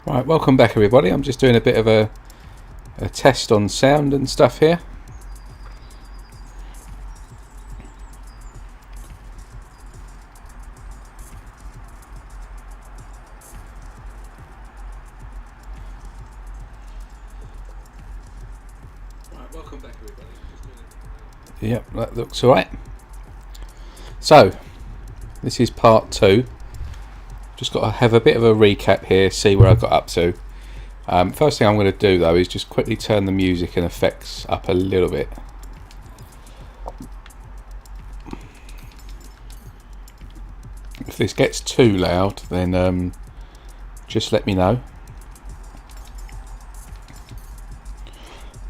Right, welcome back everybody. I'm just doing a bit of a test on sound and stuff here. Right, welcome back everybody. Yep, that looks alright. So, this is part 2. Just got to have a bit of a recap here, see where I got up to. First thing I'm going to do though is just quickly turn the music and effects up a little bit. If this gets too loud, then just let me know.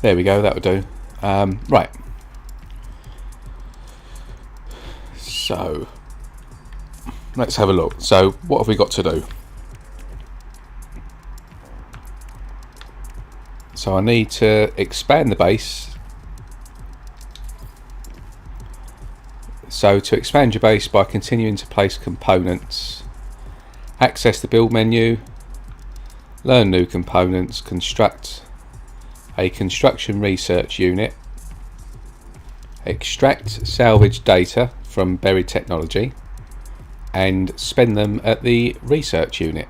There we go, that would do. Right. So, let's have a look. So, what have we got to do? So I need to expand the base. So to expand your base by continuing to place components, access the build menu, learn new components, construct a construction research unit, extract salvage data from buried technology, and spend them at the research unit.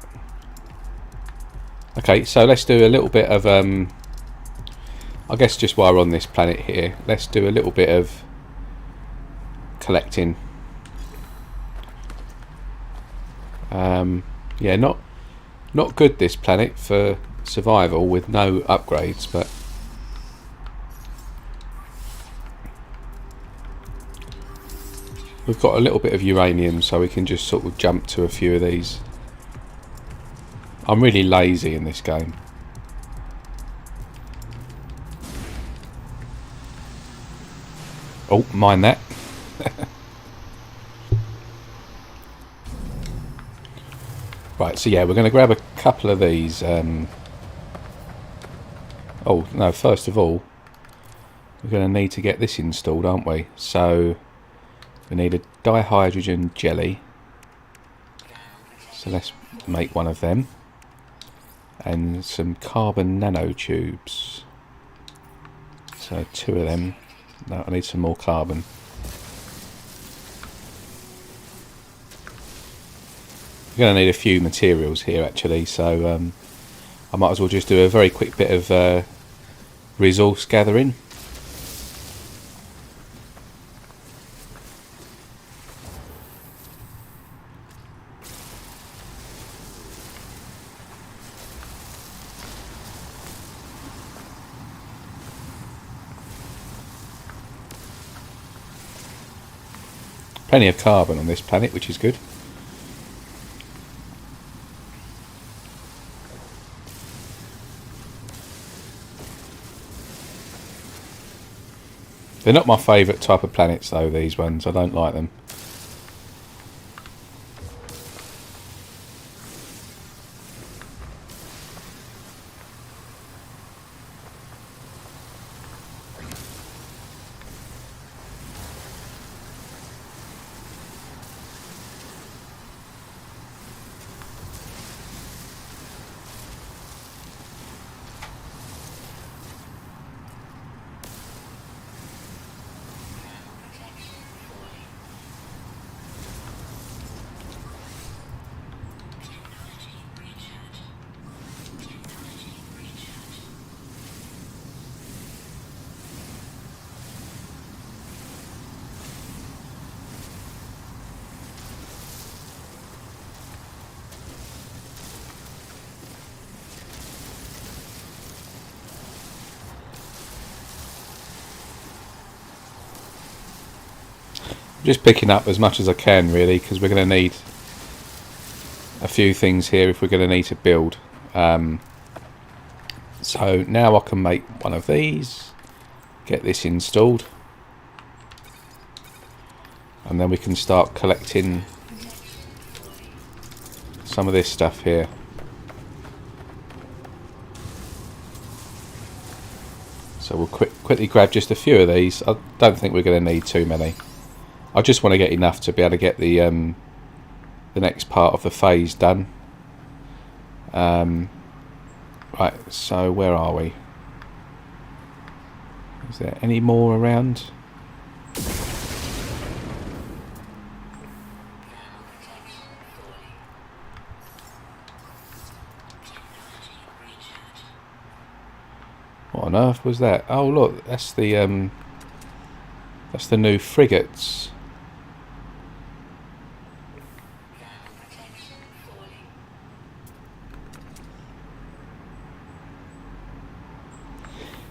Okay, so let's do a little bit of I guess just while we're on this planet here, let's do a little bit of collecting. Yeah, not good this planet for survival with no upgrades, but we've got a little bit of uranium, so we can just sort of jump to a few of these. I'm really lazy in this game. Oh, mind that. Right, so yeah, we're going to grab a couple of these. Oh, no, first of all, we're going to need to get this installed, aren't we? So, we need a dihydrogen jelly. So let's make one of them. And some carbon nanotubes. So 2 of them. No, I need some more carbon. We're going to need a few materials here actually, so I might as well just do a very quick bit of resource gathering. Plenty of carbon on this planet, which is good. They're not my favourite type of planets though, these ones. I don't like them. Just picking up as much as I can really, because we're going to need a few things here if we're going to need to build. So now I can make one of these, get this installed, and then we can start collecting some of this stuff here. So we'll quickly grab just a few of these. I don't think we're going to need too many. I just want to get enough to be able to get the next part of the phase done. Right, so where are we? Is there any more around? What on earth was that? Oh look, that's the new frigates.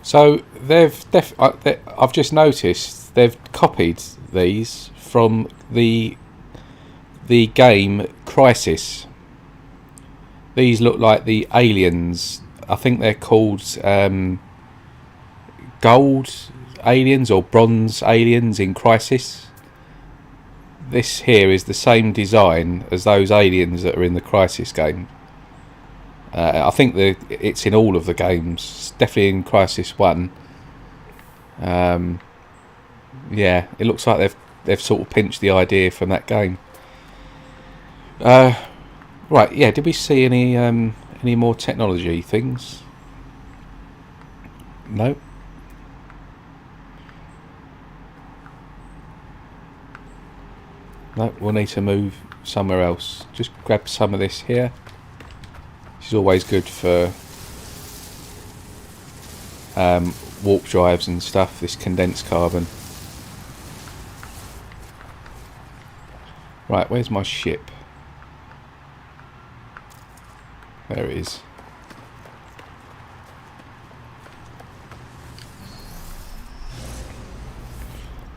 So I've just noticed they've copied these from the game Crisis. These look like the aliens. I think they're called gold aliens or bronze aliens in Crisis. This here is the same design as those aliens that are in the Crisis game. I think it's in all of the games. Definitely in Crisis 1. Yeah, it looks like they've sort of pinched the idea from that game. Right, yeah. Did we see any more technology things? No. No, we'll need to move somewhere else. Just grab some of this here. This is always good for warp drives and stuff, this condensed carbon. Right, where's my ship? There it is.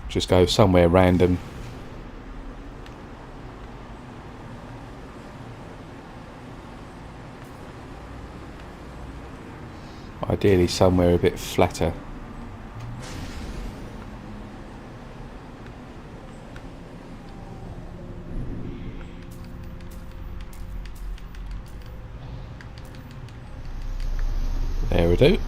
Just go somewhere random. Ideally somewhere a bit flatter. There we do.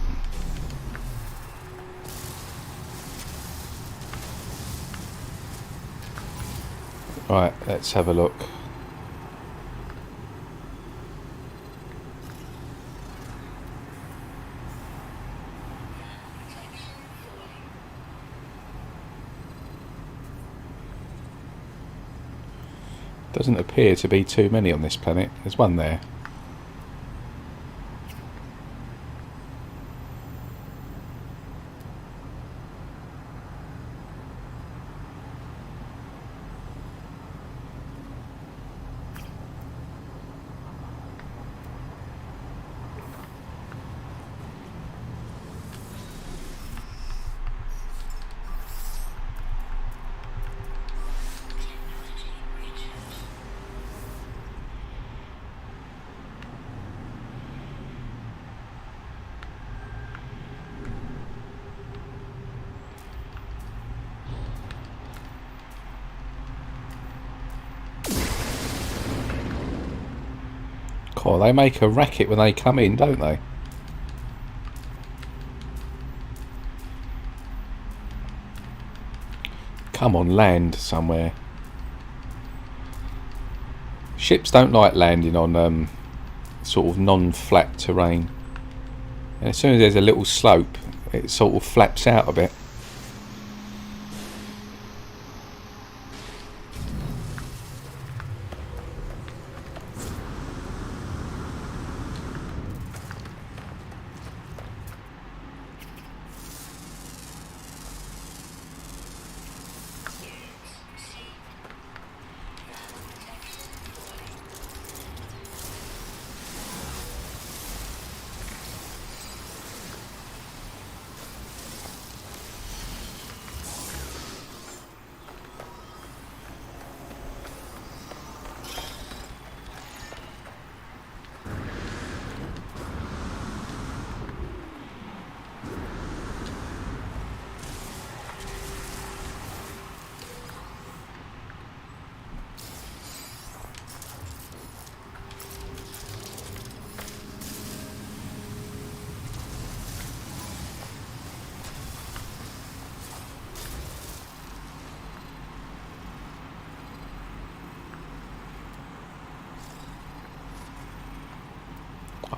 Right, let's have a look. Doesn't appear to be too many on this planet. There's one there. Oh, they make a racket when they come in, don't they? Come on, land somewhere. Ships don't like landing on sort of non-flat terrain. And as soon as there's a little slope, it sort of flaps out a bit.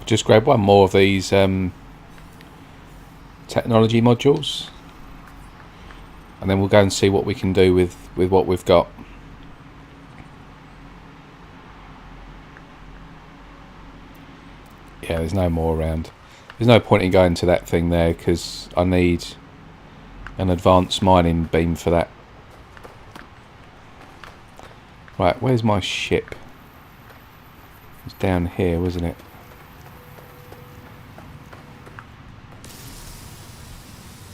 just grab one more of these technology modules, and then we'll go and see what we can do with what we've got. Yeah, there's no more around. There's no point in going to that thing there because I need an advanced mining beam for that. Right, where's my ship? It's down here, wasn't it?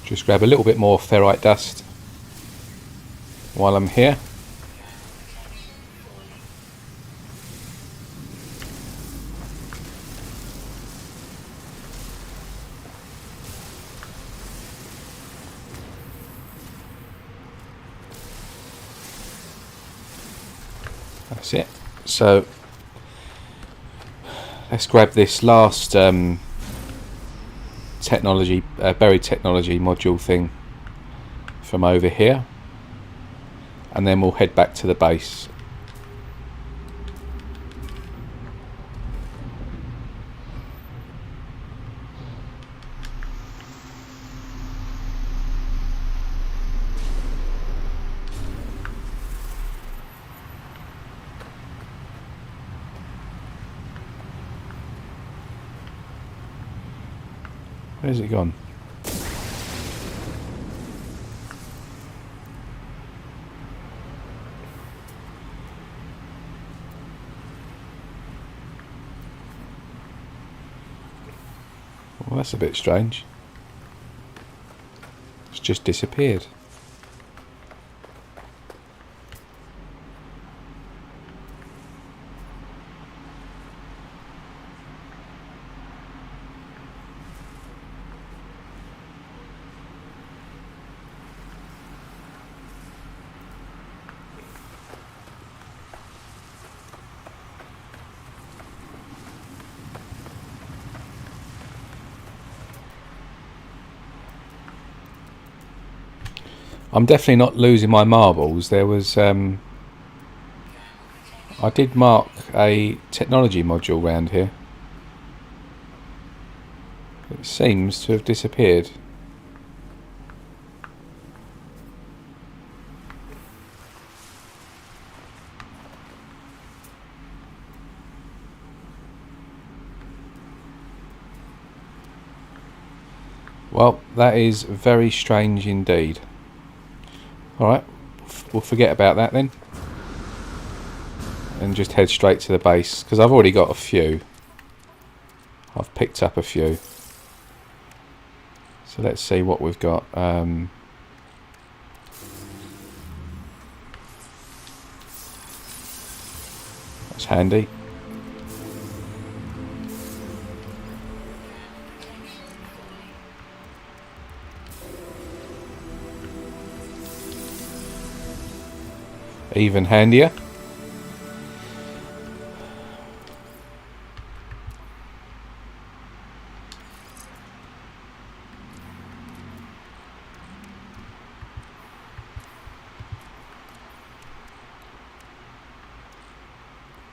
Just grab a little bit more ferrite dust while I'm here. That's it. So let's grab this last technology, buried technology module thing from over here, and then we'll head back to the base. Where's it gone? Well, that's a bit strange. It's just disappeared. I'm definitely not losing my marbles. There was I did mark a technology module around here. It seems to have disappeared. Well, that is very strange indeed. Alright, we'll forget about that then. And just head straight to the base, because I've already got a few. I've picked up a few. So let's see what we've got. That's handy. Even handier.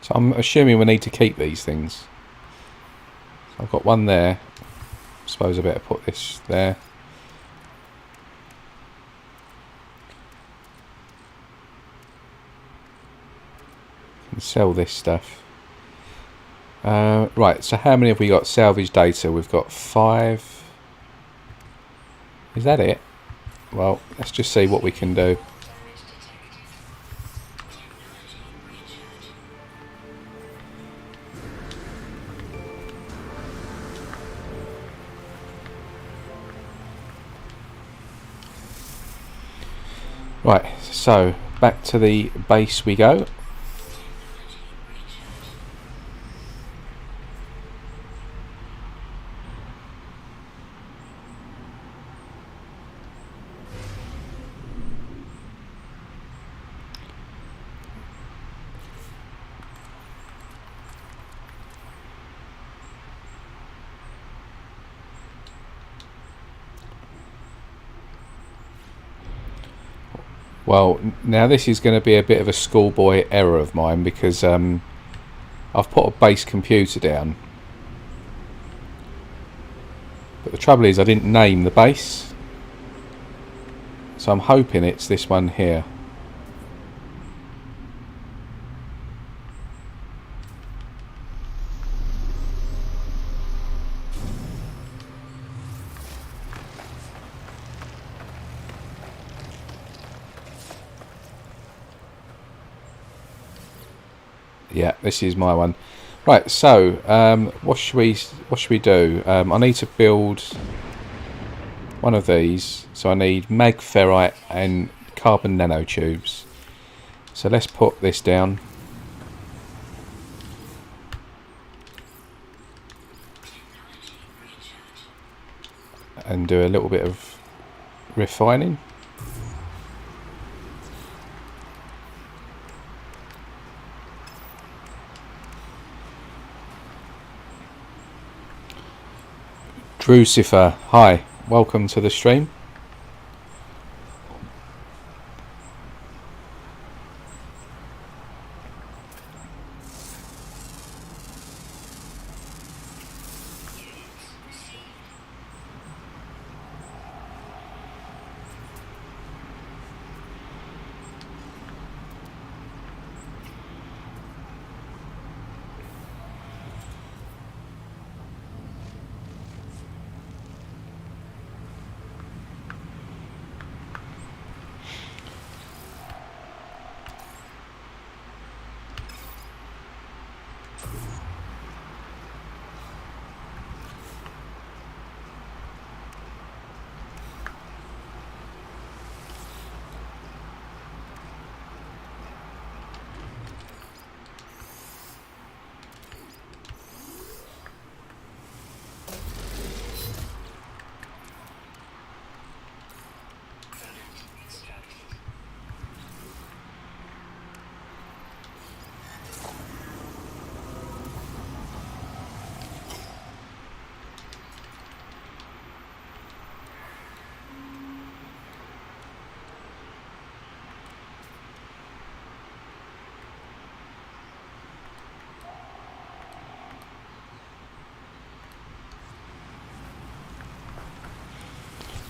So I'm assuming we need to keep these things. So I've got one there. I suppose I better put this there. Sell this stuff. Right, so how many have we got? Salvage data. We've got 5. Is that it? Well, let's just see what we can do. Right, so back to the base we go. Well, now this is going to be a bit of a schoolboy error of mine because I've put a base computer down But the trouble is I didn't name the base, so I'm hoping it's this one here. Yeah, this is my one. Right, so what should we do? I need to build one of these, so I need mag ferrite and carbon nanotubes. So let's put this down. And do a little bit of refining. Drucifer, hi, welcome to the stream.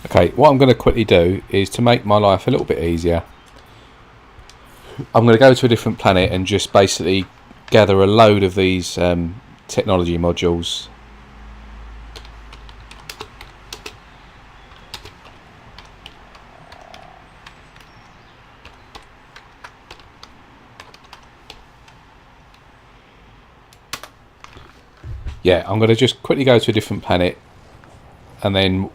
Okay, what I'm going to quickly do is, to make my life a little bit easier, I'm going to go to a different planet and just basically gather a load of these technology modules. Yeah, I'm going to just quickly go to a different planet and then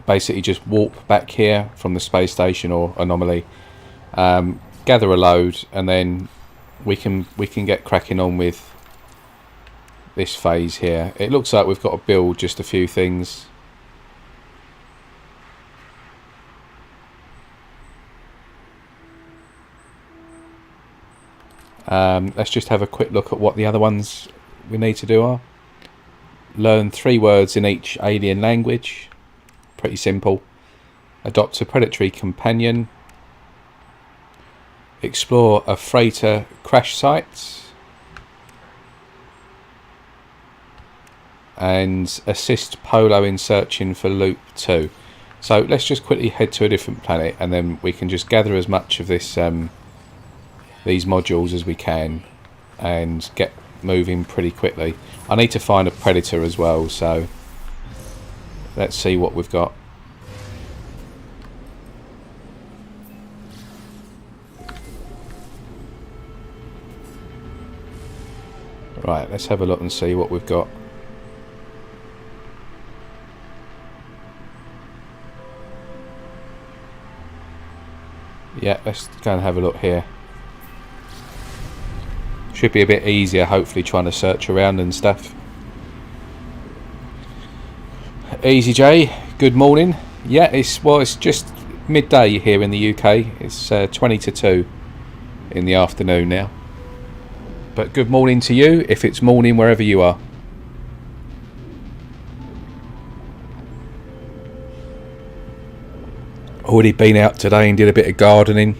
basically just warp back here from the space station or anomaly, gather a load, and then we can get cracking on with this phase here. It looks like we've got to build just a few things. Let's just have a quick look at what the other ones we need to do are. Learn 3 words in each alien language. Pretty simple. Adopt a predatory companion. Explore a freighter crash site. And assist Polo in searching for Loop 2. So let's just quickly head to a different planet, and then we can just gather as much of this these modules as we can and get moving pretty quickly. I need to find a predator as well, so let's see what we've got. Right, let's have a look and see what we've got. Yeah, let's go and have a look here. Should be a bit easier, hopefully, trying to search around and stuff. Easy J, good morning. Yeah, it's just midday here in the UK. It's 20 to 2 in the afternoon now. But good morning to you, if it's morning wherever you are. Already been out today and did a bit of gardening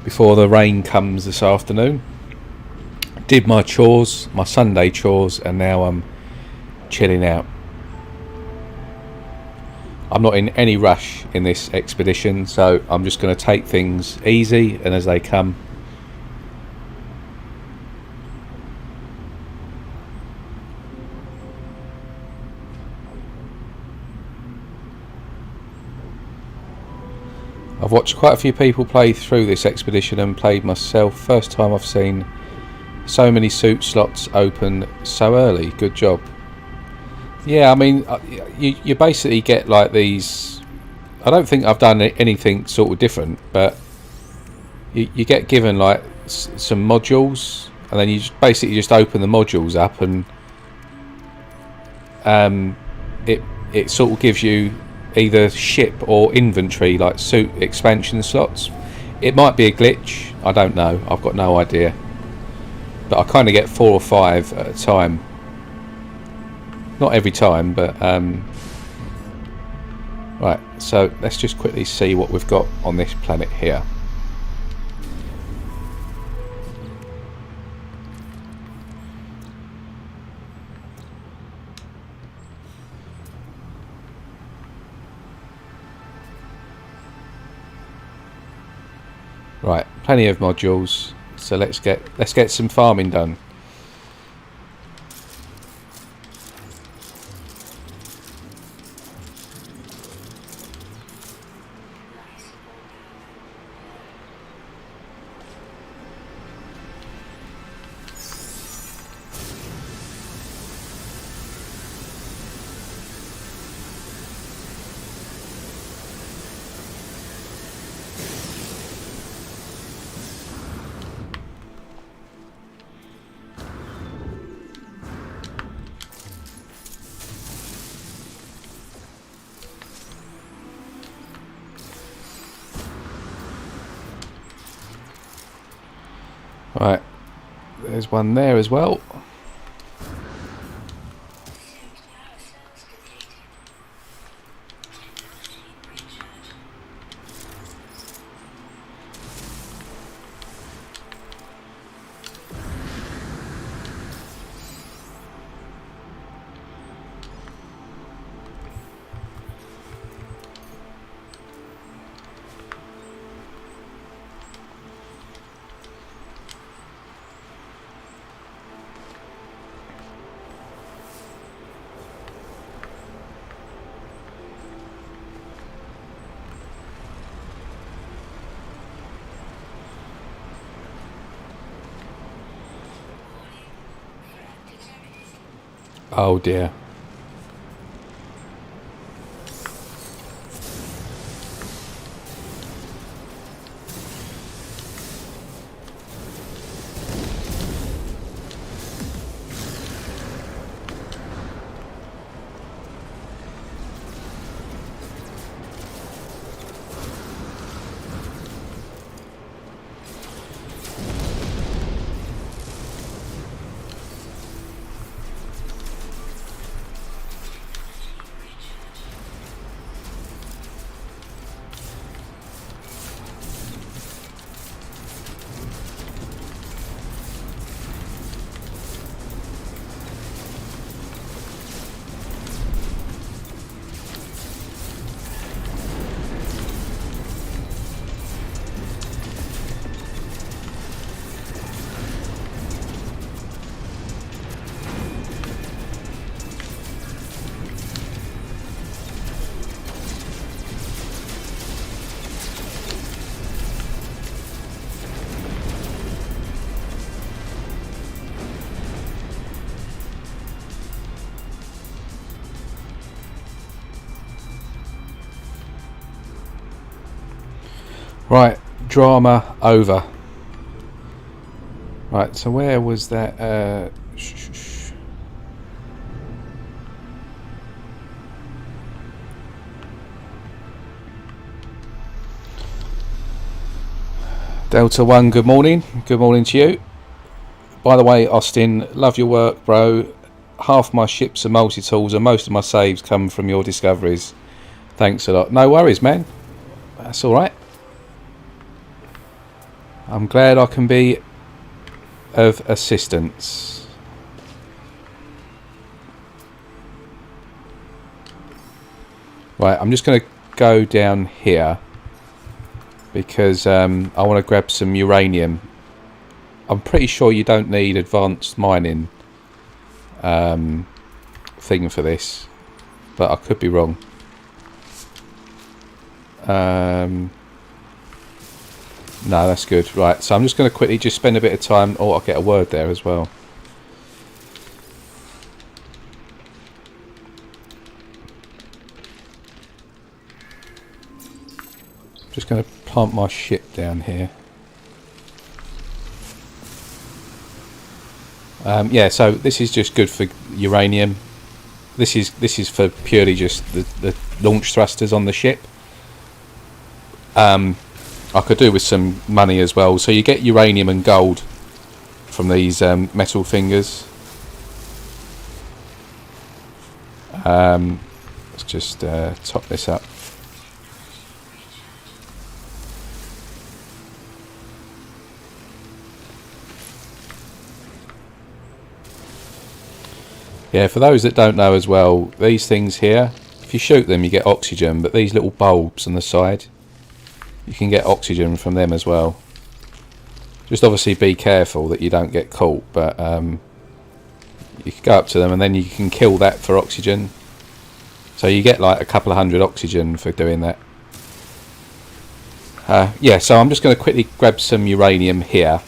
before the rain comes this afternoon. Did my chores, my Sunday chores, and now I'm chilling out. I'm not in any rush in this expedition, so I'm just going to take things easy and as they come. I've watched quite a few people play through this expedition and played myself. First time I've seen so many suit slots open so early. Good job. Yeah, I mean, you basically get like these. I don't think I've done anything sort of different, but you get given like some modules, and then you basically just open the modules up, and it sort of gives you either ship or inventory, like suit expansion slots. It might be a glitch, I don't know, I've got no idea, but I kind of get 4 or 5 at a time. Not every time, but right, so let's just quickly see what we've got on this planet here. Right, plenty of modules, so let's get some farming done. Right, there's one there as well. Oh dear. Right, drama over. Right, so where was that? Delta 1, good morning. Good morning to you. By the way, Austin, love your work, bro. Half my ships are multi-tools and most of my saves come from your discoveries. Thanks a lot. No worries, man. That's alright. I'm glad I can be of assistance. Right, I'm just going to go down here because I want to grab some uranium. I'm pretty sure you don't need advanced mining thing for this, but I could be wrong. No, that's good. Right, so I'm just going to quickly just spend a bit of time. Oh, I'll get a word there as well. Just going to plant my ship down here. Yeah, so this is just good for uranium. This is for purely just the launch thrusters on the ship. I could do with some money as well. So you get uranium and gold from these metal fingers. Let's just top this up. Yeah, for those that don't know as well, these things here, if you shoot them you get oxygen, but these little bulbs on the side, you can get oxygen from them as well. Just obviously be careful that you don't get caught, but you can go up to them and then you can kill that for oxygen. So you get like a couple of hundred oxygen for doing that. Yeah, so I'm just going to quickly grab some uranium here,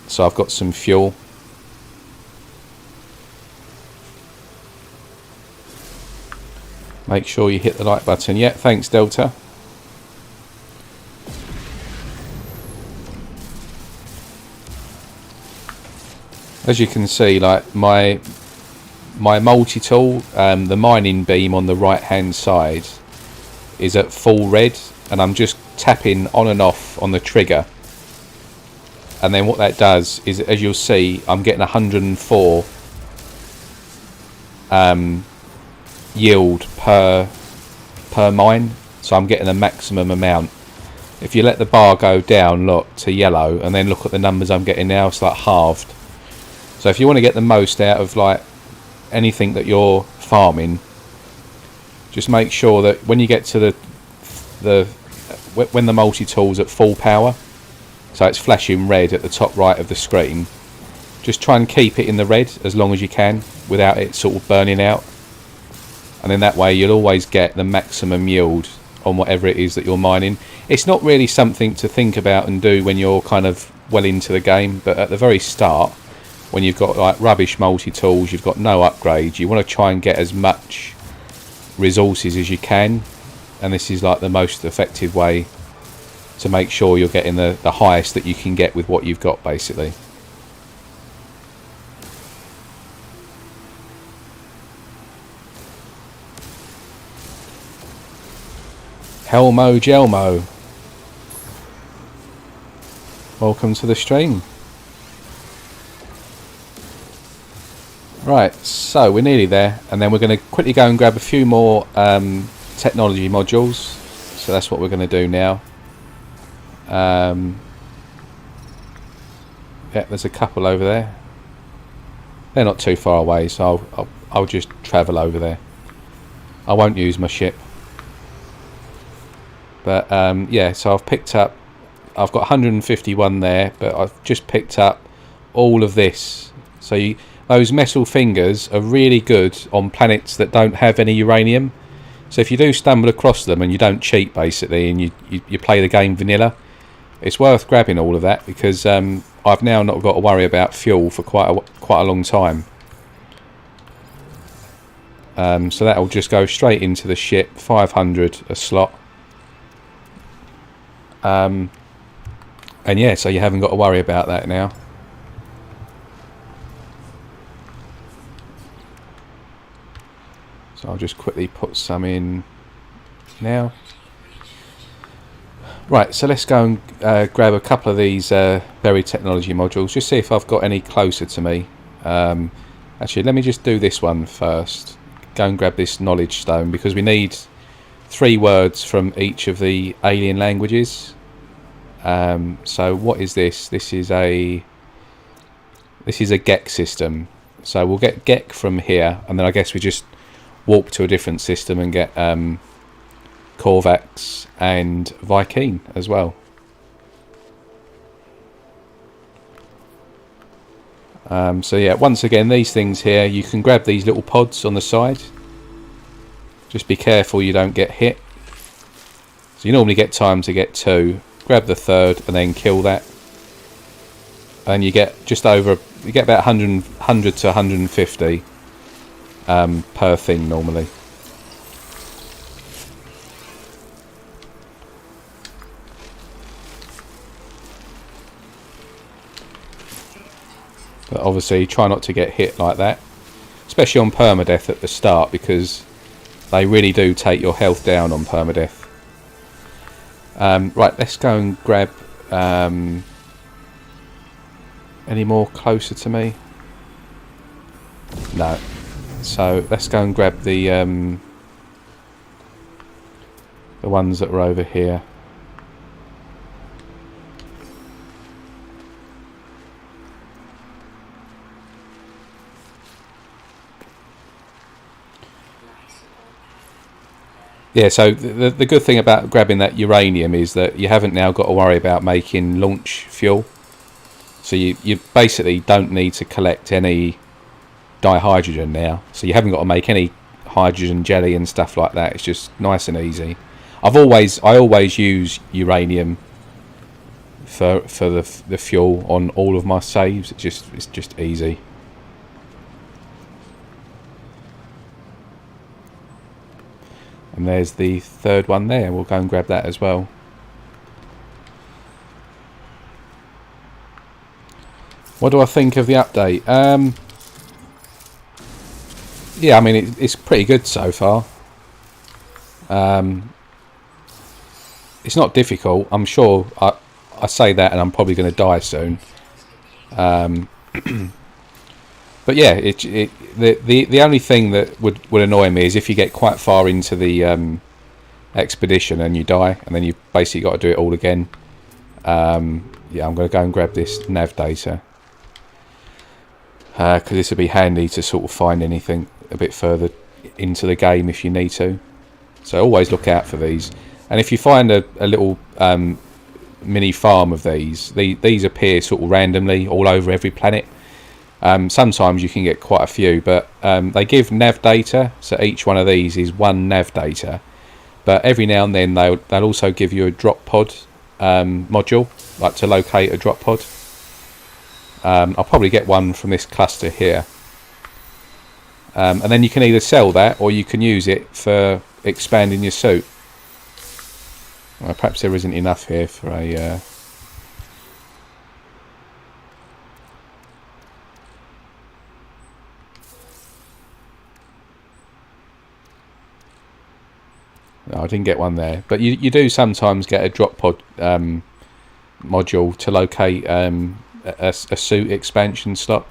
so I've got some fuel. Make sure you hit the like button. Yeah, thanks Delta. As you can see, like my multi-tool, the mining beam on the right hand side is at full red, and I'm just tapping on and off on the trigger, and then what that does is, as you'll see, I'm getting 104 yield per mine, so I'm getting a maximum amount. If you let the bar go down, look, to yellow, and then look at the numbers I'm getting now, it's like halved. So if you want to get the most out of like anything that you're farming, just make sure that when you get to when the multi-tool's at full power, so it's flashing red at the top right of the screen, just try and keep it in the red as long as you can without it sort of burning out, and then that way you'll always get the maximum yield on whatever it is that you're mining. It's not really something to think about and do when you're kind of well into the game, but at the very start, when you've got like rubbish multi-tools, you've got no upgrades, you want to try and get as much resources as you can, and this is like the most effective way to make sure you're getting the highest that you can get with what you've got, basically. Helmo Gelmo, welcome to the stream. Right, so we're nearly there, and then we're going to quickly go and grab a few more technology modules. So that's what we're going to do now. Yeah, there's a couple over there. They're not too far away, so I'll just travel over there. I won't use my ship. But yeah, so I've got 151 there, but I've just picked up all of this. So those metal fingers are really good on planets that don't have any uranium. So if you do stumble across them and you don't cheat, basically, and you play the game vanilla, it's worth grabbing all of that, because I've now not got to worry about fuel for quite a long time. So that'll just go straight into the ship, 500 a slot. And yeah, so you haven't got to worry about that now. So I'll just quickly put some in now. Right, so let's go and grab a couple of these buried technology modules, just see if I've got any closer to me. Actually, let me just do this one first. Go and grab this knowledge stone, because we need 3 words from each of the alien languages. So what is this? This is a GEC system. So we'll get GEC from here, and then I guess we just warp to a different system and get Korvax and Viking as well. So yeah, once again, these things here, you can grab these little pods on the side. Just be careful you don't get hit. So you normally get time to get 2. Grab the 3rd and then kill that. And you get just over, you get about 100 to 150 per thing normally. But obviously try not to get hit like that, especially on permadeath at the start, because they really do take your health down on permadeath. Right, let's go and grab any more closer to me. No. So let's go and grab the ones that are over here. Yeah, so the good thing about grabbing that uranium is that you haven't now got to worry about making launch fuel. So you basically don't need to collect any dihydrogen now. So you haven't got to make any hydrogen jelly and stuff like that. It's just nice and easy. I always use uranium for the fuel on all of my saves. It's just easy. And there's the 3rd one there. We'll go and grab that as well. What do I think of the update? Yeah, I mean, it's pretty good so far. It's not difficult. I'm sure I say that and I'm probably going to die soon. But yeah, the only thing that would annoy me is if you get quite far into the expedition and you die, and then you've basically got to do it all again. Yeah, I'm going to go and grab this nav data, because this would be handy to sort of find anything a bit further into the game if you need to. So always look out for these. And if you find a little mini farm of these appear sort of randomly all over every planet. Sometimes you can get quite a few, but they give nav data, so each one of these is 1 nav data. But every now and then they'll also give you a drop pod module, like to locate a drop pod. I'll probably get one from this cluster here. And then you can either sell that or you can use it for expanding your suit. Well, perhaps there isn't enough here for a... No, I didn't get one there, but you do sometimes get a drop pod module to locate a suit expansion slot.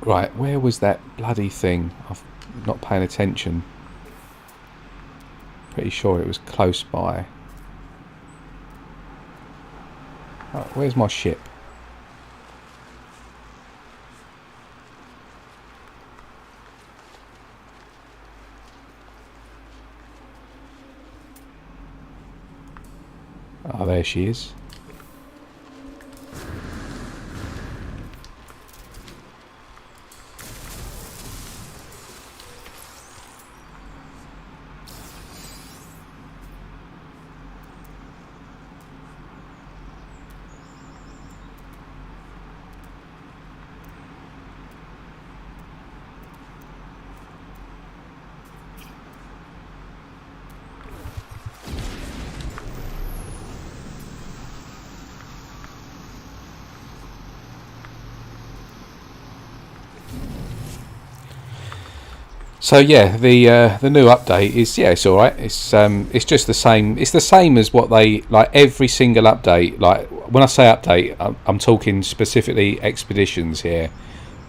Right, where was that bloody thing? I'm not paying attention. Pretty sure it was close by. Oh, where's my ship? Oh, there she is. So yeah, the new update is, yeah, it's all right. It's just the same. It's the same as what they, like, every single update. Like, when I say update, I'm talking specifically expeditions here.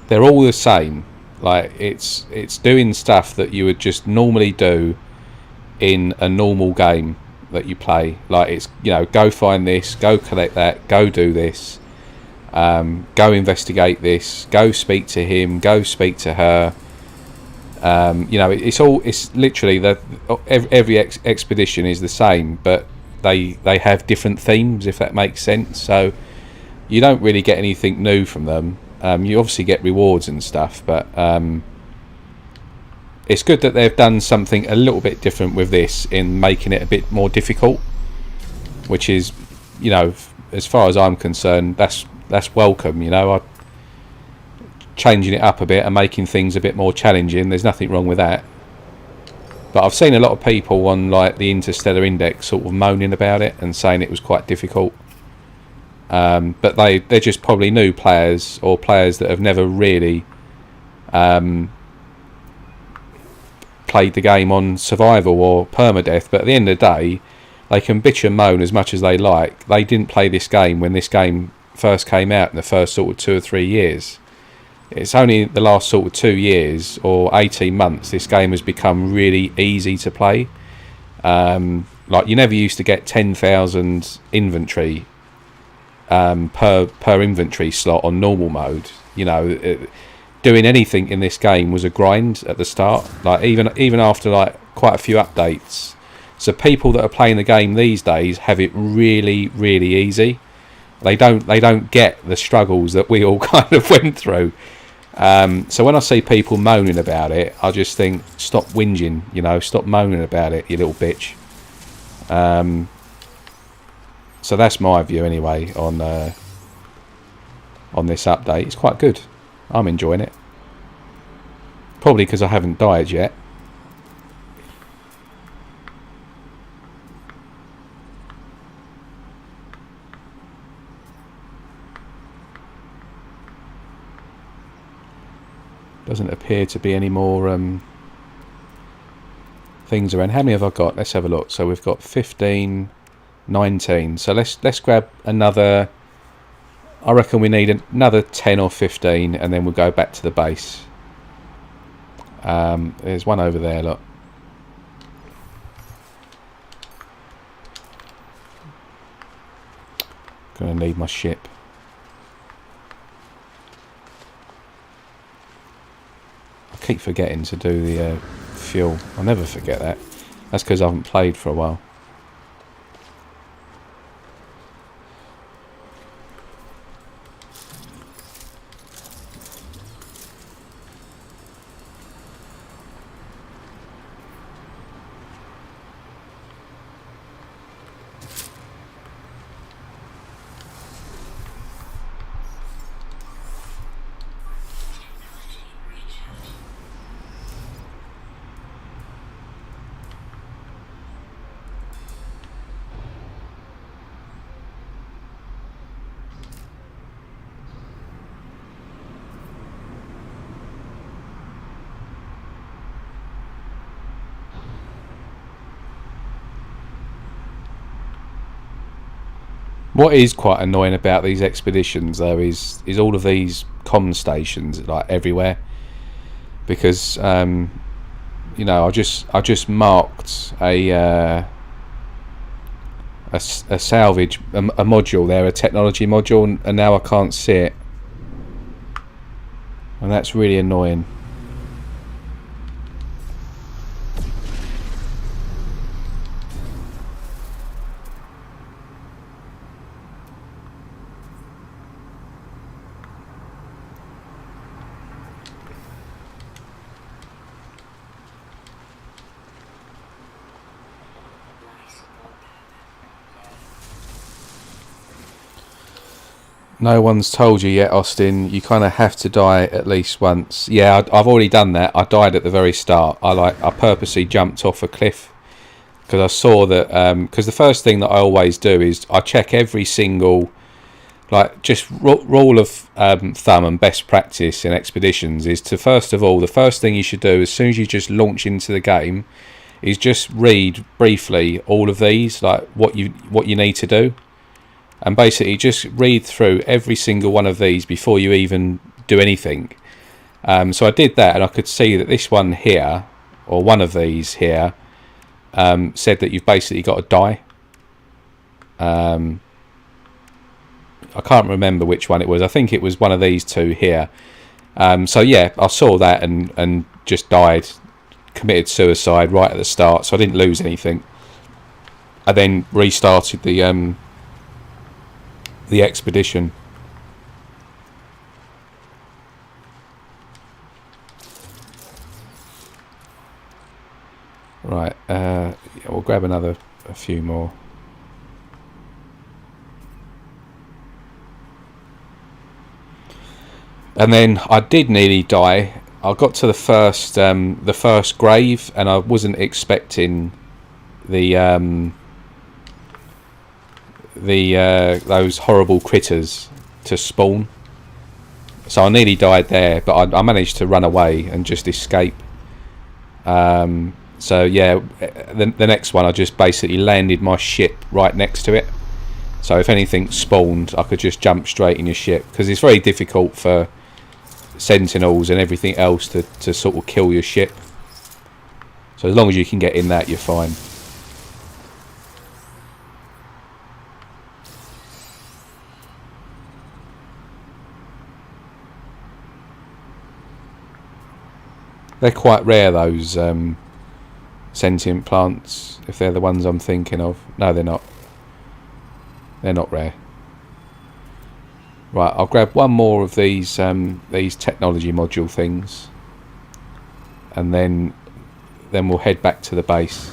They're all the same. Like, it's doing stuff that you would just normally do in a normal game that you play. Like, it's, you know, go find this, go collect that, go do this, go investigate this, go speak to him, go speak to her. You know, it's literally every expedition is the same, but they have different themes, if that makes sense. So you don't really get anything new from them. You obviously get rewards and stuff, but it's good that they've done something a little bit different with this in making it a bit more difficult, which is, you know, as far as I'm concerned, that's welcome. You know, changing it up a bit and making things a bit more challenging, there's nothing wrong with that. But I've seen a lot of people on like the Interstellar Index sort of moaning about it and saying it was quite difficult. But they're just probably new players, or players that have never really played the game on survival or permadeath. But at the end of the day, they can bitch and moan as much as they like. They didn't play this game when this game first came out in the first sort of 2 or 3 years. It's only the last sort of 2 years or 18 months this game has become really easy to play. Like, you never used to get 10,000 inventory per inventory slot on normal mode. You know, doing anything in this game was a grind at the start, like even after like quite a few updates. So people that are playing the game these days have it really, really easy. They don't get the struggles that we all kind of went through. So when I see people moaning about it, I just think, stop whinging, you know, stop moaning about it, you little bitch. So that's my view anyway on this update. It's quite good. I'm enjoying it. Probably because I haven't died yet. Doesn't appear to be any more things around. How many have I got? Let's have a look. So we've got 15, 19. So let's grab another. I reckon we need another 10 or 15, and then we'll go back to the base. There's one over there, look. Gonna need my ship. I keep forgetting to do the fuel. I'll never forget that. That's because I haven't played for a while. What is quite annoying about these expeditions, though, is all of these comm stations like everywhere, because you know, I just marked a salvage a module there, a technology module, and now I can't see it, and that's really annoying. No one's told you yet, Austin. You kind of have to die at least once. Yeah, I've already done that. I died at the very start. I purposely jumped off a cliff because I saw that. Because the first thing that I always do is I check every single, like, just rule of thumb and best practice in expeditions is to, first of all, the first thing you should do as soon as you just launch into the game is just read briefly all of these, like what you need to do. And basically just read through every single one of these before you even do anything. So I did that, and I could see that this one here, or one of these here, said that you've basically got to die. I can't remember which one it was. I think it was one of these two here. So yeah, I saw that and just died, committed suicide right at the start, so I didn't lose anything. I then restarted the expedition. Right, yeah, we'll grab a few more. And then I did nearly die. I got to the first grave, and I wasn't expecting the those horrible critters to spawn. So I nearly died there, but I managed to run away and just escape. So yeah, the next one I just basically landed my ship right next to it. So if anything spawned, I could just jump straight in your ship, because it's very difficult for sentinels and everything else to sort of kill your ship. So as long as you can get in that, you're fine. They're quite rare, those sentient plants, if they're the ones I'm thinking of. No, they're not. They're not rare. Right, I'll grab one more of these technology module things, and then we'll head back to the base.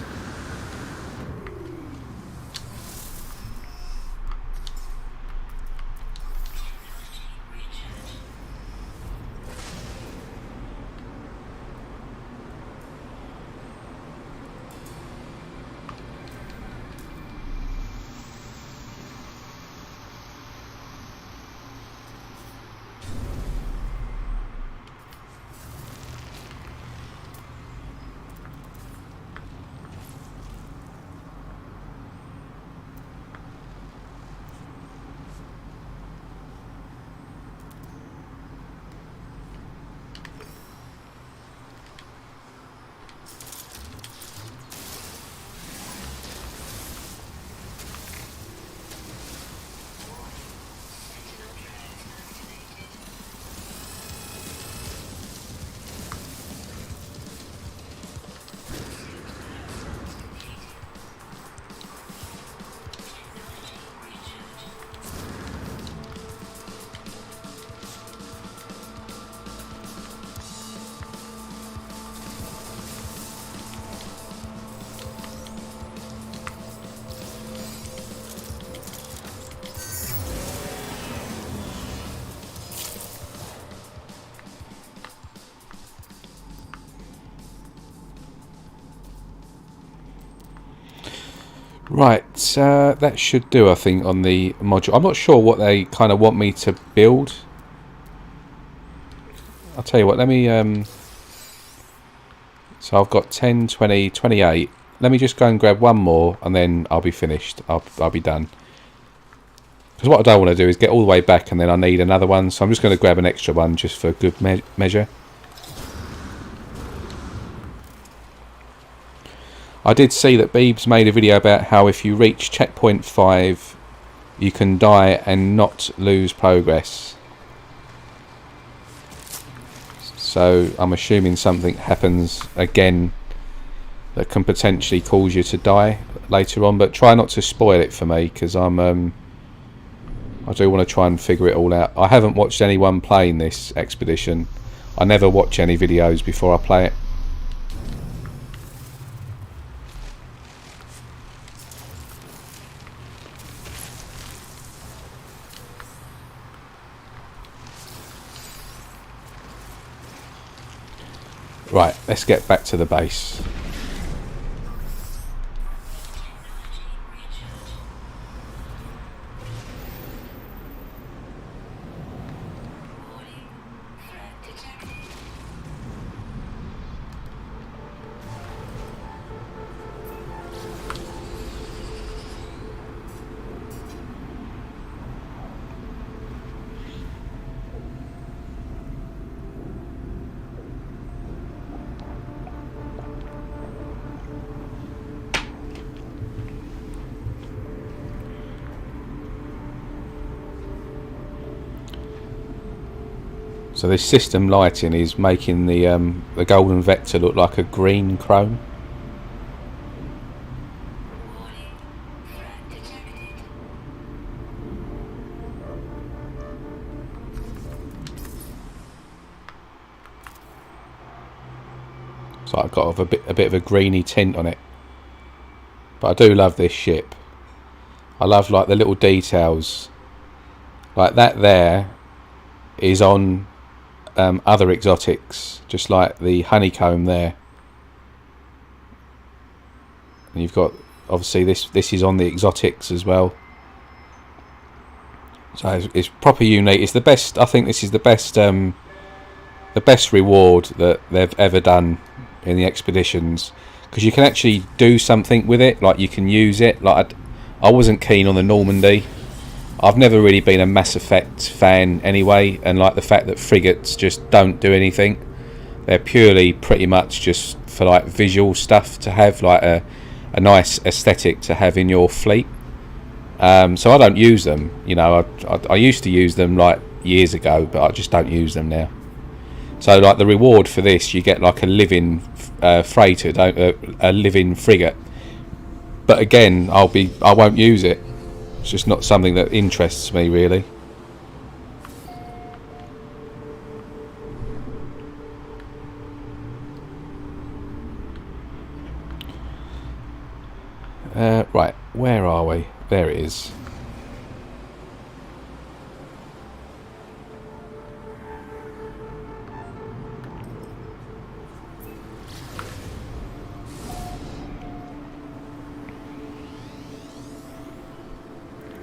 Right, that should do, I think, on the module. I'm not sure what they kind of want me to build. I'll tell you what, let me... so I've got 10, 20, 28. Let me just go and grab one more, and then I'll be finished. I'll be done. Because what I don't want to do is get all the way back, and then I need another one. So I'm just going to grab an extra one, just for good measure. I did see that Beebs made a video about how if you reach checkpoint 5, you can die and not lose progress. So I'm assuming something happens again that can potentially cause you to die later on. But try not to spoil it for me, because I do want to try and figure it all out. I haven't watched anyone playing this expedition. I never watch any videos before I play it. Right, let's get back to the base. So this system lighting is making the golden vector look like a green chrome. So I've got a bit of a greeny tint on it. But I do love this ship. I love like the little details. Like that there is on other exotics, just like the honeycomb there. And you've got obviously this is on the exotics as well. So it's proper unique. It's the best. I think this is the best reward that they've ever done in the expeditions, because you can actually do something with it. Like you can use it. Like I wasn't keen on the Normandy. I've never really been a Mass Effect fan anyway, and like the fact that frigates just don't do anything. They're purely pretty much just for like visual stuff, to have like a nice aesthetic to have in your fleet. So I don't use them. You know, I used to use them like years ago, but I just don't use them now. So like the reward for this, you get like a living freighter, a living frigate. But again, I won't use it. It's just not something that interests me really. Right, where are we? There it is.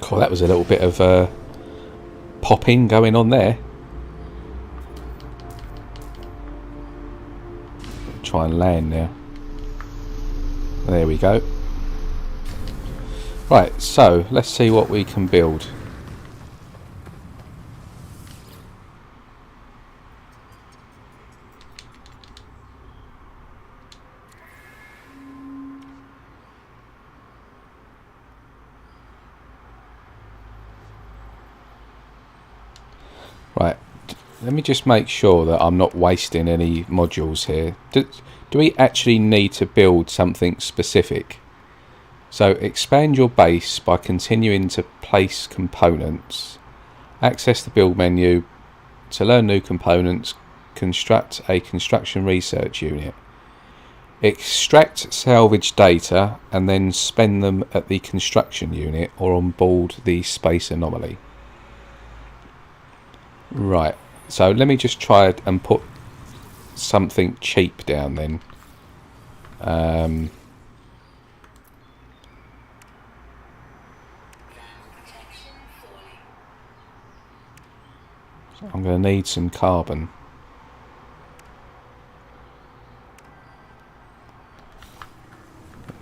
Cool, that was a little bit of popping going on there. Try and land now. There we go. Right, so let's see what we can build. Right, let me just make sure that I'm not wasting any modules here. Do we actually need to build something specific? So expand your base by continuing to place components. Access the build menu to learn new components. Construct a construction research unit. Extract salvage data and then spend them at the construction unit or on board the space anomaly. Right, so let me just try and put something cheap down then. I'm going to need some carbon.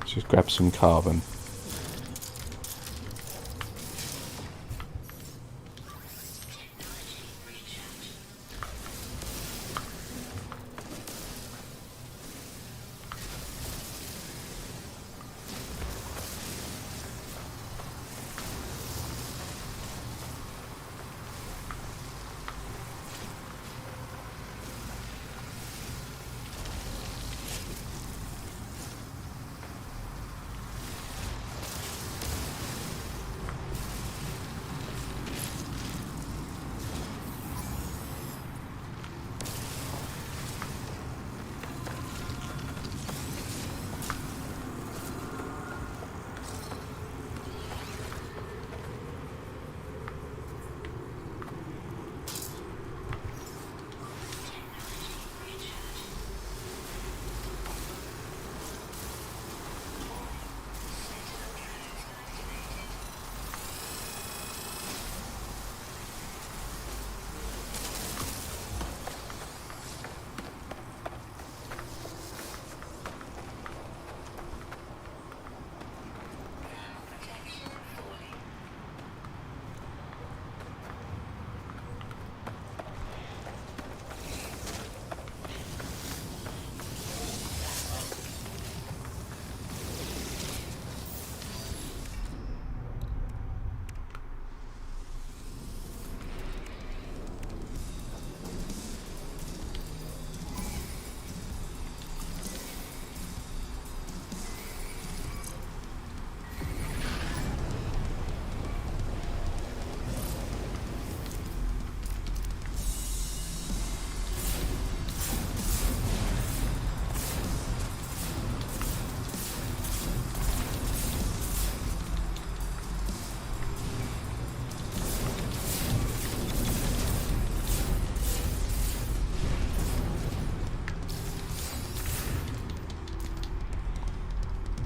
Let's just grab some carbon.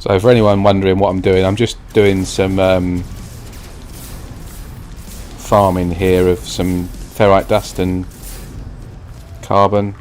So for anyone wondering what I'm doing, I'm just doing some farming here of some ferrite dust and carbon.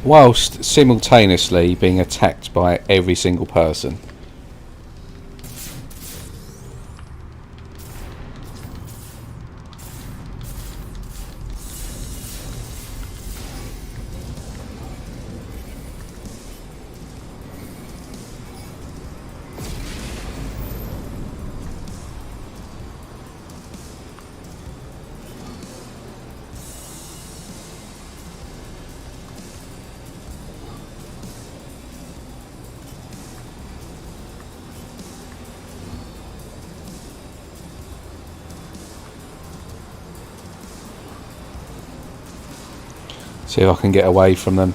Whilst simultaneously being attacked by every single person. See if I can get away from them.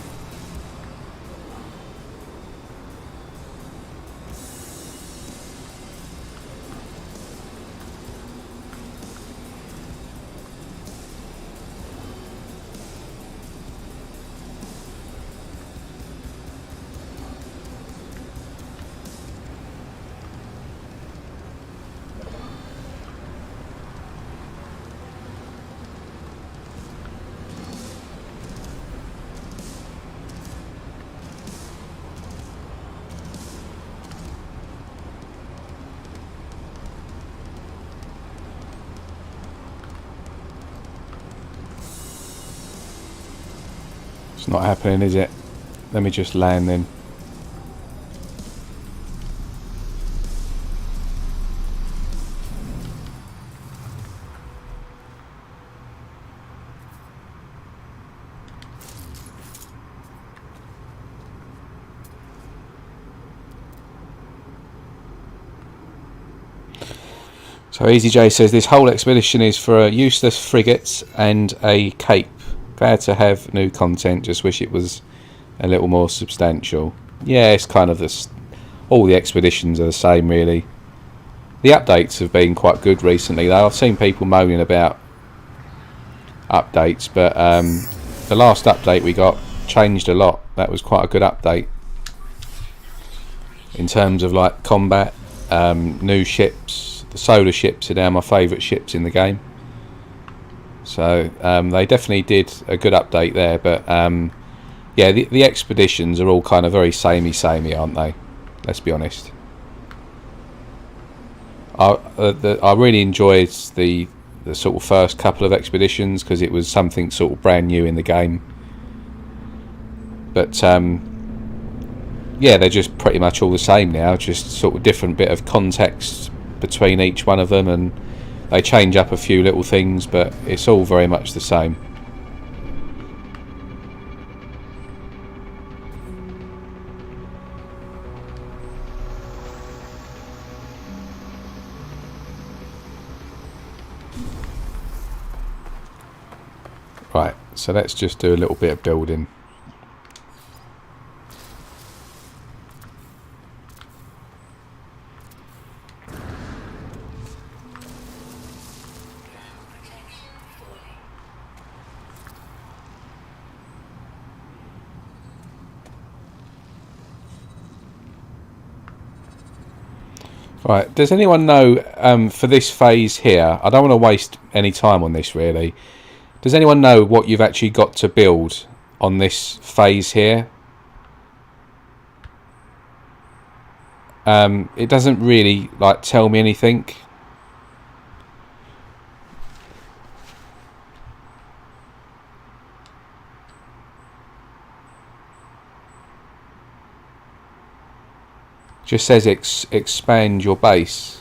It's not happening, is it? Let me just land then. So EasyJ says this whole expedition is for useless frigates and a cape. Glad to have new content, just wish it was a little more substantial. Yeah, it's kind of this. All the expeditions are the same, really. The updates have been quite good recently, though. I've seen people moaning about updates, but the last update we got changed a lot. That was quite a good update in terms of like combat, new ships. The solar ships are now my favourite ships in the game. So they definitely did a good update there, but yeah, the expeditions are all kind of very samey, aren't they? Let's be honest. I really enjoyed the sort of first couple of expeditions because it was something sort of brand new in the game. But yeah, they're just pretty much all the same now, just sort of different bit of context between each one of them, and they change up a few little things, but it's all very much the same. Right, so let's just do a little bit of building. Right, does anyone know, for this phase here, I don't want to waste any time on this really, does anyone know what you've actually got to build on this phase here? It doesn't really like tell me anything. Just says expand your base.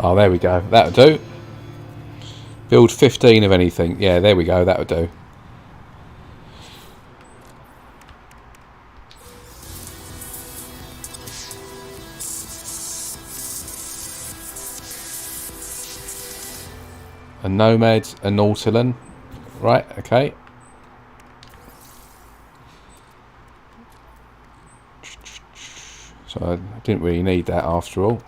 Oh, there we go. That'll do. Build 15 of anything. Yeah, there we go. That'll do. A nomad, a nautilin. Right, okay. So I didn't really need that after all.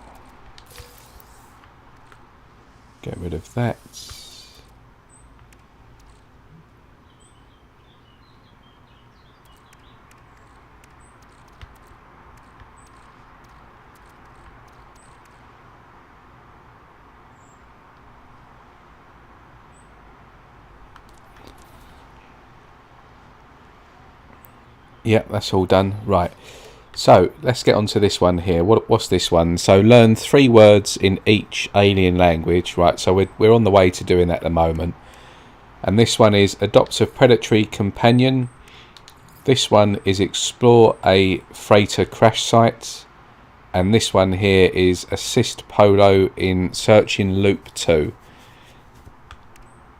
Get rid of that. Yep, that's all done. Right. So let's get on to this one here. What's this one? So learn 3 words in each alien language. Right. So we're on the way to doing that at the moment. And this one is adopt a predatory companion. This one is explore a freighter crash site. And this one here is assist Polo in searching loop 2.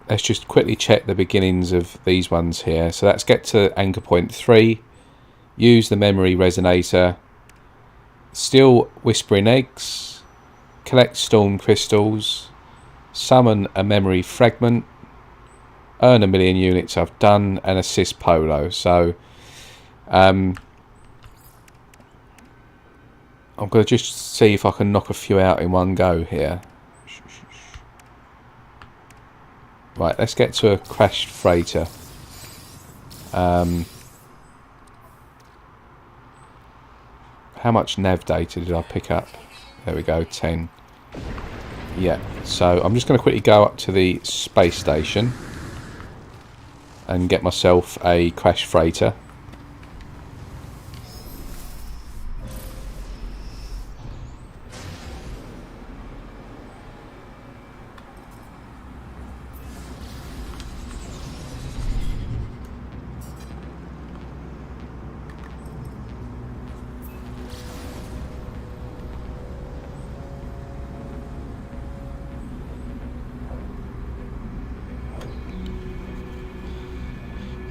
Let's just quickly check the beginnings of these ones here. So let's get to anchor point 3. Use the memory resonator. Steal whispering eggs. Collect storm crystals. Summon a memory fragment. Earn 1,000,000 units. I've done. And assist Polo. So I'm going to just see if I can knock a few out in one go here. Right, let's get to a crashed freighter. How much nav data did I pick up? There we go, 10. Yeah, so I'm just going to quickly go up to the space station and get myself a crashed freighter.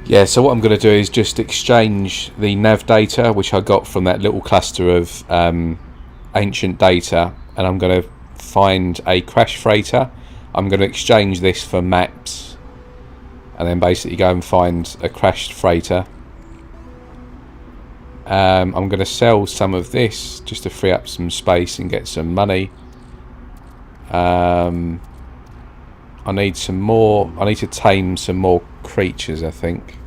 Yeah, so what I'm going to do is just exchange the nav data, which I got from that little cluster of ancient data, and I'm going to find a crash freighter. I'm going to exchange this for maps, and then basically go and find a crashed freighter. I'm going to sell some of this just to free up some space and get some money. I need some more. I need to tame some more creatures, I think.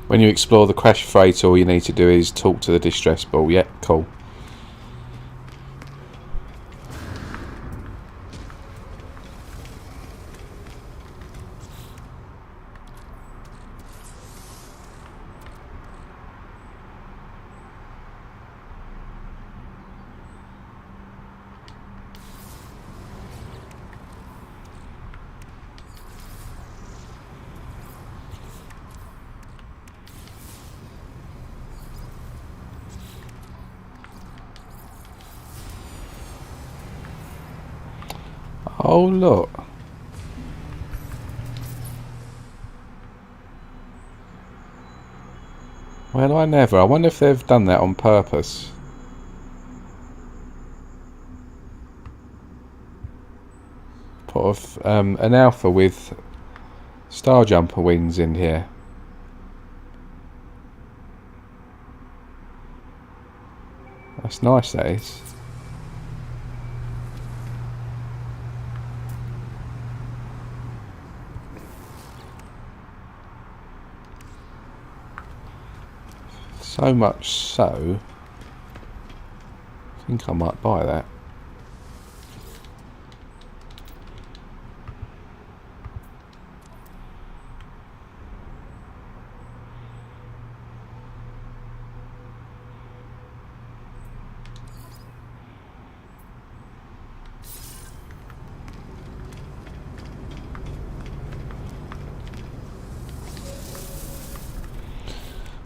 When you explore the crash freighter, all you need to do is talk to the distress ball. Yeah, cool. Oh look. Well, I never. I wonder if they've done that on purpose. Put an alpha with Star Jumper wings in here. That's nice, that is. So much so, I think I might buy that.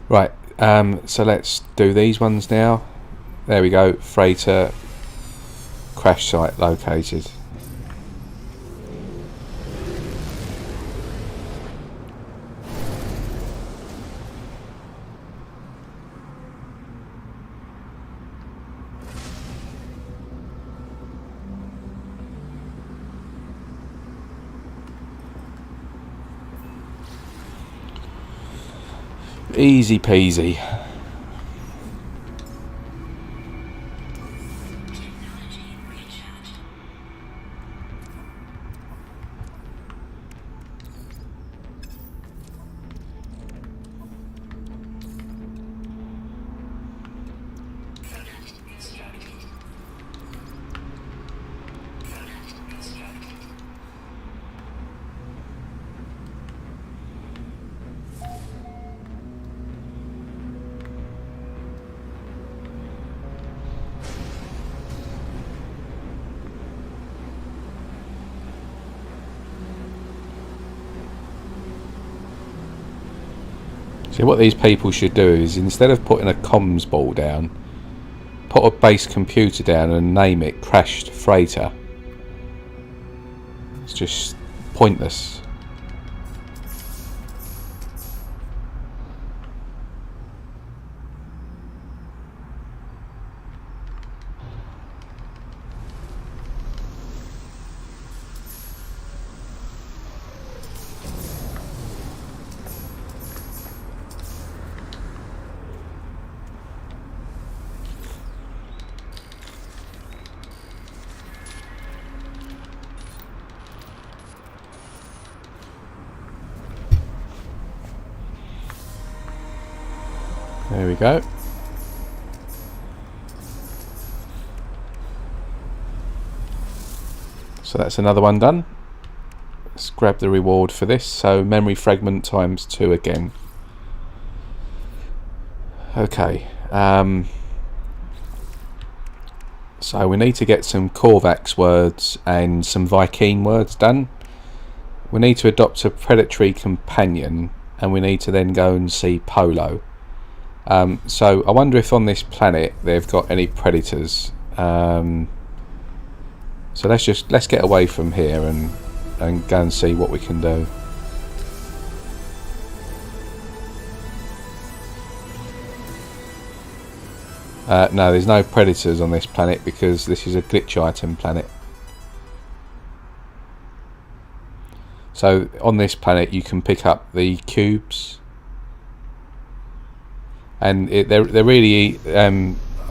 Right. So let's do these ones now. There we go. Freighter crash site located. Easy peasy. See, what these people should do is, instead of putting a comms ball down, put a base computer down and name it Crashed Freighter. It's just pointless. There we go. So that's another one done. Let's grab the reward for this. So memory fragment times 2 again. Okay. So we need to get some Korvax words and some Vy'keen words done. We need to adopt a predatory companion, and we need to then go and see Polo. So I wonder if on this planet they've got any predators. So let's get away from here and go and see what we can do. No, there's no predators on this planet because this is a glitch item planet. So on this planet you can pick up the cubes. And they're really,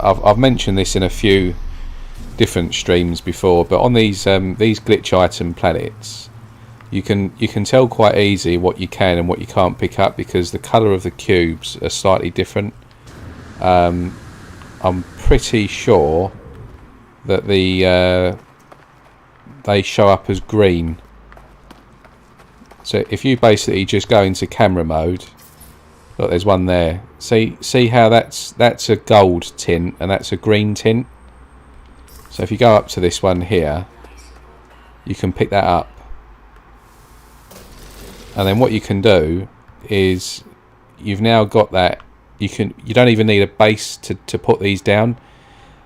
I've mentioned this in a few different streams before, but on these glitch item planets, you can tell quite easy what you can and what you can't pick up, because the colour of the cubes are slightly different. I'm pretty sure that they show up as green. So if you basically just go into camera mode, look, there's one there. See how that's a gold tint and that's a green tint. So if you go up to this one here, you can pick that up. And then what you can do is, you've now got that, you don't even need a base to put these down.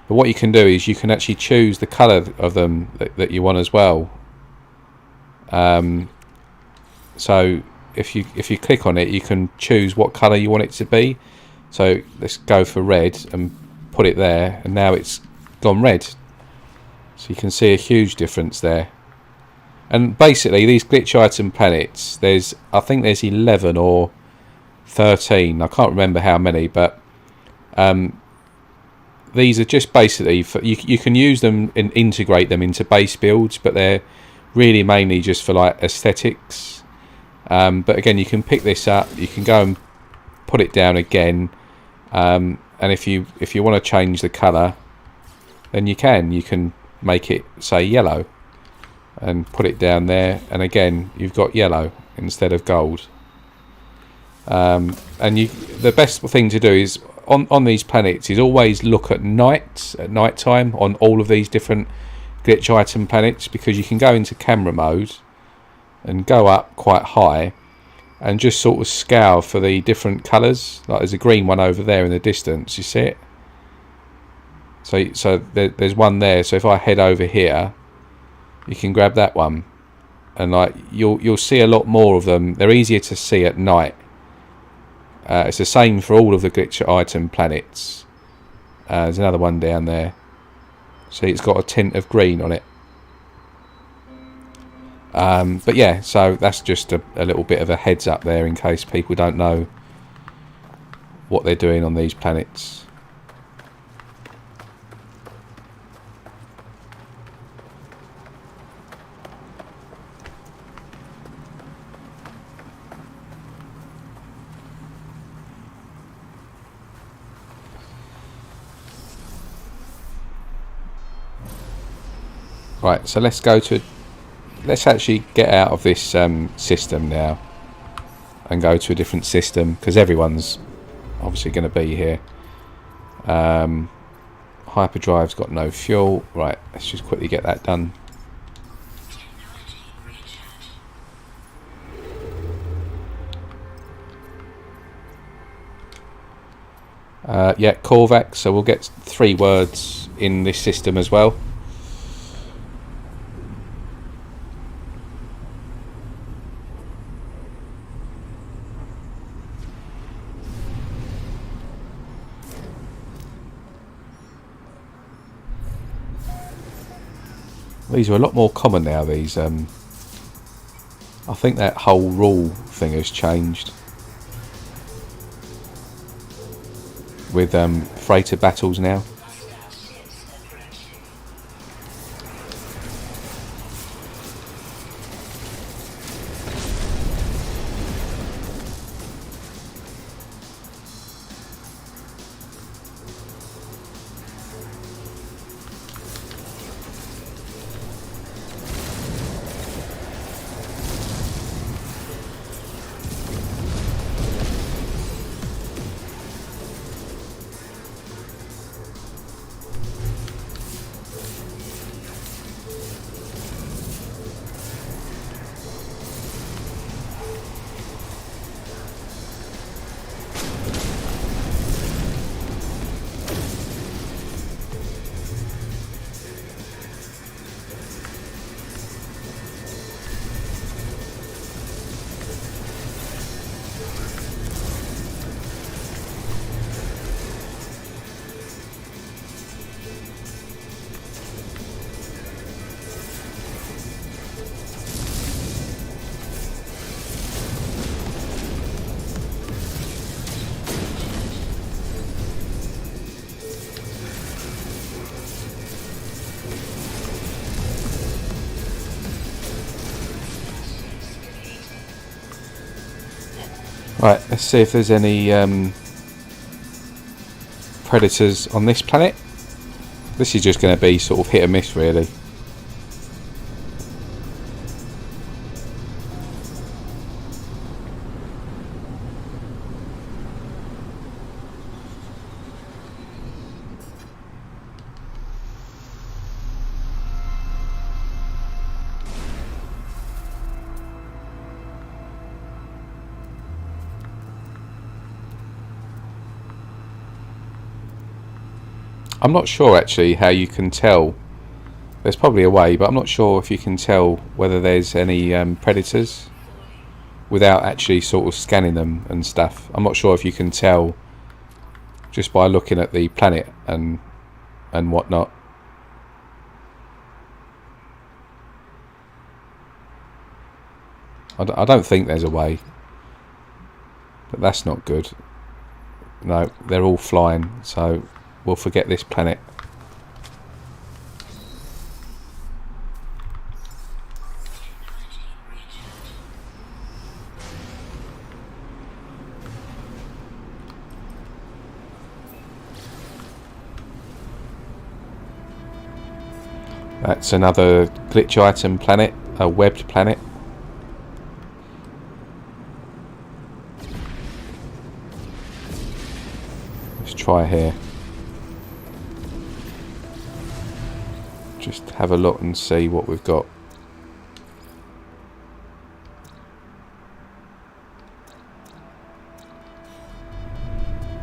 But what you can do is you can actually choose the colour of them that you want as well. So if you click on it, you can choose what colour you want it to be. So let's go for red and put it there, and now it's gone red. So you can see a huge difference there. And basically these glitch item planets, I think there's 11 or 13, I can't remember how many, but these are just basically you can use them and integrate them into base builds, but they're really mainly just for like aesthetics. But again, you can pick this up, you can go and put it down again, and if you want to change the colour, then you can make it say yellow and put it down there, and again you've got yellow instead of gold. And the best thing to do is on these planets is always look at night time on all of these different glitch item planets, because you can go into camera mode and go up quite high and just sort of scour for the different colours. Like there's a green one over there in the distance, you see it? So there's one there. So if I head over here, you can grab that one, and like you'll see a lot more of them. They're easier to see at night. It's the same for all of the glitch item planets. There's another one down there. See, it's got a tint of green on it. But yeah, so that's just a little bit of a heads up there in case people don't know what they're doing on these planets. Right, so let's actually get out of this system now and go to a different system, because everyone's obviously going to be here. Hyperdrive's got no fuel. Right, let's just quickly get that done. Yeah, Korvax, so we'll get 3 words in this system as well. These are a lot more common now, these. I think that whole rule thing has changed with freighter battles now. Right, let's see if there's any predators on this planet. This is just going to be sort of hit and miss, really. I'm not sure actually how you can tell. There's probably a way, but I'm not sure if you can tell whether there's any predators without actually sort of scanning them and stuff. I'm not sure if you can tell just by looking at the planet and whatnot. I don't think there's a way, but that's not good. No, they're all flying, so we'll forget this planet. That's another glitch item planet, a webbed planet. Let's try here. Just have a look and see what we've got.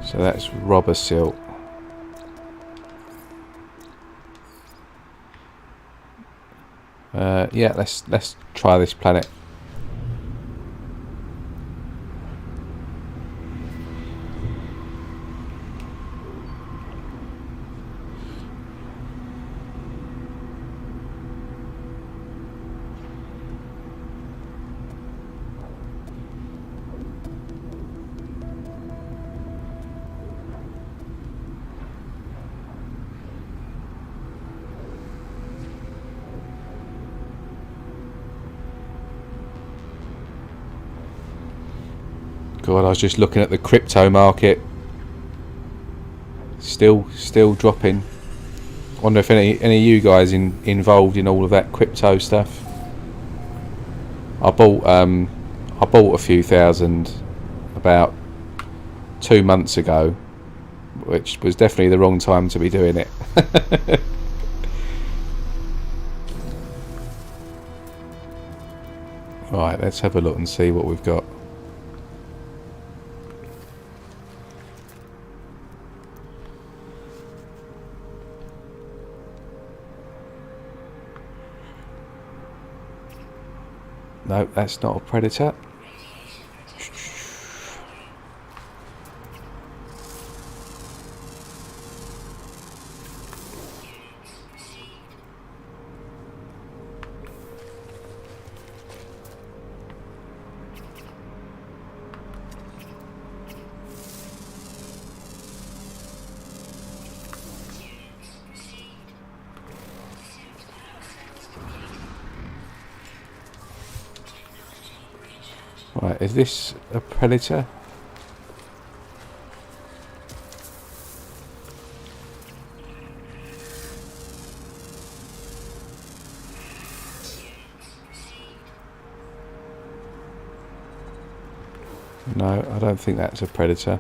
So that's robber silt. Yeah, let's try this planet. God, I was just looking at the crypto market. Still dropping. Wonder if any of you guys involved in all of that crypto stuff. I bought a few thousand about 2 months ago, which was definitely the wrong time to be doing it. Right, let's have a look and see what we've got. No, that's not a predator. Right, is this a predator? No, I don't think that's a predator.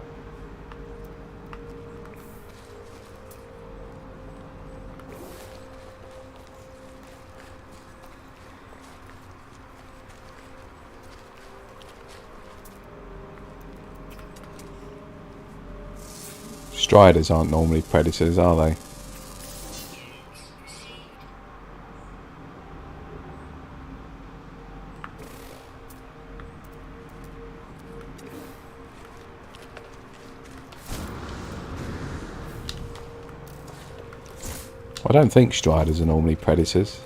Striders aren't normally predators, are they? I don't think striders are normally predators.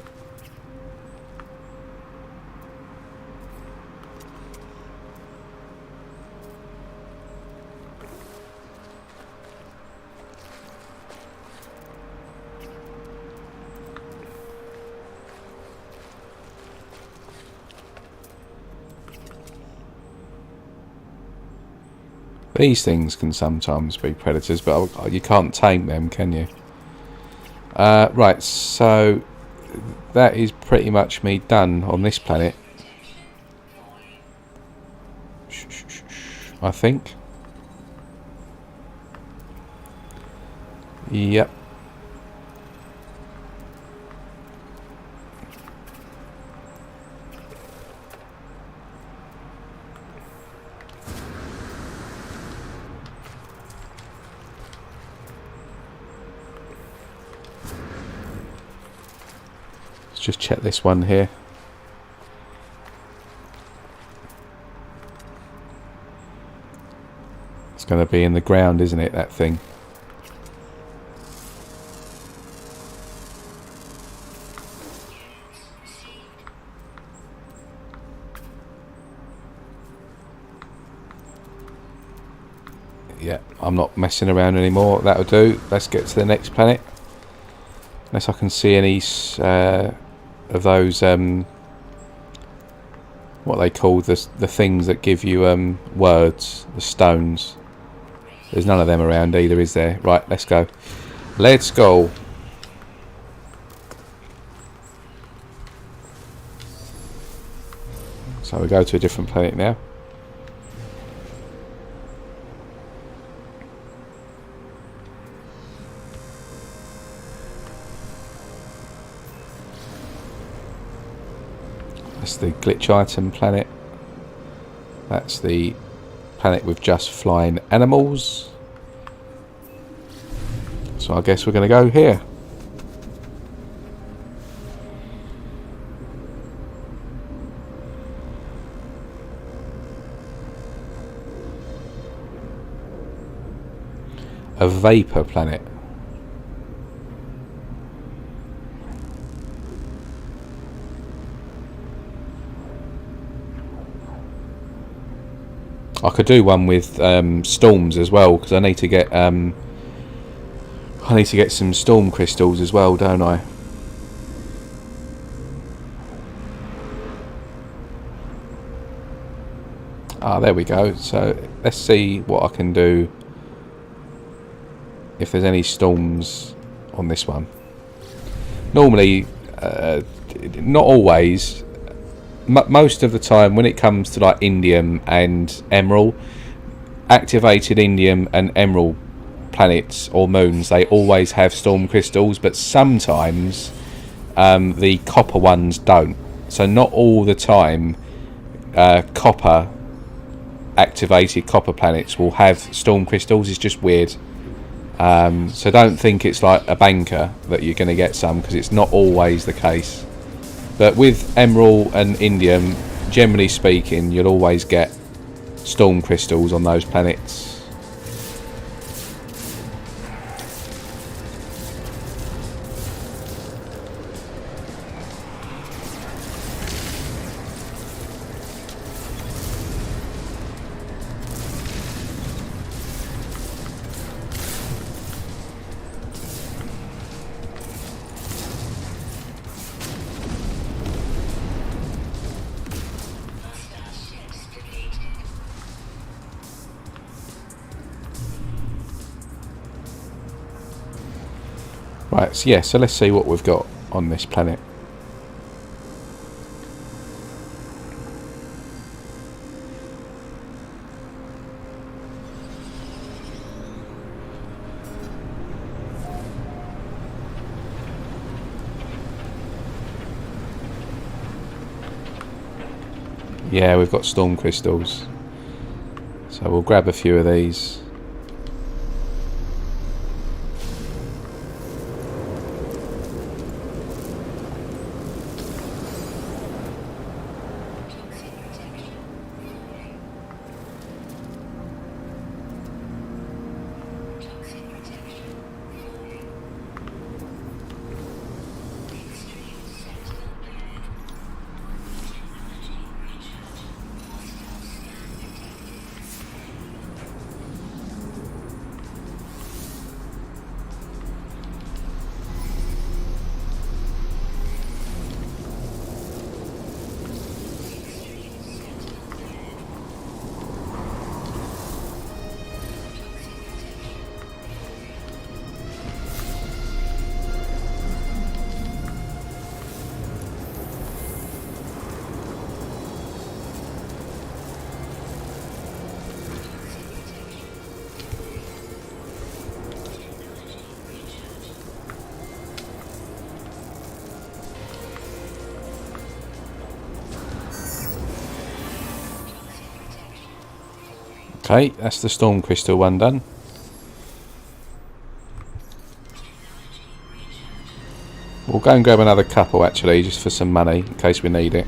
These things can sometimes be predators, but you can't tame them, can you? Right, so that is pretty much me done on this planet. I think. Yep. Let's just check this one here. It's going to be in the ground, isn't it, that thing? Yeah, I'm not messing around anymore. That'll do. Let's get to the next planet. Unless I can see any of those, what they call the things that give you words, the stones. There's none of them around either, is there? Right, let's go. Let's go. So we go to a different planet now. That's the glitch item planet. That's the planet with just flying animals. So I guess we're going to go here. A vapor planet. I could do one with storms as well, because I need to get some storm crystals as well, don't I? Ah, there we go. So let's see what I can do if there's any storms on this one. Normally, not always. Most of the time, when it comes to like indium and emerald, activated indium and emerald planets or moons, they always have storm crystals, but sometimes the copper ones don't. So not all the time copper activated copper planets will have storm crystals. It's just weird. So don't think it's like a banker that you're going to get some, because it's not always the case. But with emerald and indium, generally speaking, you'll always get storm crystals on those planets. Right, so yeah, so let's see what we've got on this planet. Yeah, we've got storm crystals. So we'll grab a few of these. Okay, that's the storm crystal one done. We'll go and grab another couple actually, just for some money, in case we need it.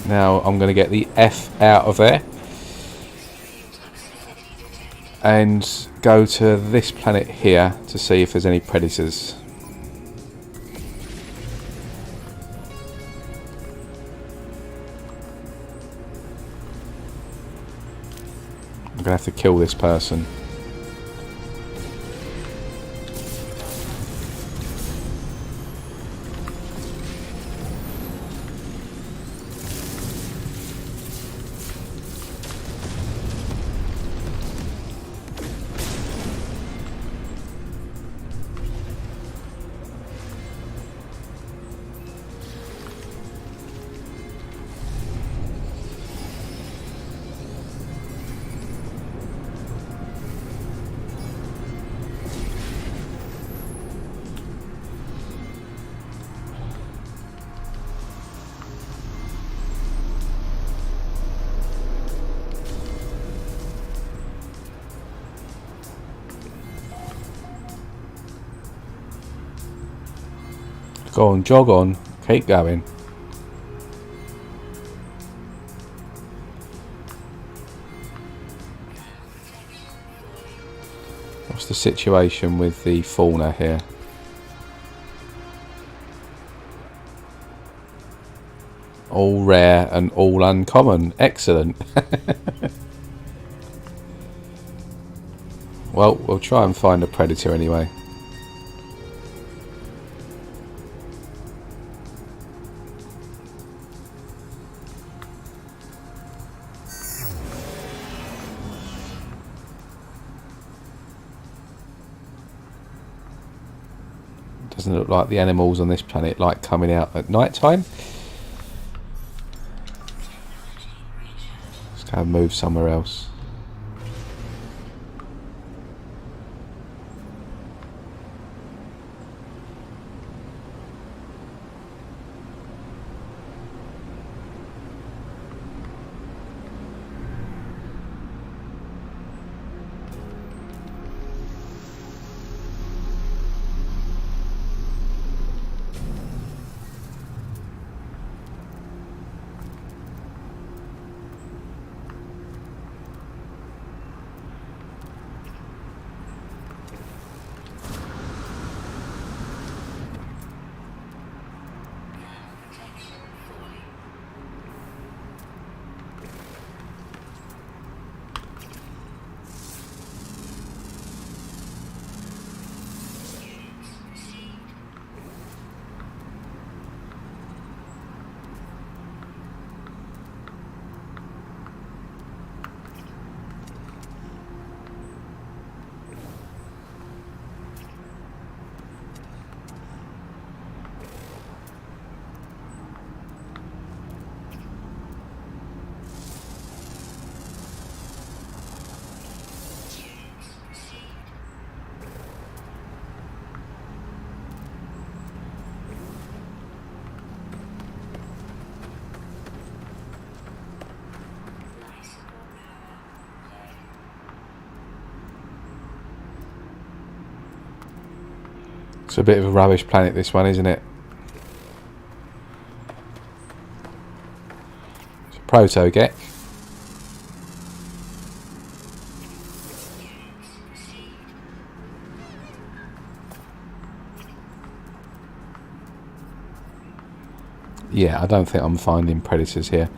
Now I'm going to get the F out of there and go to this planet here to see if there's any predators. I'm going to have to kill this person. Go on, jog on, keep going. What's the situation with the fauna here? All rare and all uncommon. Excellent. Well, we'll try and find a predator anyway. Doesn't look like the animals on this planet like coming out at night time. Let's go and move somewhere else. It's a bit of a rubbish planet, this one, isn't it? It's a proto-get. Yeah, I don't think I'm finding predators here.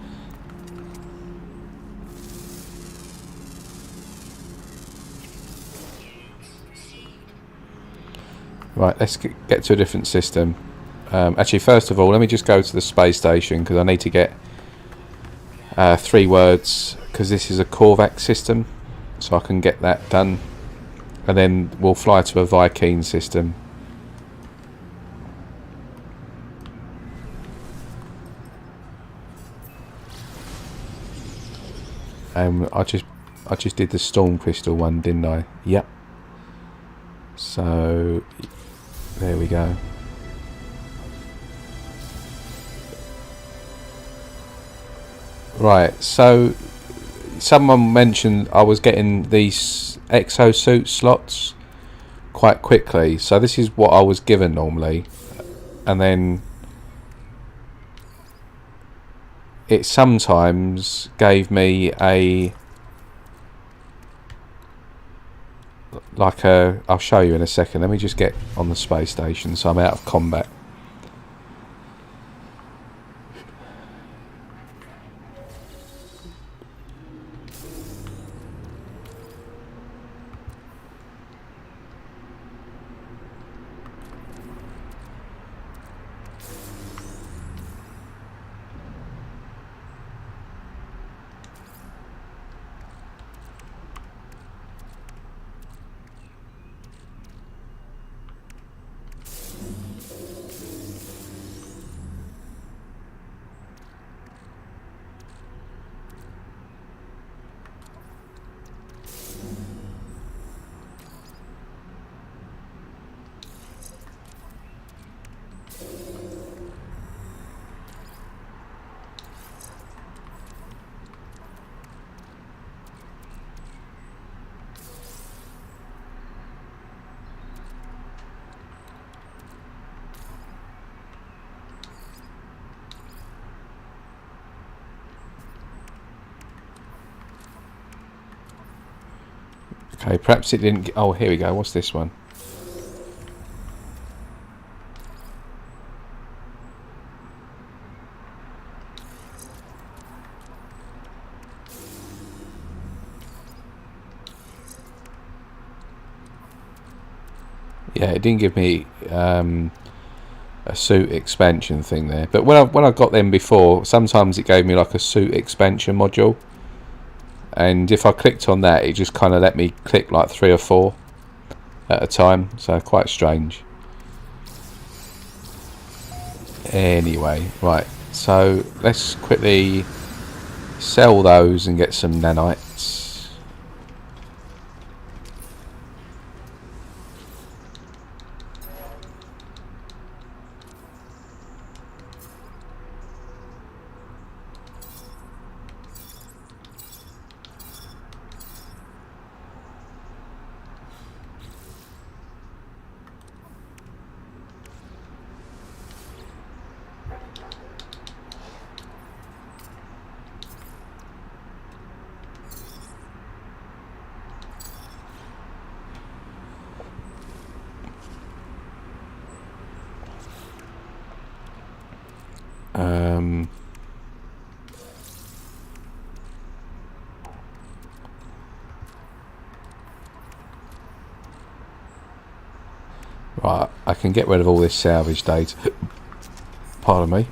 Right, let's get to a different system. Actually, first of all, let me just go to the space station because I need to get 3 words because this is a Korvax system, so I can get that done. And then we'll fly to a Viking system. And I just did the storm crystal one, didn't I? Yep. So there we go. Right, so someone mentioned I was getting these exosuit slots quite quickly, so this is what I was given normally, and then it sometimes gave me I'll show you in a second. Let me just get on the space station so I'm out of combat. Okay, perhaps it didn't... Oh, here we go. What's this one? Yeah, it didn't give me a suit expansion thing there. But when I got them before, sometimes it gave me like a suit expansion module. And if I clicked on that, it just kind of let me click like 3 or 4 at a time. So quite strange. Anyway, right. So let's quickly sell those and get some nanites. Right, I can get rid of all this salvage data. Pardon me.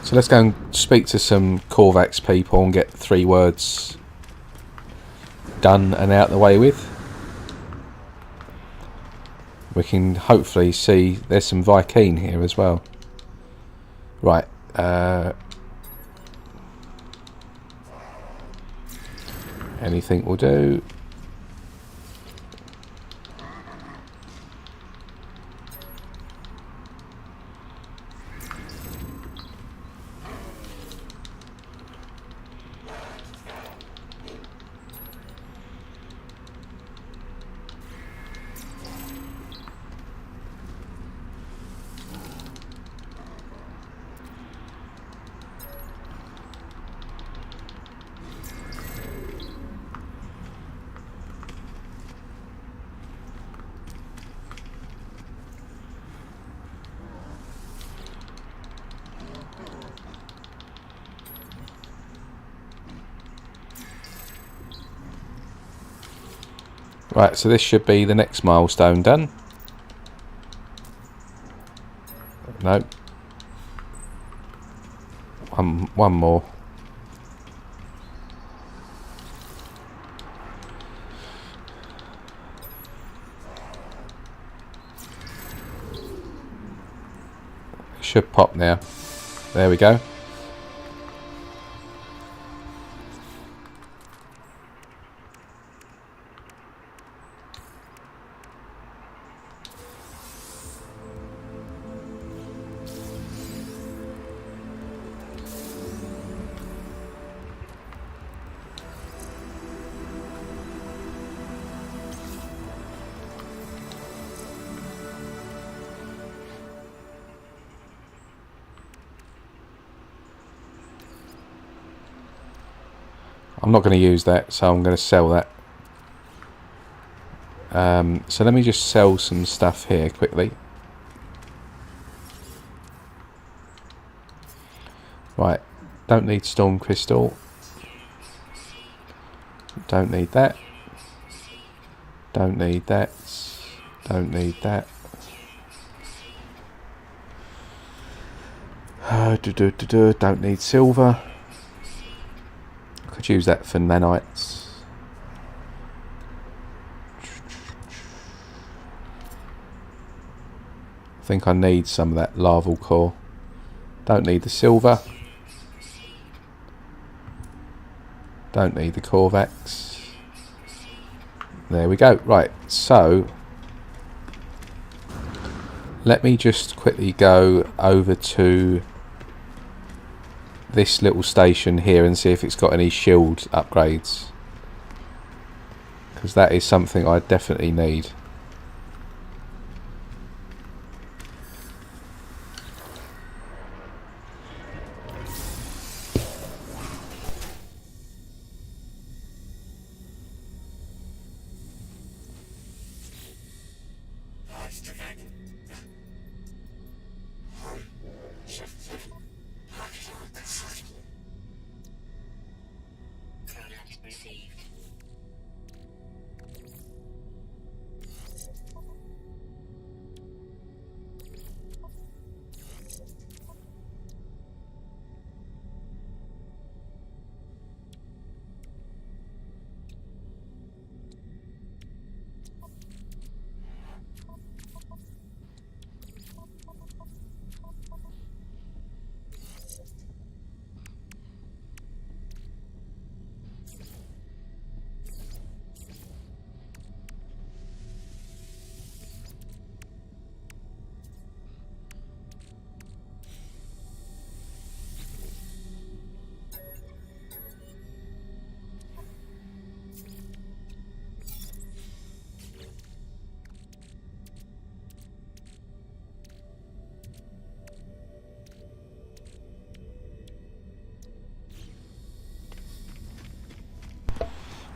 So let's go and speak to some Korvax people and get 3 words done and out the way with. We can hopefully see there's some Vy'keen here as well. Right. Anything will do. Right, so this should be the next milestone done. Nope. One more. Should pop now. There we go. I'm not going to use that, so I'm going to sell that. So let me just sell some stuff here quickly. Right, don't need storm crystal. Don't need that. Don't need that. Don't need that. Don't need silver. I could use that for nanites. I think I need some of that larval core. Don't need the silver. Don't need the Corvax. There we go. Right, so let me just quickly go over to this little station here and see if it's got any shield upgrades, because that is something I definitely need.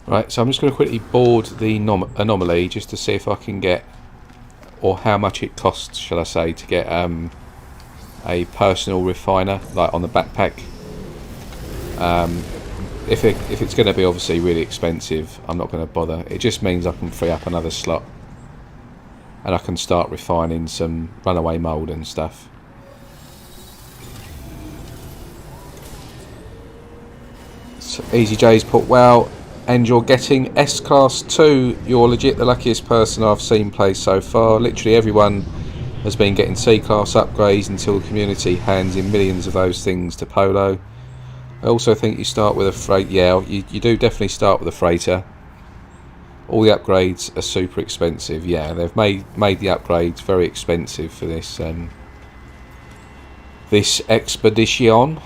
Right, so I'm just going to quickly board the anomaly just to see if I can get, or how much it costs, shall I say, to get a personal refiner, like on the backpack. If it's going to be obviously really expensive, I'm not going to bother. It just means I can free up another slot and I can start refining some runaway mould and stuff. So Easy J's put, well, and you're getting S-Class 2. You're legit the luckiest person I've seen play so far. Literally everyone has been getting C-Class upgrades until the community hands in millions of those things to Polo. I also think you start with a freight. Yeah, you do definitely start with a freighter. All the upgrades are super expensive. Yeah, they've made the upgrades very expensive for this this expedition.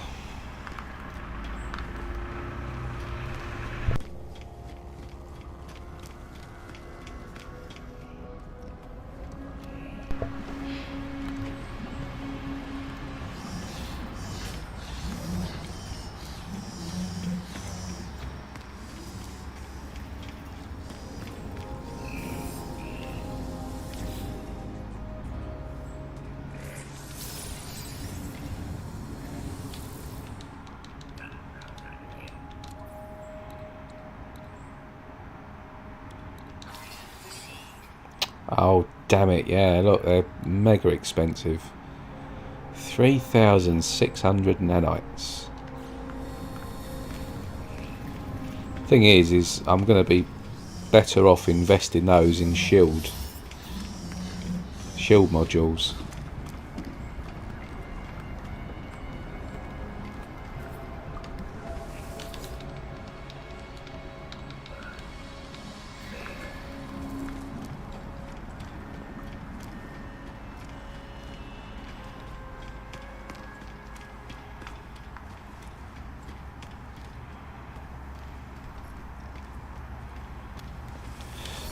Oh, damn it, yeah, look, they're mega expensive. 3,600 nanites. Thing is I'm going to be better off investing those in shield modules.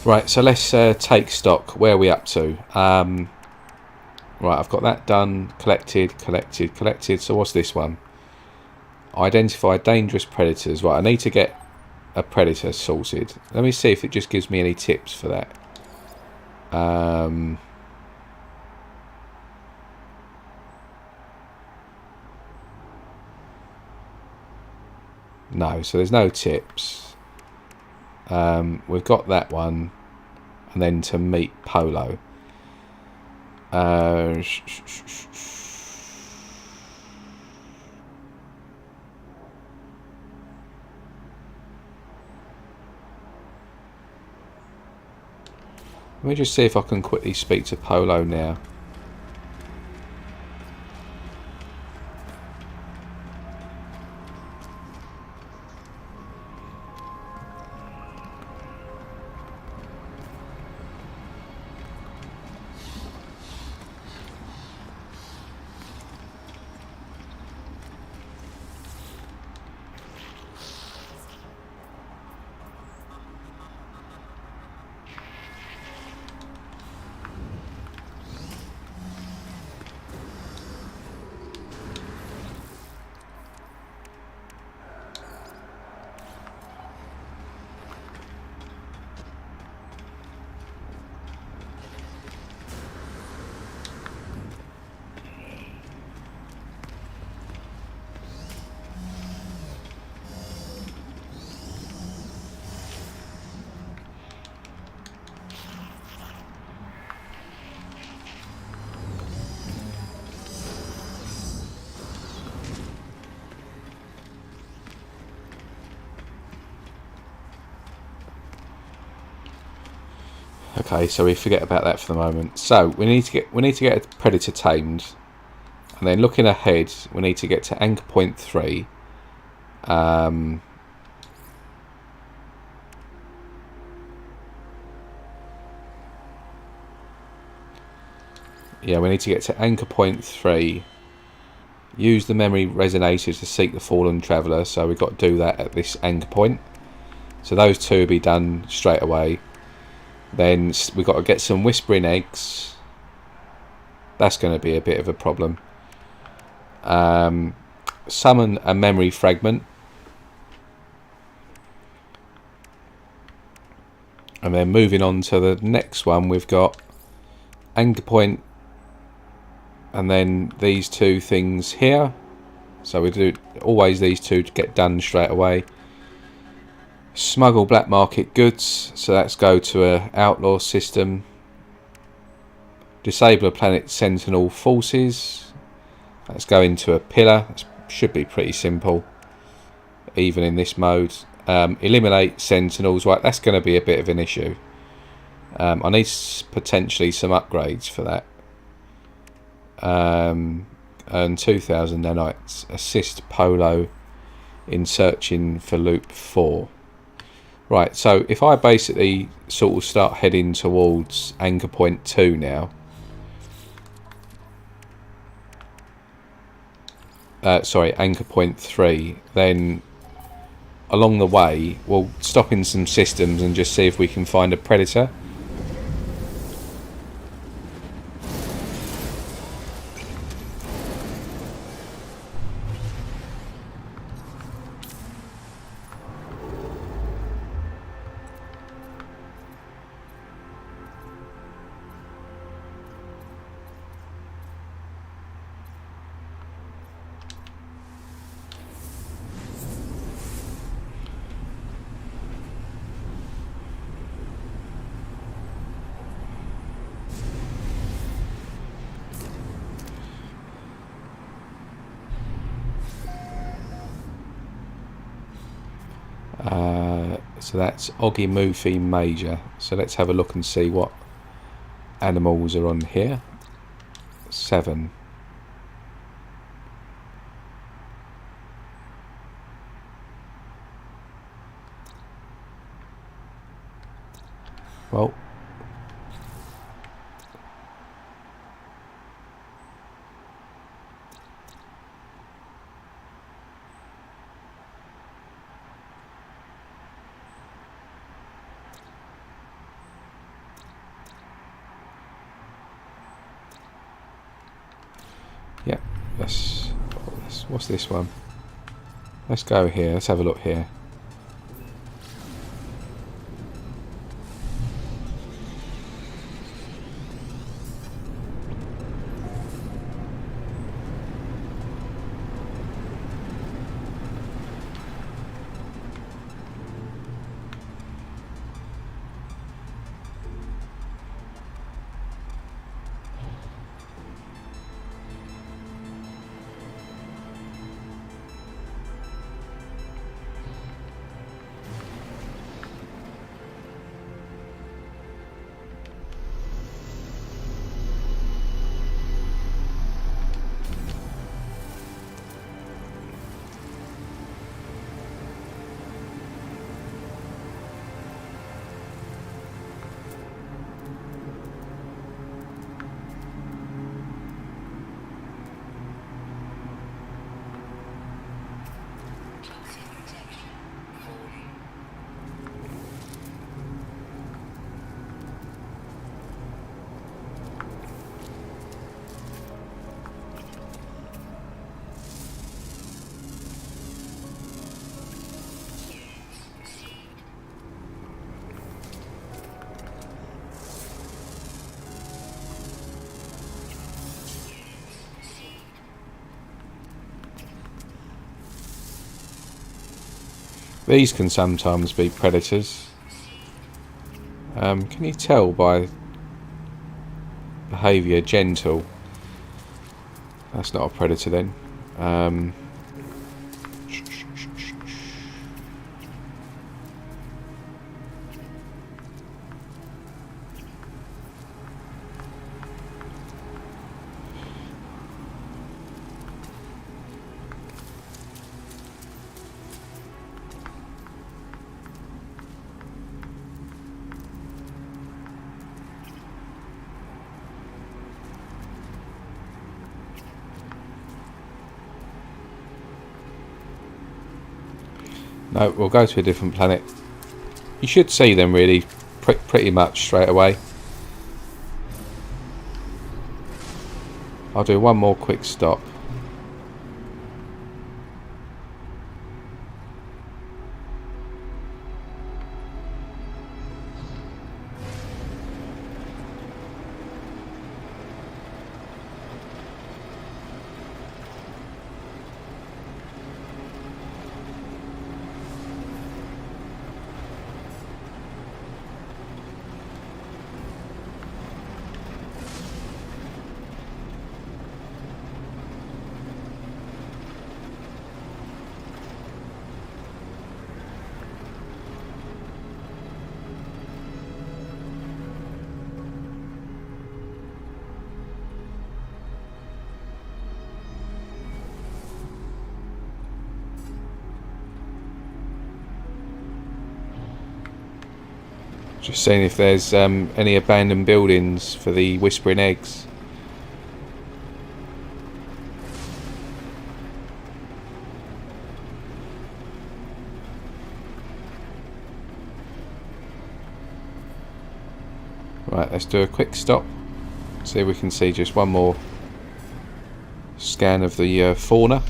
Right, so let's take stock. Where are we up to? Right, I've got that done. Collected. So what's this one? Identify dangerous predators. Right, I need to get a predator sorted. Let me see if it just gives me any tips for that. No, so there's no tips. We've got that one, and then to meet Polo. Let me just see if I can quickly speak to Polo now. Okay, so we forget about that for the moment. So we need to get a predator tamed, and then looking ahead, we need to get to anchor point 3. Yeah, we need to get to anchor point 3. Use the memory resonator to seek the fallen traveller. So we've got to do that at this anchor point. So those two will be done straight away. Then we've got to get some whispering eggs. That's going to be a bit of a problem. Summon a memory fragment. And then moving on to the next one, we've got anchor point, and then these two things here. So we do always these two to get done straight away. Smuggle black market goods, so let's go to a outlaw system. Disable a planet sentinel forces. Let's go into a pillar. That should be pretty simple, even in this mode. Eliminate sentinels. Right, that's going to be a bit of an issue. I need potentially some upgrades for that. Earn 2,000 nanites. Assist Polo in searching for loop 4. Right, so if I basically sort of start heading towards anchor point 2 now. Sorry, anchor point 3. Then along the way, we'll stop in some systems and just see if we can find a predator. So that's Ogimufi Major. So let's have a look and see what animals are on here. 7. Well, yeah, what's this one? Let's go here. Let's have a look here. These can sometimes be predators. Can you tell by behaviour? Gentle. That's not a predator then. No, we'll go to a different planet. You should see them really pretty much straight away. I'll do one more quick stop. Just seeing if there's any abandoned buildings for the Whispering Eggs. Right, let's do a quick stop. See if we can see just one more scan of the fauna.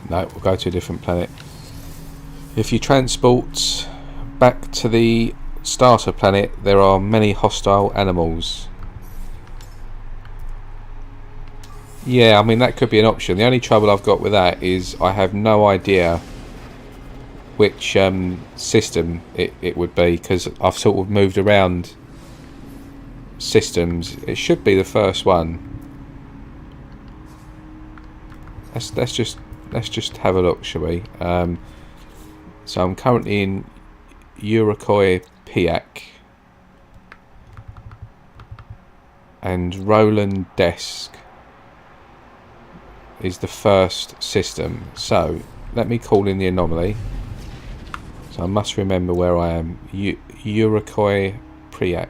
No, we'll go to a different planet. If you transport back to the starter planet, there are many hostile animals. Yeah, I mean that could be an option. The only trouble I've got with that is I have no idea which system it would be, because I've sort of moved around systems. It should be the first one. Let's just have a look, shall we? So I'm currently in Urukhoi Piak and Roland Desk is the first system. So let me call in the anomaly. So I must remember where I am. Urukhoi Piak.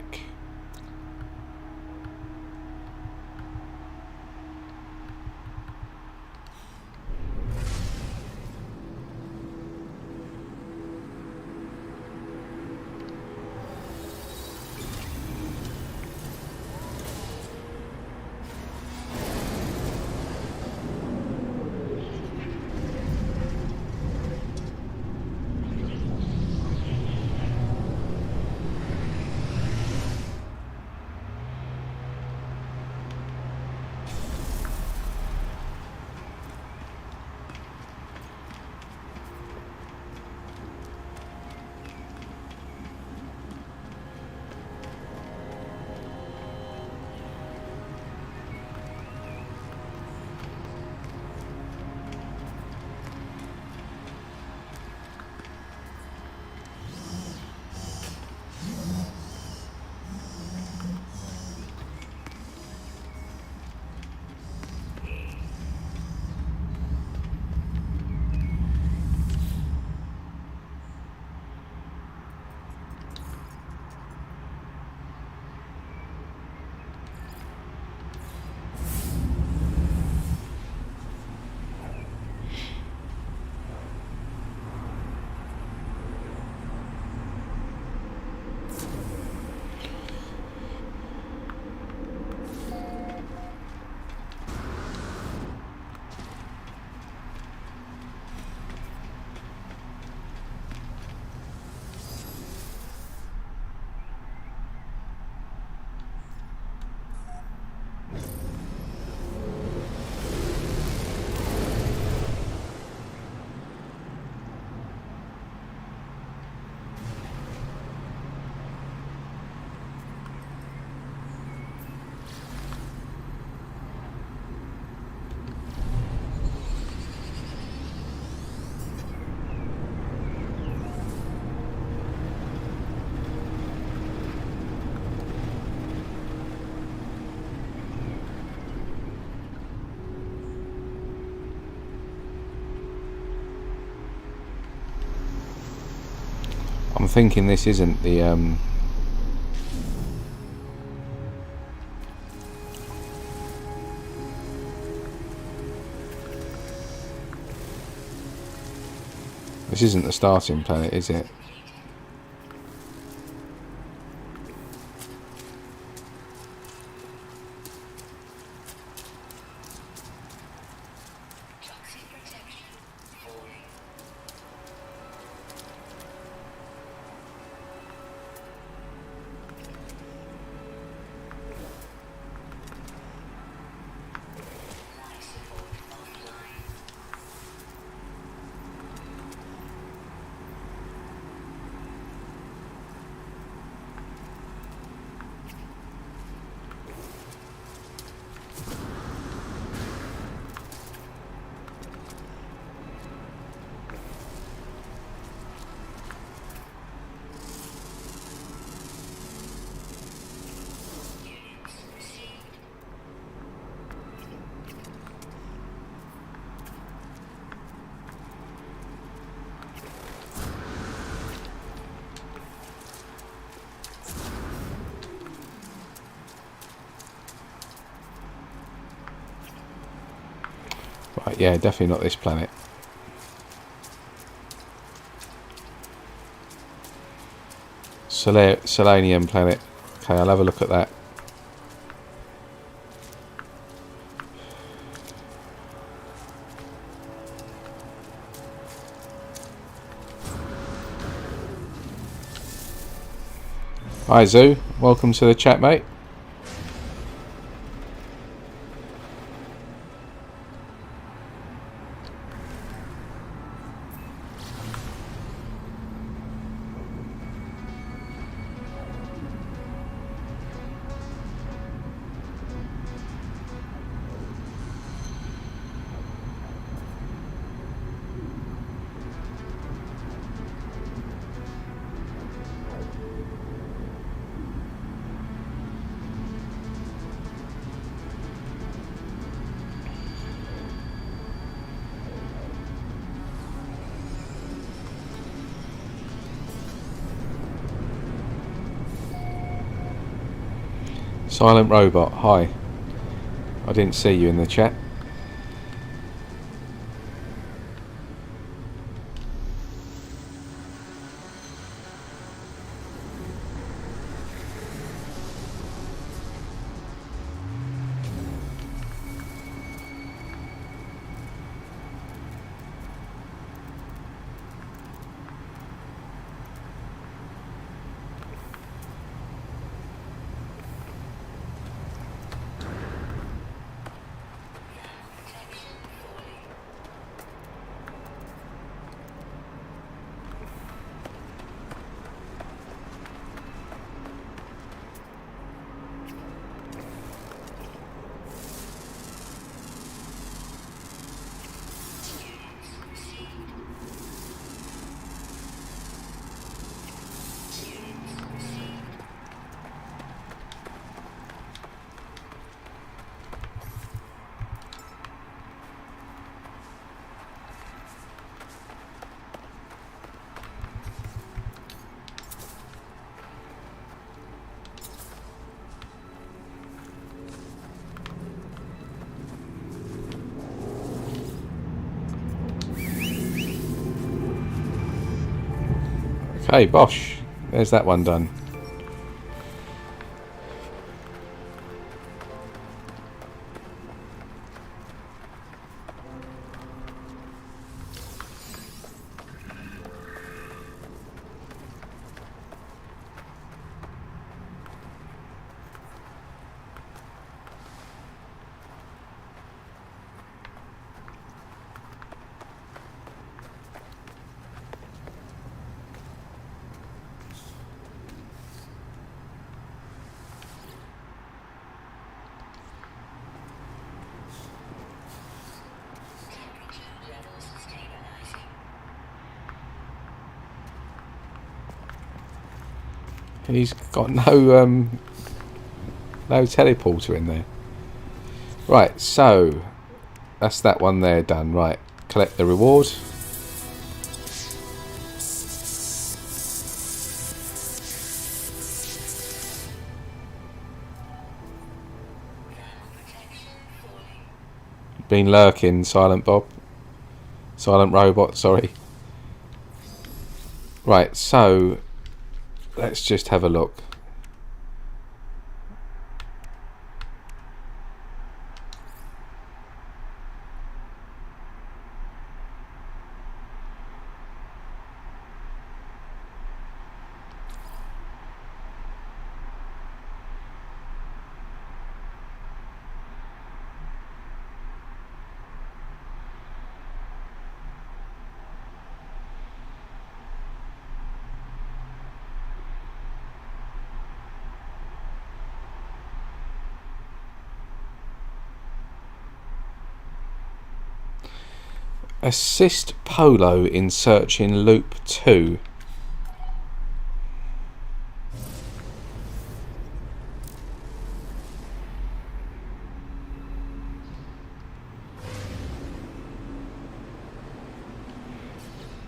thinking this isn't the this isn't the starting planet, is it? Right, yeah, definitely not this planet. Selenium planet. Okay, I'll have a look at that. Hi Zoo, welcome to the chat, mate. Silent Robot, hi. I didn't see you in the chat. Okay, Bosh. There's that one done. He's got no teleporter in there. Right, so that's that one there done. Right, collect the reward. been lurking, Silent Bob. Silent Robot, sorry. Right, so let's just have a look. Assist Polo in searching loop 2.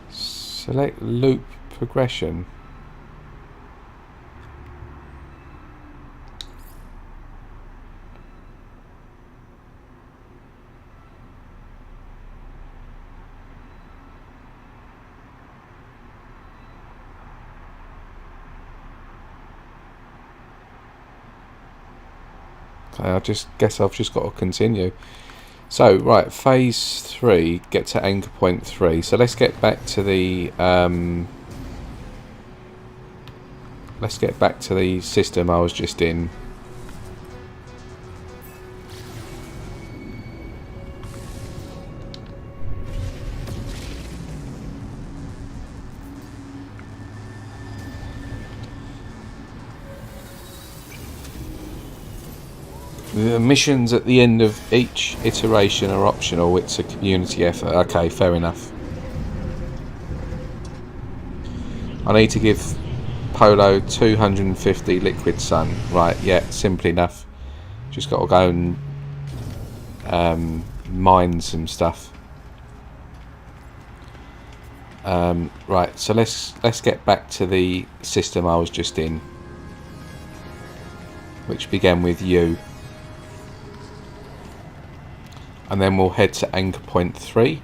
Select loop progression. Okay, I just guess I've just got to continue. So right, phase 3, get to anchor point 3. So let's get back to the system I was just in. The missions at the end of each iteration are optional. It's a community effort. Okay, fair enough. I need to give Polo 250 liquid sun. Right, yeah, simple enough. Just got to go and mine some stuff. Right, so let's get back to the system I was just in, which began with you. And then we'll head to anchor point 3.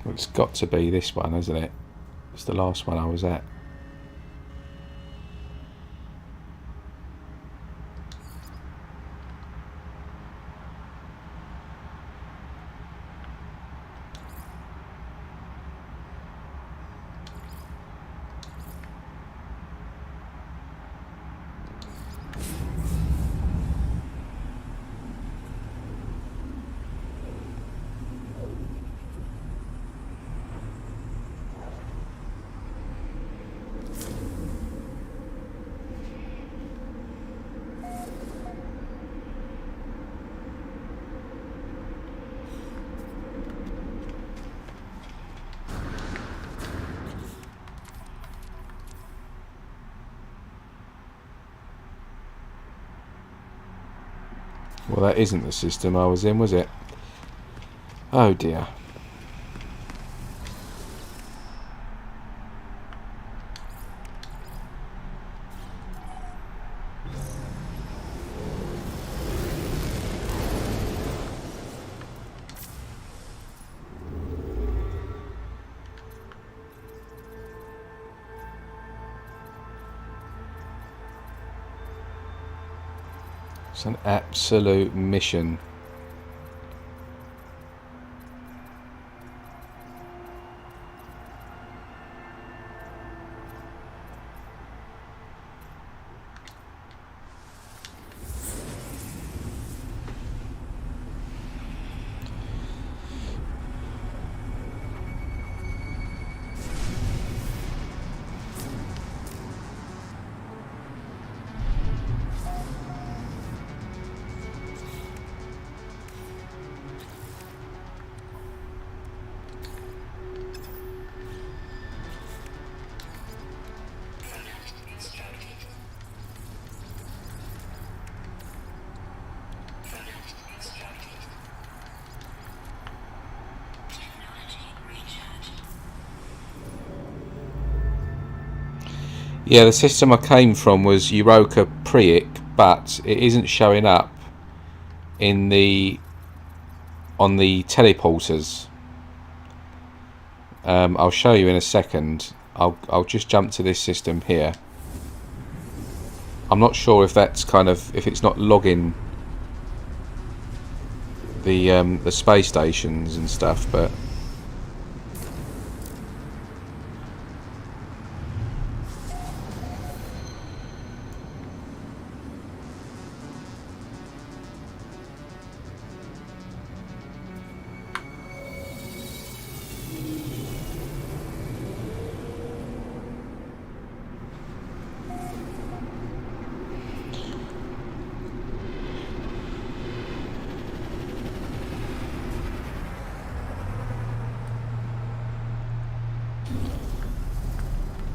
It's got to be this one, hasn't it? It's the last one I was at. Well, that isn't the system I was in, was it? Oh dear. It's an absolute mission. Yeah, the system I came from was Europa Priic, but it isn't showing up in the on the teleporters. I'll show you in a second. I'll just jump to this system here. I'm not sure if that's kind of, if it's not logging the space stations and stuff, but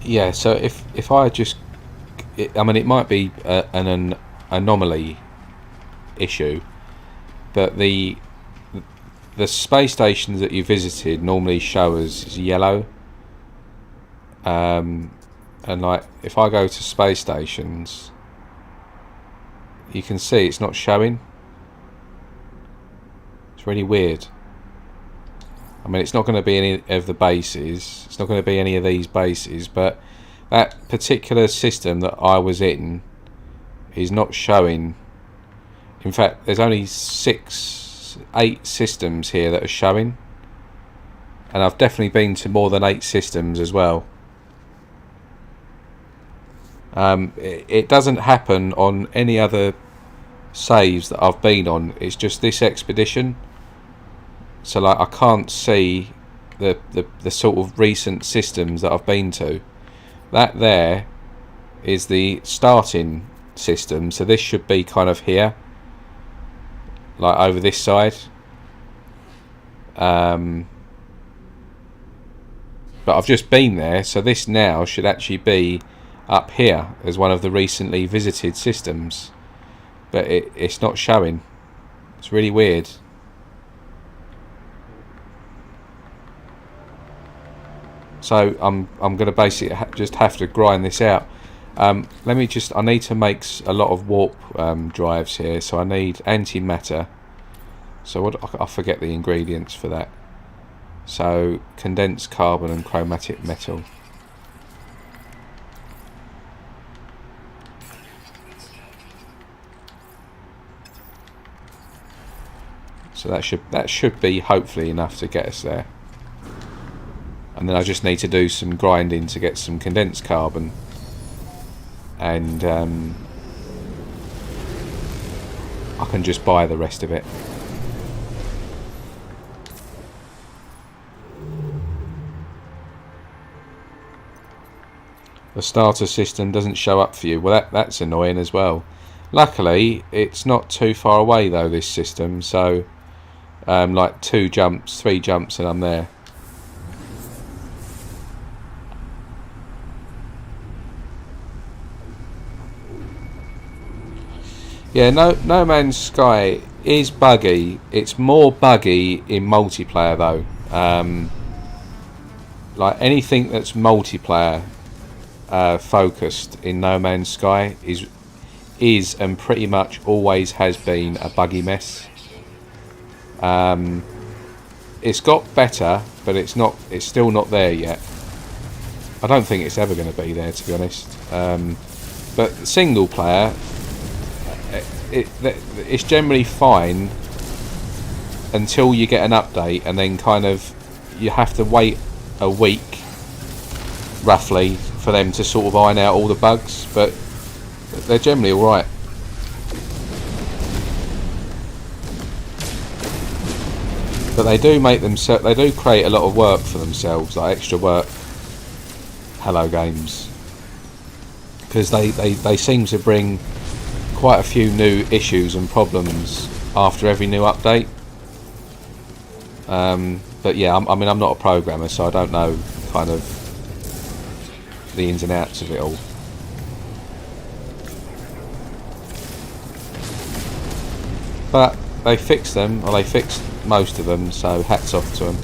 yeah. So if I just, I mean, it might be an anomaly issue, but the space stations that you visited normally show as yellow, and like if I go to space stations, you can see it's not showing. It's really weird. I mean, it's not going to be any of the bases, it's not going to be any of these bases, but that particular system that I was in is not showing. In fact, there's only 8 systems here that are showing, and I've definitely been to more than 8 systems as well. It doesn't happen on any other saves that I've been on. It's just this expedition. So like I can't see the sort of recent systems that I've been to. That there is the starting system, so this should be kind of here, like over this side. But I've just been there, so this now should actually be up here as one of the recently visited systems, but it's not showing. It's really weird. So I'm going to basically just have to grind this out. Let me just, I need to make a lot of warp drives here, so I need antimatter. So what, I forget the ingredients for that. So condensed carbon and chromatic metal. So that should be hopefully enough to get us there. And then I just need to do some grinding to get some condensed carbon, and I can just buy the rest of it. The starter system doesn't show up for you. Well, that's annoying as well. Luckily, it's not too far away though, this system, so like 2 jumps, 3 jumps and I'm there. Yeah, No Man's Sky is buggy. It's more buggy in multiplayer though. Like anything that's multiplayer focused in No Man's Sky is and pretty much always has been a buggy mess. It's got better, but it's still not there yet. I don't think it's ever going to be there, to be honest. But single player, it's generally fine until you get an update, and then kind of you have to wait a week roughly for them to sort of iron out all the bugs, but they're generally alright. But they do create a lot of work for themselves, like extra work. Hello Games, because they seem to bring quite a few new issues and problems after every new update. But yeah, I mean I'm not a programmer, so I don't know kind of the ins and outs of it all. But they fixed them, or they fixed most of them, so hats off to them.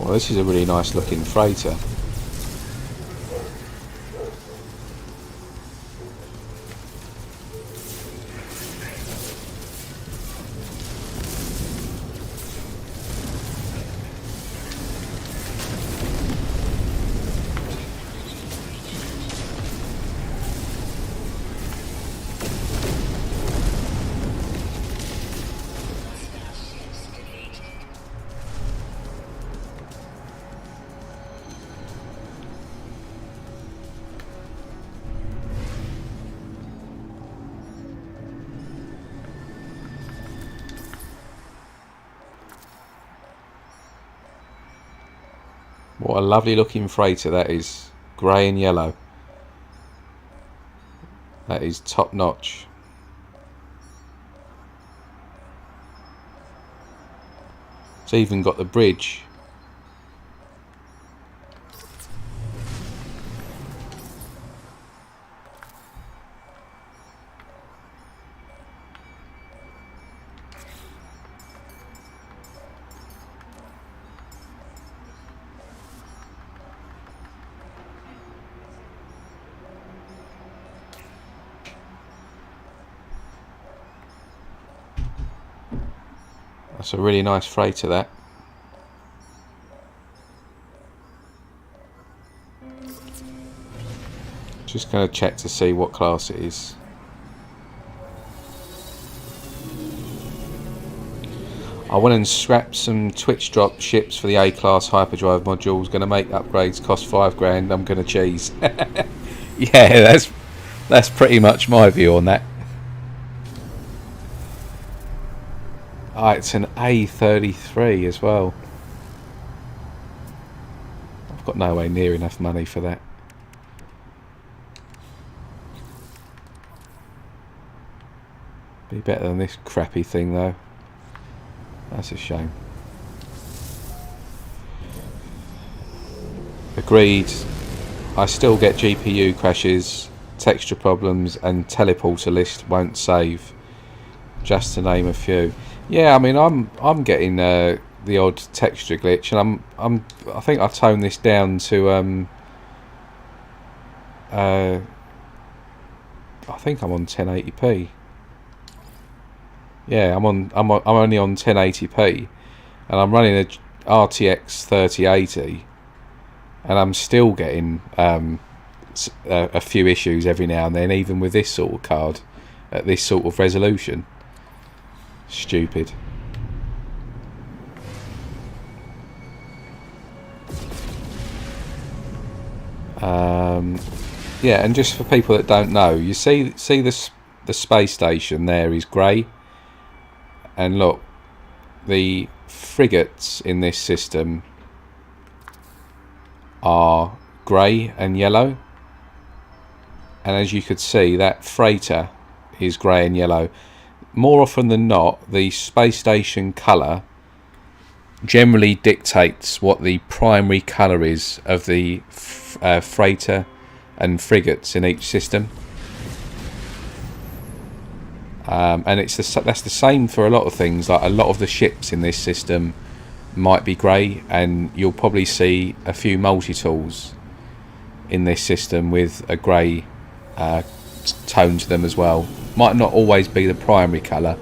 Well, this is a really nice looking freighter. What a lovely looking freighter that is. Grey and yellow. That is top notch. It's even got the bridge. That's a really nice freighter, that. Just going to check to see what class it is. I went and scrapped some Twitch drop ships for the A-class hyperdrive modules. Going to make upgrades, cost $5 grand. I'm going to cheese. Yeah, that's pretty much my view on that. Ah, it's an A33 as well. I've got nowhere near enough money for that. Be better than this crappy thing though. That's a shame. Agreed. I still get GPU crashes, texture problems, and teleporter list won't save. Just to name a few. Yeah, I mean, I'm getting the odd texture glitch, and I think I toned this down to I think I'm on 1080p. Yeah, I'm only on 1080p, and I'm running a RTX 3080, and I'm still getting a few issues every now and then, even with this sort of card at this sort of resolution. Stupid. Yeah, and just for people that don't know, you see the space station there is grey, and look, the frigates in this system are grey and yellow, and as you could see, that freighter is grey and yellow. More often than not, the space station colour generally dictates what the primary colour is of the freighter and frigates in each system. And that's the same for a lot of things. Like a lot of the ships in this system might be grey, and you'll probably see a few multi-tools in this system with a grey tone to them as well. Might not always be the primary colour.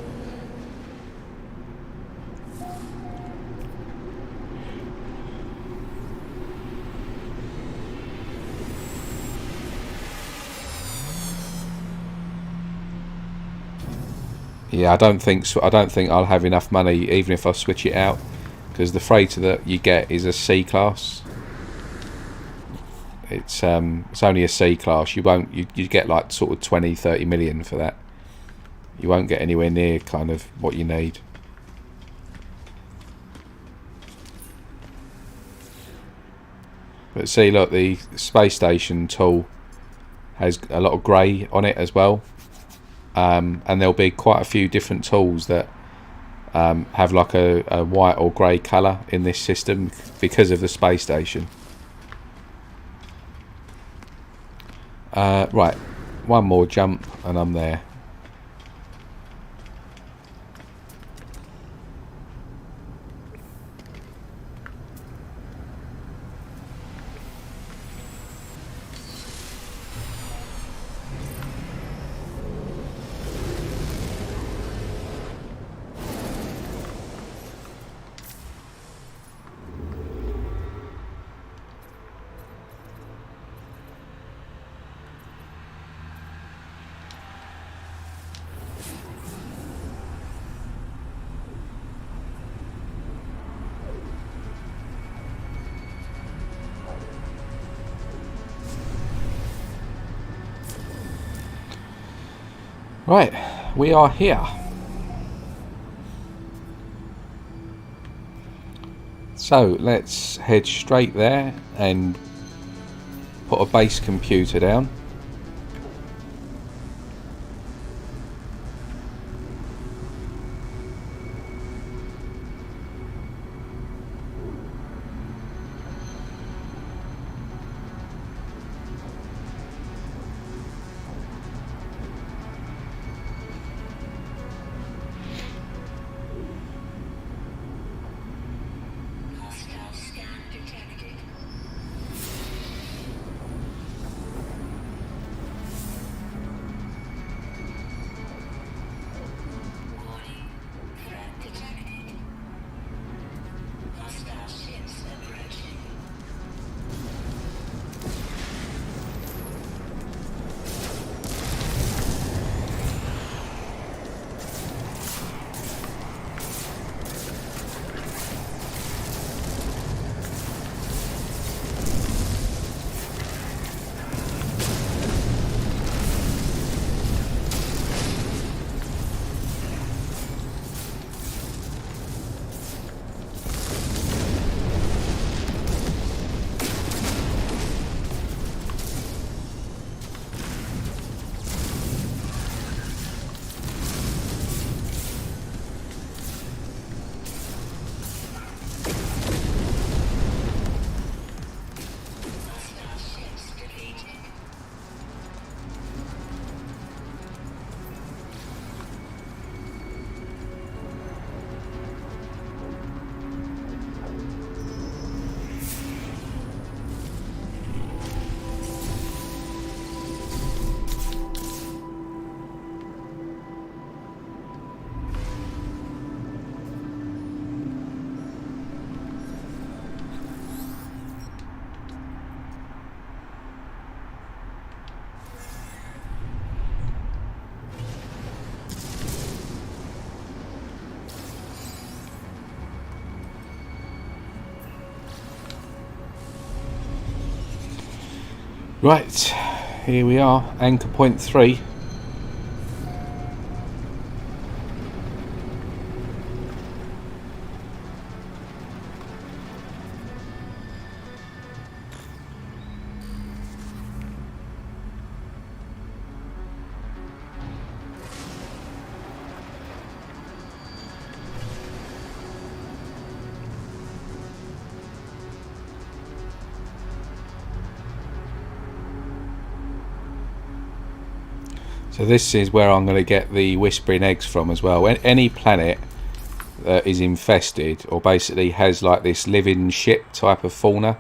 Yeah, I don't think I'll have enough money even if I switch it out, because the freighter that you get is a C class. It's only a C class. You get like sort of 20-30 million for that. You won't get anywhere near kind of what you need. But see, look, the space station tool has a lot of grey on it as well, and there'll be quite a few different tools that have like a white or grey colour in this system because of the space station. Right, one more jump and I'm there. Right, we are here. So let's head straight there and put a base computer down. Right, here we are, anchor point 3. So this is where I'm going to get the whispering eggs from as well. Any planet that is infested or basically has like this living ship type of fauna,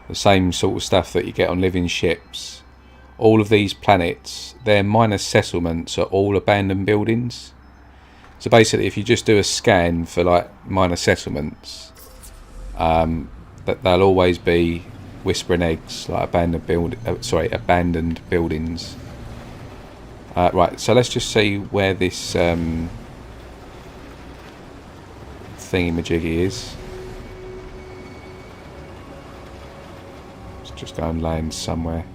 the same sort of stuff that you get on living ships, all of these planets, their minor settlements are all abandoned buildings. So basically if you just do a scan for like minor settlements, that they'll always be whispering eggs, like abandoned buildings. Right, so let's just see where this thingy-majiggy is. Let's just go and land somewhere.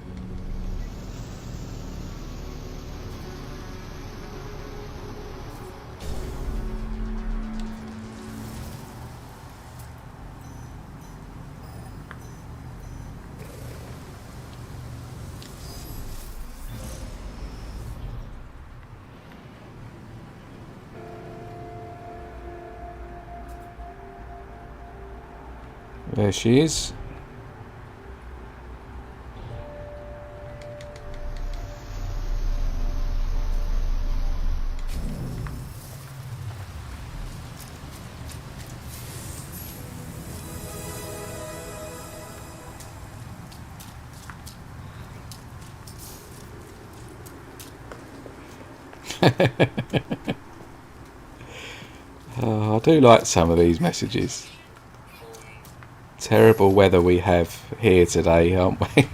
There she is. Oh, I do like some of these messages. Terrible weather we have here today, aren't we?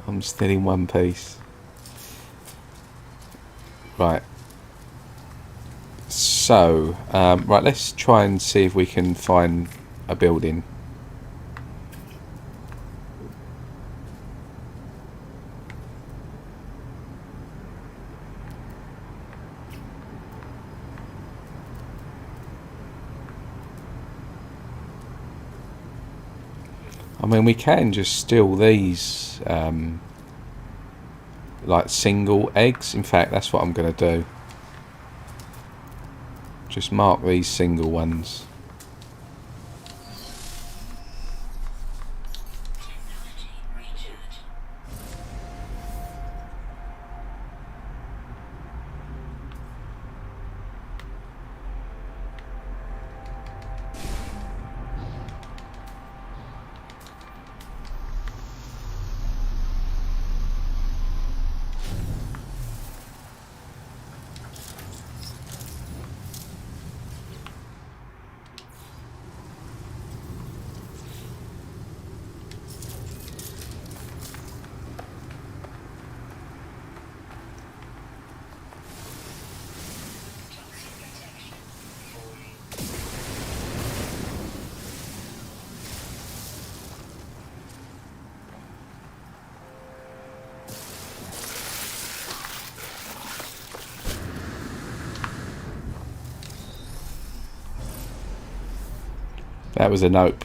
I'm still in one piece. Right. So, right, let's try and see if we can find a building. I mean, we can just steal these like single eggs. In fact, that's what I'm going to do. Just mark these single ones. That was a nope.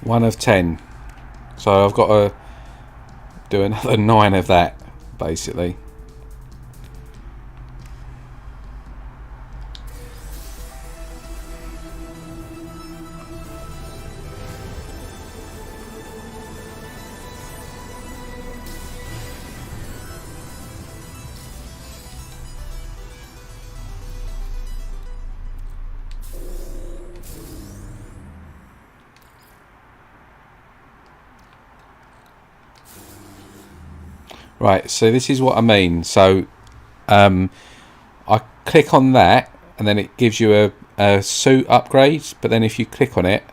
One of 10. So I've got to do another 9 of that, basically. Right, so this is what I mean. So I click on that and then it gives you a suit upgrade, but then if you click on it,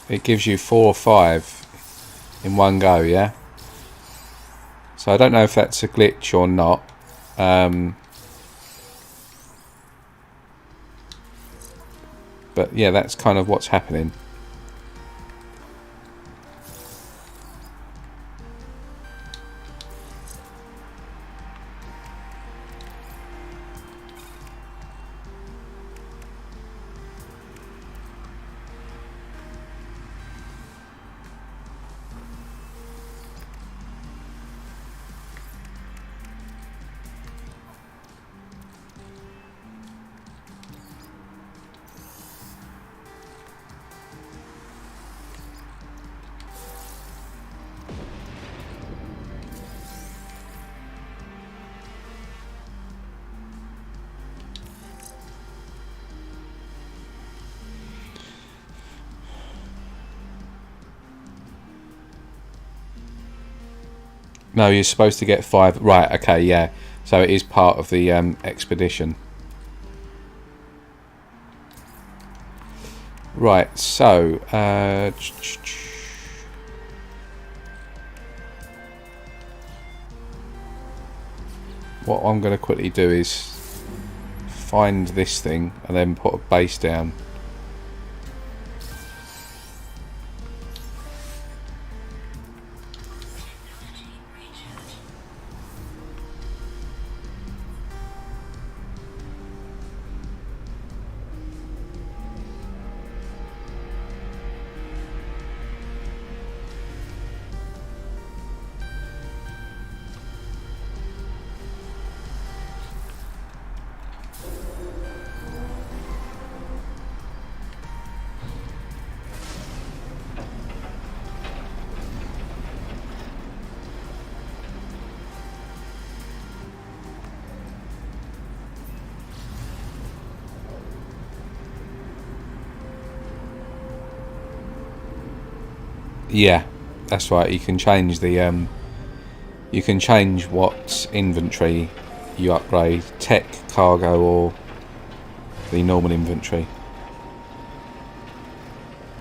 it gives you 4 or 5 in one go, yeah? So I don't know if that's a glitch or not. But yeah, that's kind of what's happening. No, you're supposed to get 5. Right, okay, yeah. So it is part of the expedition. Right, so... what I'm going to quickly do is find this thing and then put a base down. Yeah, that's right. You can change the you can change what inventory you upgrade, tech, cargo, or the normal inventory.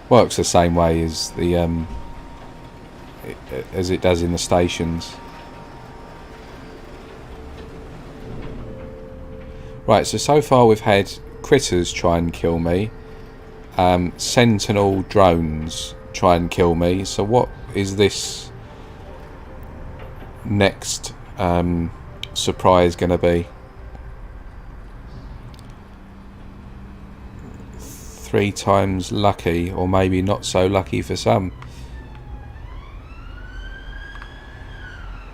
Works the same way as the as it does in the stations. Right, so far we've had critters try and kill me, sentinel drones try and kill me. So what is this next surprise going to be? 3 times lucky, or maybe not so lucky for some.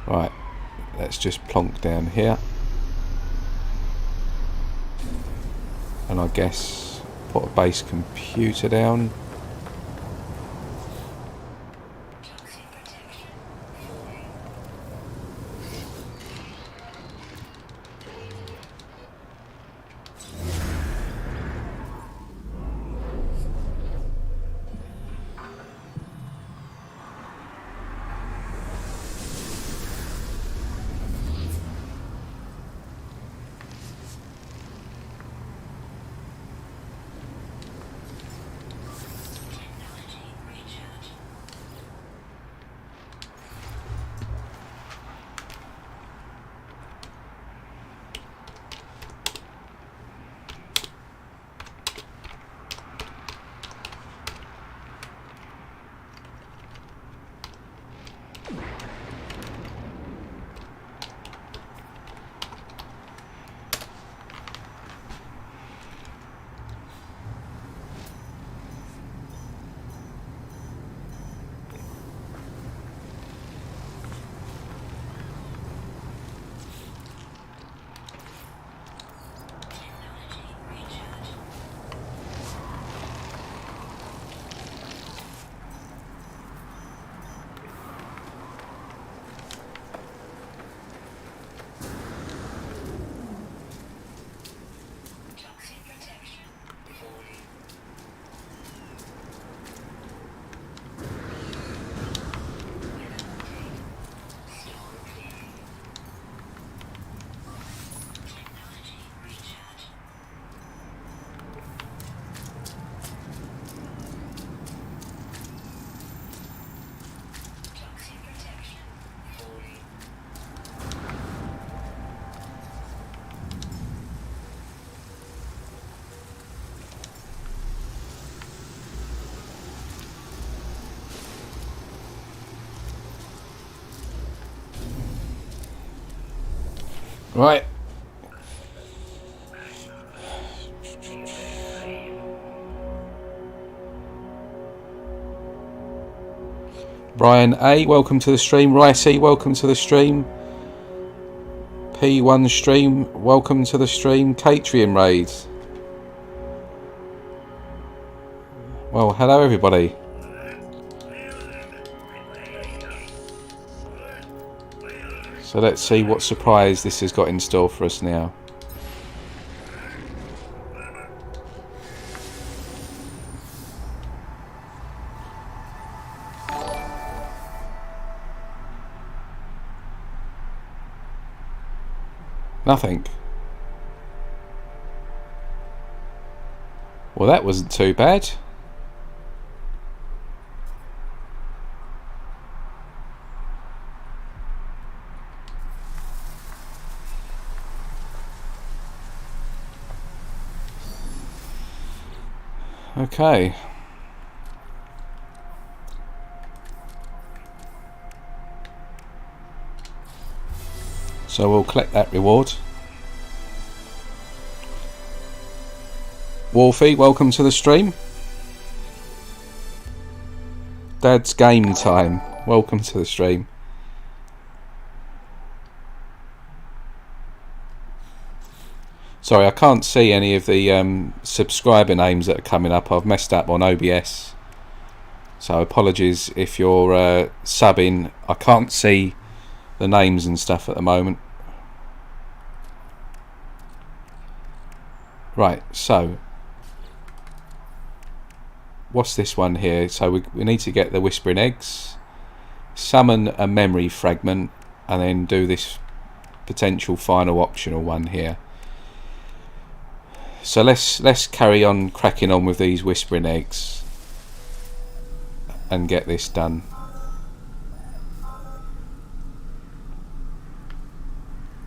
Right, let's just plonk down here, and I guess put a base computer down. Right. Brian A, welcome to the stream. Ricey, welcome to the stream. P1 stream, welcome to the stream. Catrian raid. Well, hello everybody. So let's see what surprise this has got in store for us now. Nothing. Well, that wasn't too bad. Okay. So we'll collect that reward. Wolfie, welcome to the stream. Dad's game time. Welcome to the stream. Sorry, I can't see any of the subscriber names that are coming up. I've messed up on OBS. So apologies if you're subbing. I can't see the names and stuff at the moment. Right, so what's this one here? So we need to get the Whispering Eggs, summon a memory fragment, and then do this potential final optional one here. So let's carry on cracking on with these Whispering Eggs and get this done.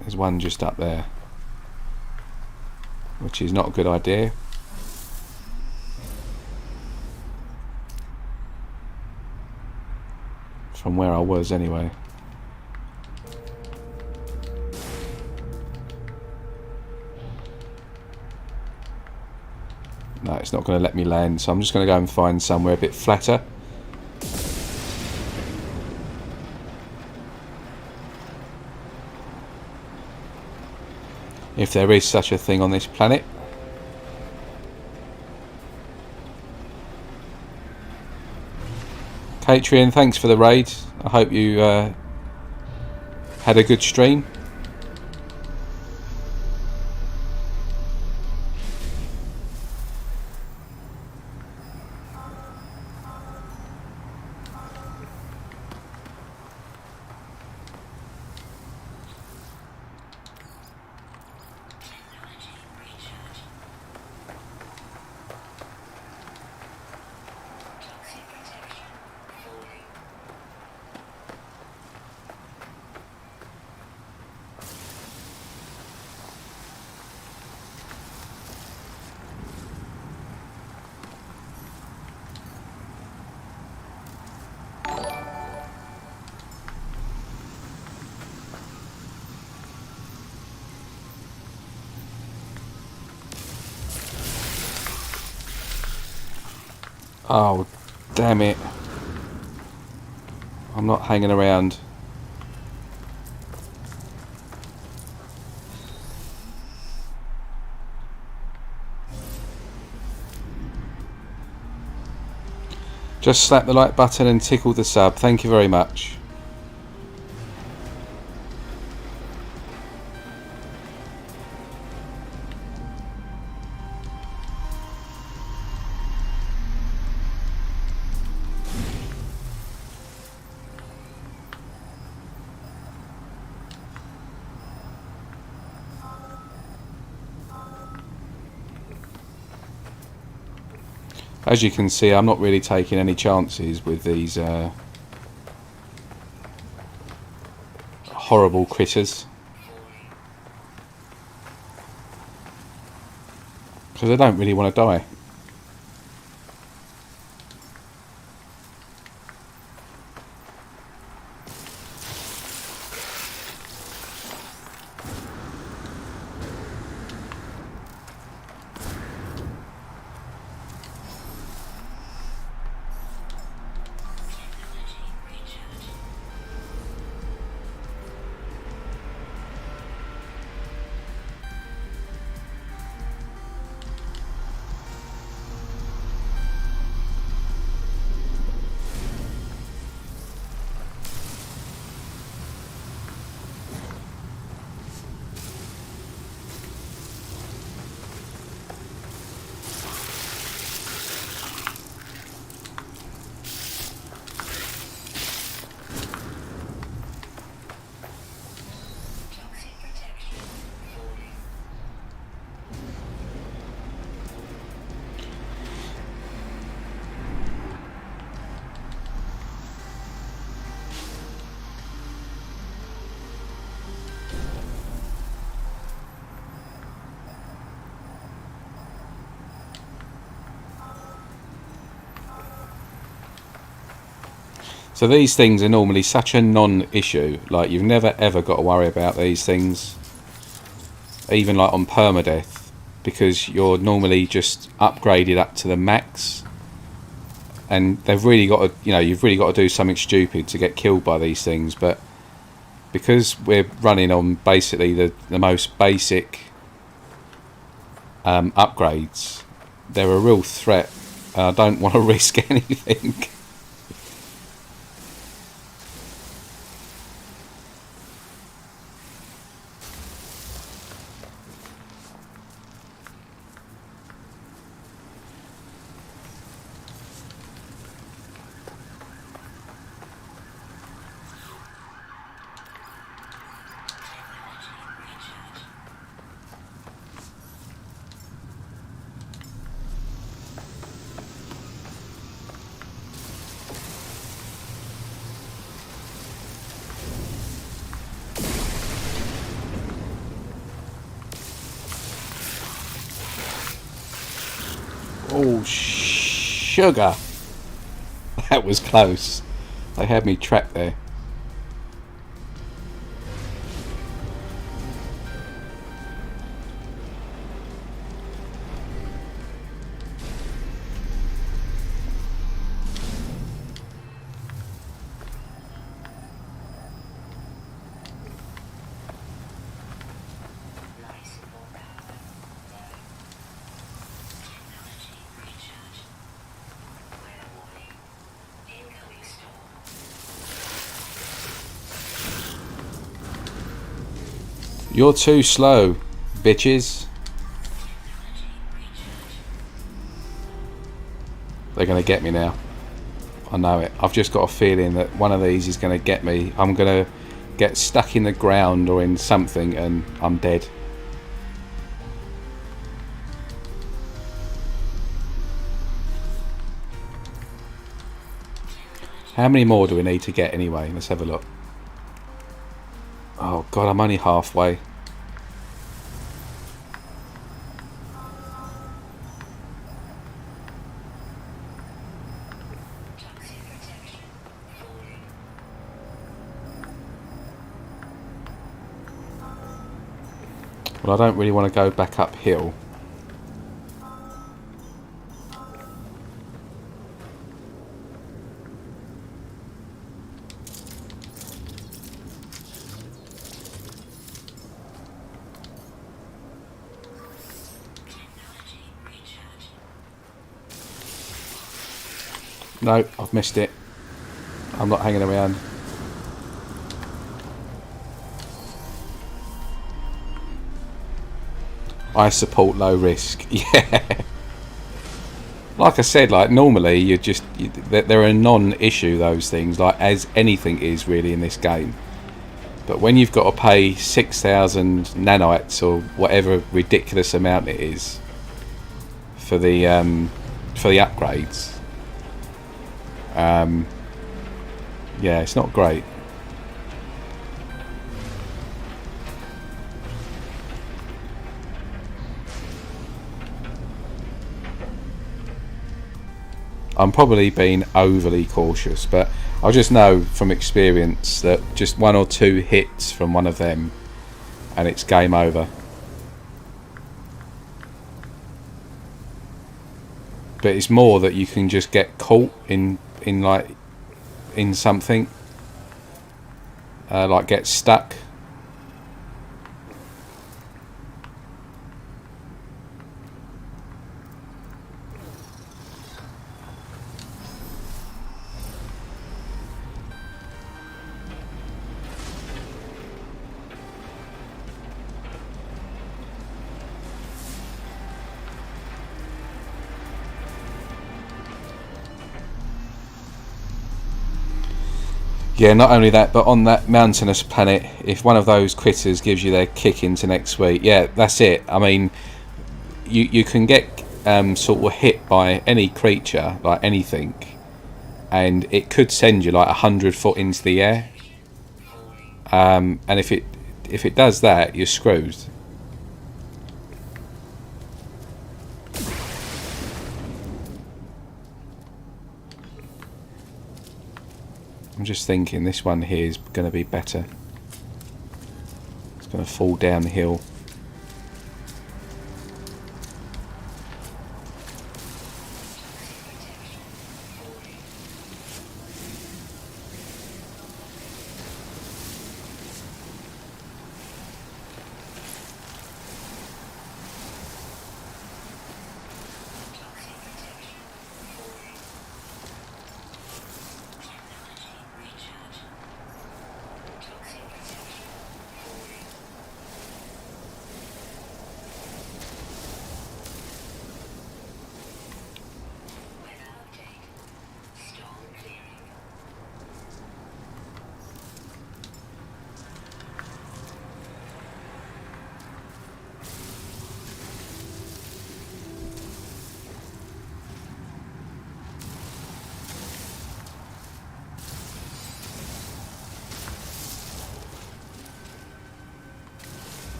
There's one just up there, which is not a good idea. From where I was anyway. No, it's not going to let me land, so I'm just going to go and find somewhere a bit flatter. If there is such a thing on this planet. Catrian, thanks for the raid. I hope you had a good stream. Oh, damn it. I'm not hanging around. Just slap the like button and tickle the sub. Thank you very much. As you can see, I'm not really taking any chances with these horrible critters, because I don't really want to die. So these things are normally such a non-issue. Like, you've never ever got to worry about these things, even like on permadeath, because you're normally just upgraded up to the max, and they've really got to, you know, you've really got to do something stupid to get killed by these things. But because we're running on basically the most basic upgrades, they're a real threat. I don't want to risk anything. Oh, sugar! That was close. They had me trapped there. You're too slow, bitches. They're going to get me now. I know it. I've just got a feeling that one of these is going to get me. I'm going to get stuck in the ground or in something and I'm dead. How many more do we need to get anyway? Let's have a look. Oh god, I'm only halfway. Well, I don't really want to go back uphill. No, I've missed it. I'm not hanging around. I support low risk. Yeah. Like I said, like normally they're a non-issue, those things, like as anything is really in this game. But when you've got to pay 6,000 nanites or whatever ridiculous amount it is for the upgrades, yeah, it's not great. I'm probably being overly cautious, but I just know from experience that just 1 or 2 hits from one of them and it's game over. But it's more that you can just get caught in something, like get stuck. Yeah, not only that, but on that mountainous planet, if one of those critters gives you their kick into next week, yeah, that's it. I mean, you can get sort of hit by any creature, like anything, and it could send you like 100 foot into the air. And if it does that, you're screwed. I'm just thinking this one here is going to be better. It's going to fall downhill.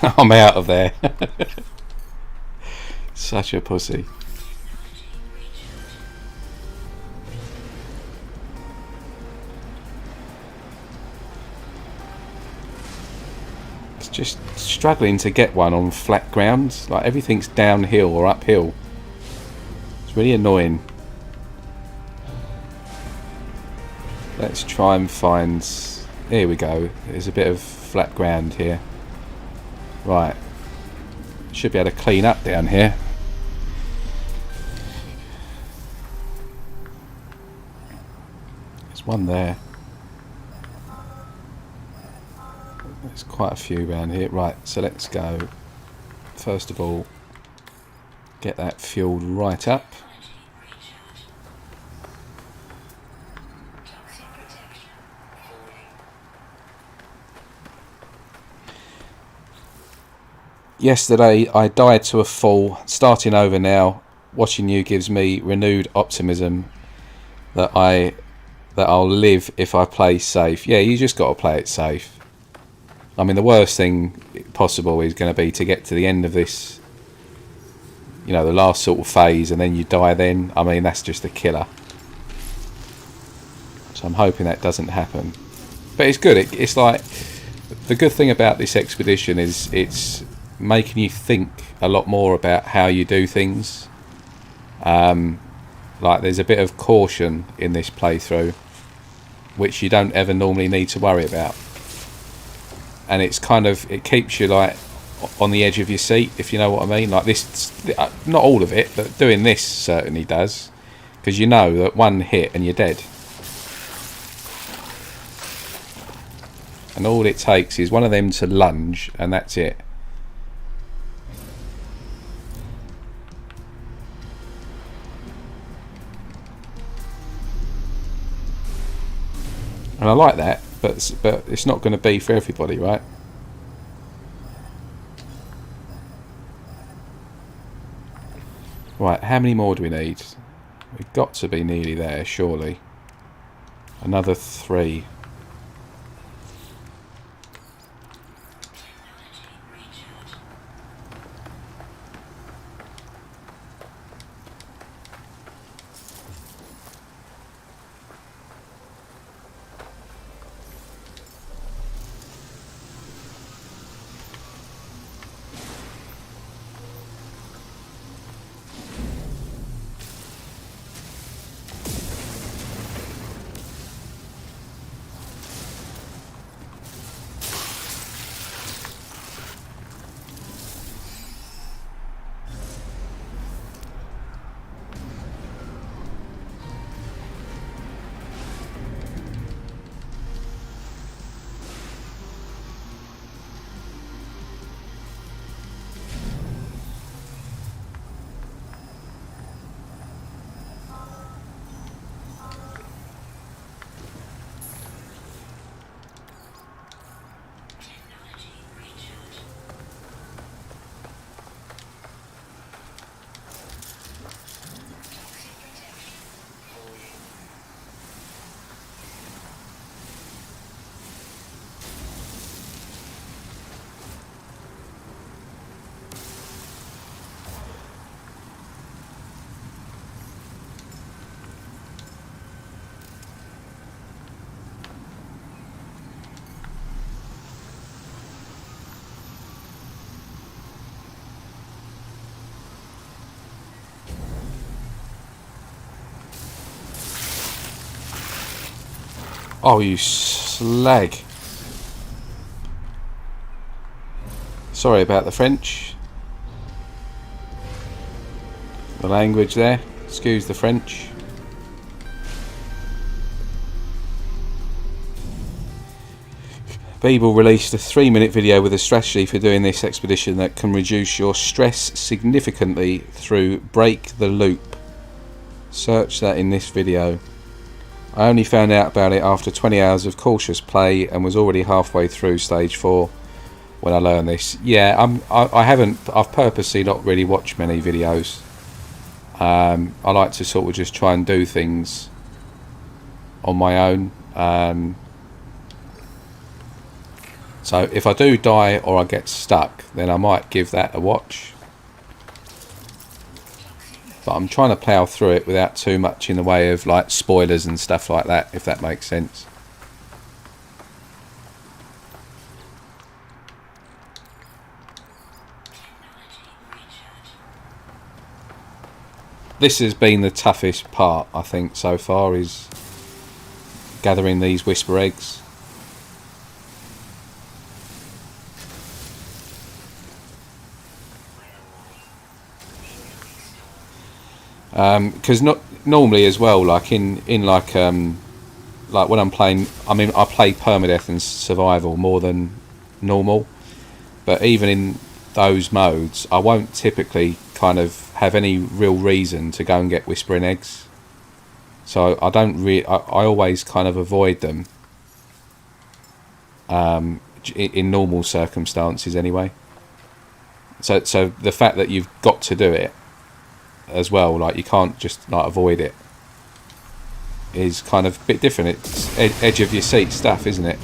I'm out of there. Such a pussy. It's just struggling to get one on flat ground. Like everything's downhill or uphill. It's really annoying. Let's try and find... Here we go. There's a bit of flat ground here. Right. Should be able to clean up down here. There's one there. There's quite a few around here. Right, so let's go. First of all, get that fueled right up. Yesterday I died to a fall. Starting over now, watching you gives me renewed optimism that I'll live if I play safe. Yeah, you just got to play it safe. I mean, the worst thing possible is going to be to get to the end of this, you know, the last sort of phase, and then you die then. I mean, that's just a killer. So I'm hoping that doesn't happen. But it's good. It's like, the good thing about this expedition is it's making you think a lot more about how you do things. Like there's a bit of caution in this playthrough, which you don't ever normally need to worry about. And it's kind of, it keeps you like on the edge of your seat, if you know what I mean. Like this, not all of it, but doing this certainly does, because you know that one hit and you're dead. And all it takes is one of them to lunge, and that's it. And I like that, but it's not going to be for everybody, right? Right, how many more do we need? We've got to be nearly there, surely. Another 3. Oh, you slag. Sorry about the French. The language there. Excuse the French. Beeble released a 3-minute video with a strategy for doing this expedition that can reduce your stress significantly through Break the Loop. Search that in this video. I only found out about it after 20 hours of cautious play and was already halfway through stage 4 when I learned this. Yeah, I've purposely not really watched many videos. I like to sort of just try and do things on my own. So if I do die or I get stuck, then I might give that a watch. But I'm trying to plough through it without too much in the way of like spoilers and stuff like that, if that makes sense. This has been the toughest part, I think, so far, is gathering these whisper eggs. Because not normally as well, like in like when I'm playing, I mean, I play permadeath and survival more than normal, but even in those modes, I won't typically kind of have any real reason to go and get whispering eggs. So I don't I always kind of avoid them in normal circumstances anyway. So the fact that you've got to do it as well, like you can't just like avoid it, is kind of a bit different. It's edge of your seat stuff, isn't it?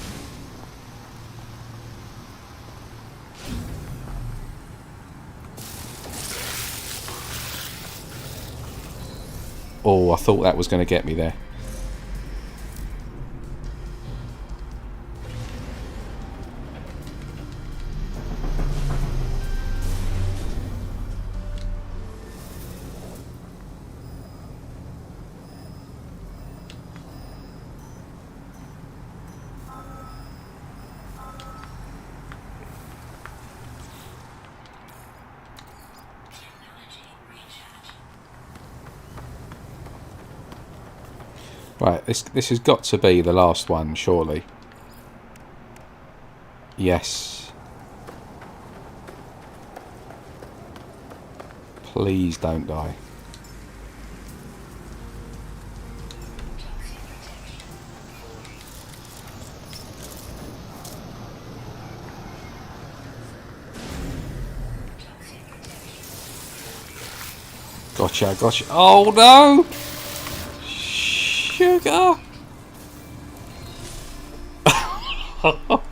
Oh, I thought that was going to get me there. Right, this has got to be the last one, surely. Yes. Please don't die. Gotcha, gotcha. Oh no! Sugar! I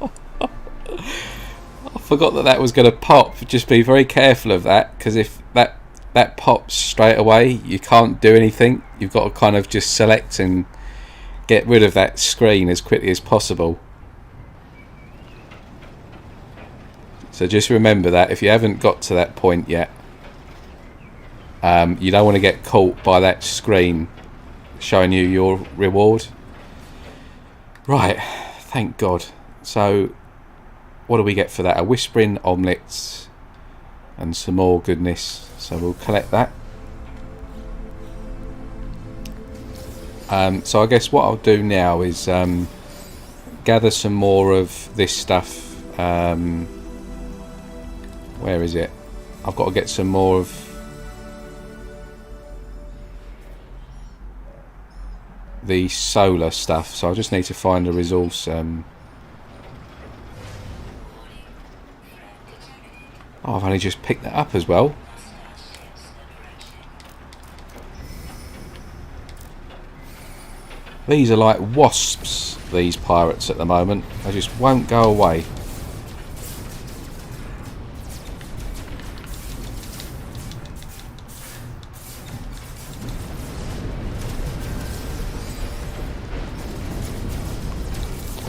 forgot that was going to pop. Just be very careful of that, because if that pops straight away, you can't do anything. You've got to kind of just select and get rid of that screen as quickly as possible. So just remember that if you haven't got to that point yet, you don't want to get caught by that screen showing you your reward. Right, thank God. So what do we get for that? A whispering omelette and some more goodness. So we'll collect that. So I guess what I'll do now is gather some more of this stuff. Where is it? I've got to get some more of the solar stuff, so I just need to find a resource. Oh, I've only just picked that up as well. These are like wasps, these pirates at the moment. They just won't go away.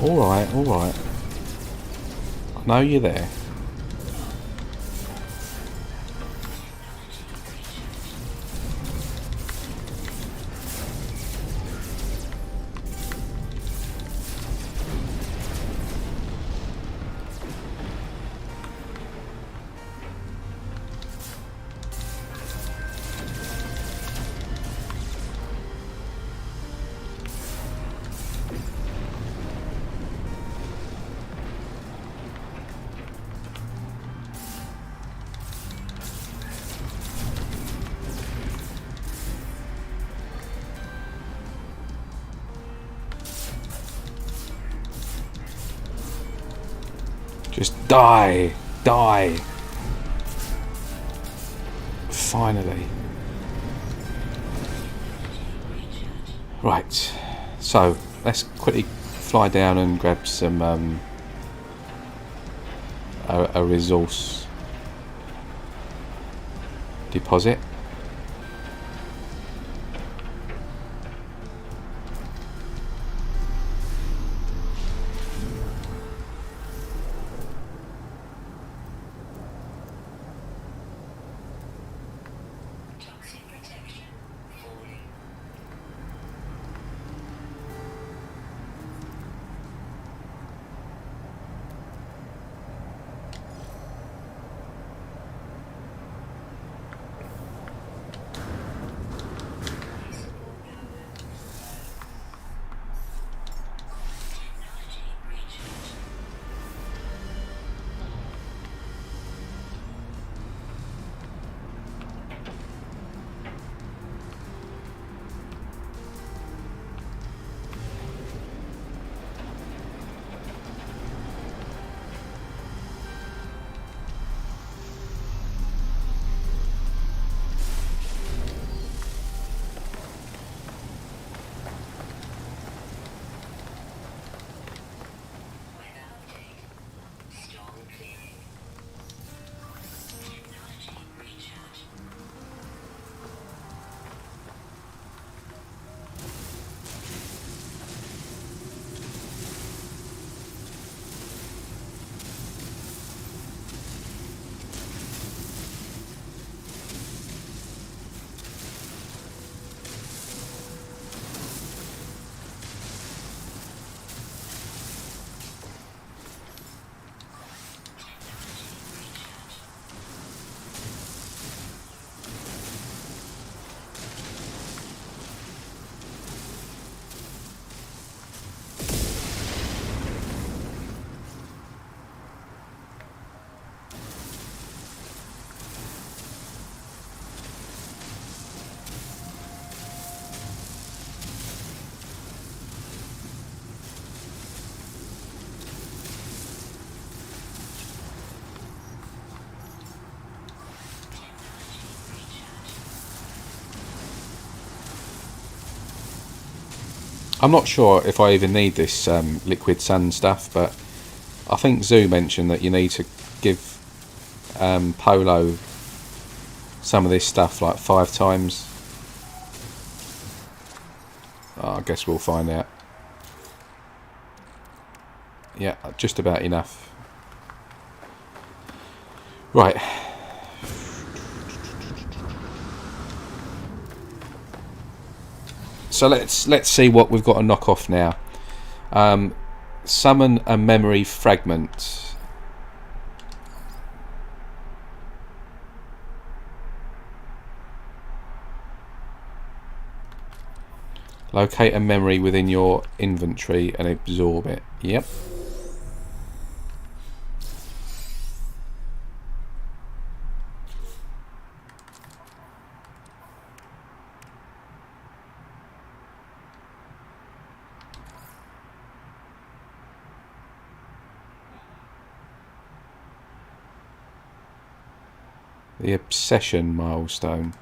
Alright, alright. I know you're there. Just die! Die! Finally. Right. So, let's quickly fly down and grab some a resource deposit. I'm not sure if I even need this liquid sand stuff, but I think Zoo mentioned that you need to give Polo some of this stuff like 5 times. I guess we'll find out. Yeah, just about enough. Right. So let's see what we've got to knock off now. Summon a memory fragment. Locate a memory within your inventory and absorb it. Yep. The obsession milestone.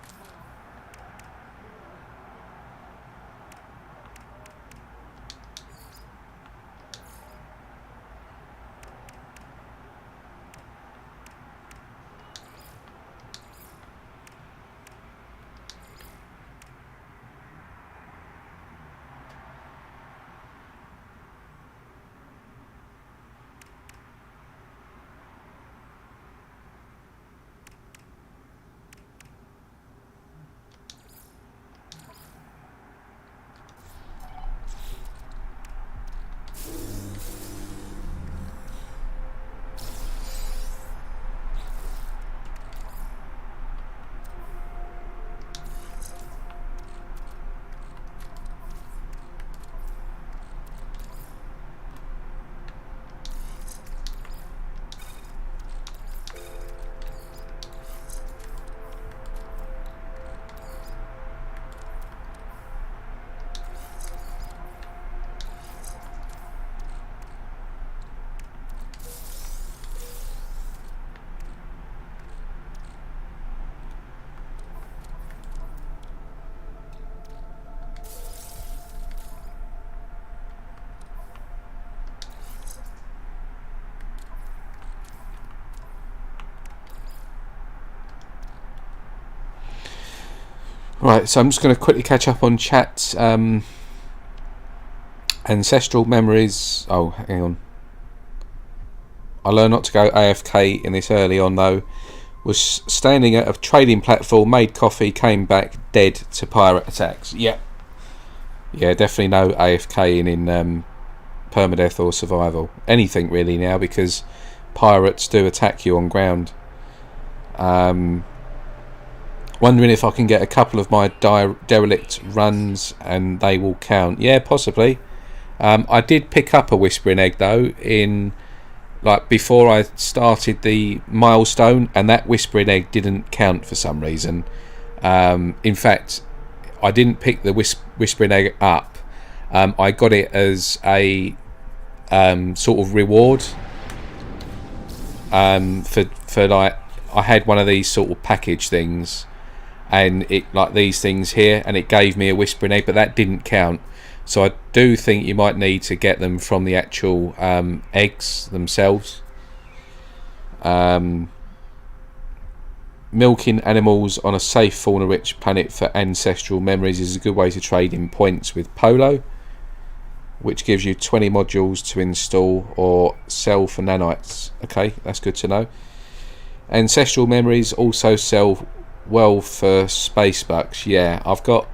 Right, so I'm just going to quickly catch up on chat. Ancestral memories. Oh, hang on. I learned not to go AFK in this early on though. Was standing at a trading platform, made coffee, came back dead to pirate attacks. Yeah, definitely no AFK in permadeath or survival. Anything really now, because pirates do attack you on ground. Wondering if I can get a couple of my derelict runs and they will count. Yeah, possibly. I did pick up a whispering egg though in before I started the milestone, and that whispering egg didn't count for some reason. In fact, I didn't pick the whispering egg up. I got it as a sort of reward for I had one of these sort of package things, and it these things here, and it gave me a whispering egg, but that didn't count. So I do think you might need to get them from the actual eggs themselves. Milking animals on a safe fauna-rich planet for ancestral memories is a good way to trade in points with Polo, which gives you 20 modules to install or sell for nanites. Okay, that's good to know. Ancestral memories also sell well for space bucks. Yeah, I've got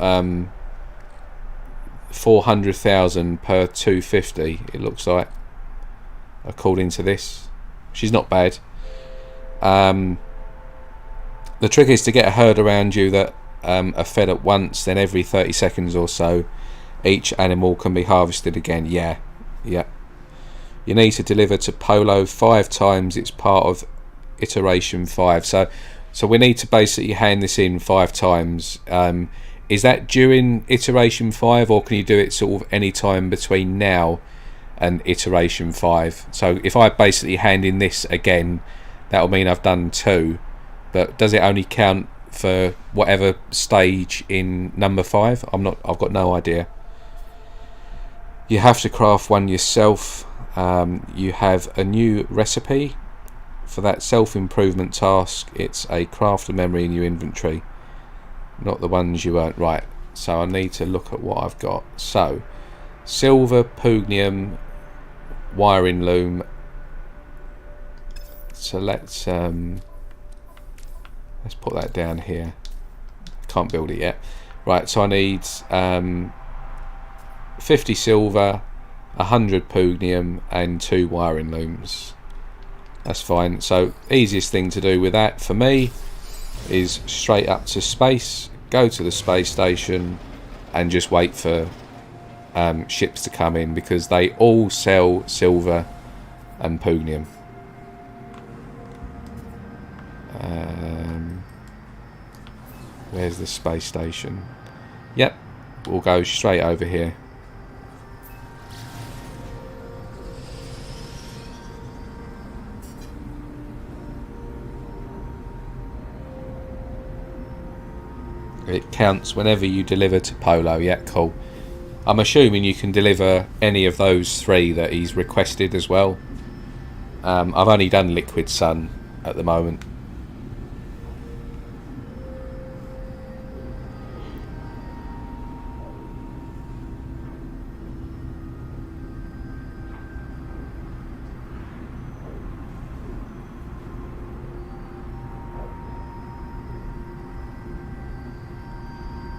400,000 per 250, it looks like, according to this, which is not bad. The trick is to get a herd around you that are fed at once, then every 30 seconds or so each animal can be harvested again. Yeah. You need to deliver to Polo 5 times. It's part of iteration 5, so we need to basically hand this in 5 times. Is that during iteration 5, or can you do it sort of any time between now and iteration 5? So if I basically hand in this again, that'll mean I've done 2, but does it only count for whatever stage in number 5? I've got no idea. You have to craft one yourself. You have a new recipe for that self-improvement task. It's a craft a memory in your inventory, not the ones you earned. Right, so I need to look at what I've got. So silver, pugnium, wiring loom. So let's put that down here. Can't build it yet. Right, so I need 50 silver, 100 pugnium and 2 wiring looms. That's fine. So easiest thing to do with that for me is straight up to space, go to the space station and just wait for ships to come in, because they all sell silver and pugnium. Where's the space station? Yep, we'll go straight over here. It counts whenever you deliver to Polo. Yeah, cool. I'm assuming you can deliver any of those 3 that he's requested as well. I've only done Liquid Sun at the moment.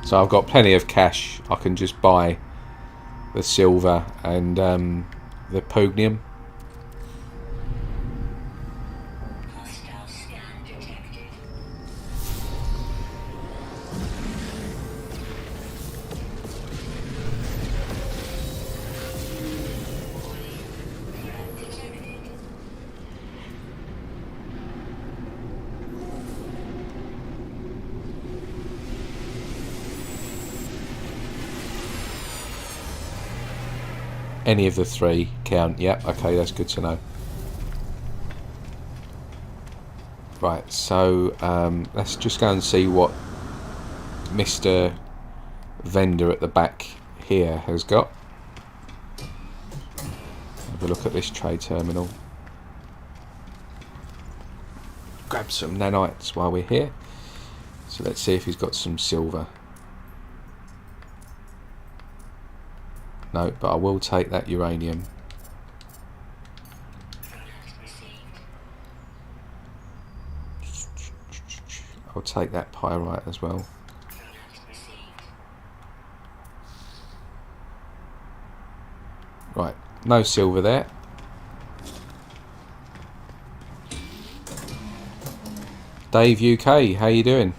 So I've got plenty of cash. I can just buy the silver and the pugnium. Any of the 3 count. Yep, okay, that's good to know. Right, so let's just go and see what Mr. Vendor at the back here has got. Have a look at this trade terminal. Grab some nanites while we're here. So let's see if he's got some silver. No, but I will take that uranium. I'll take that pyrite as well. Right, no silver there. Dave UK, how you doing?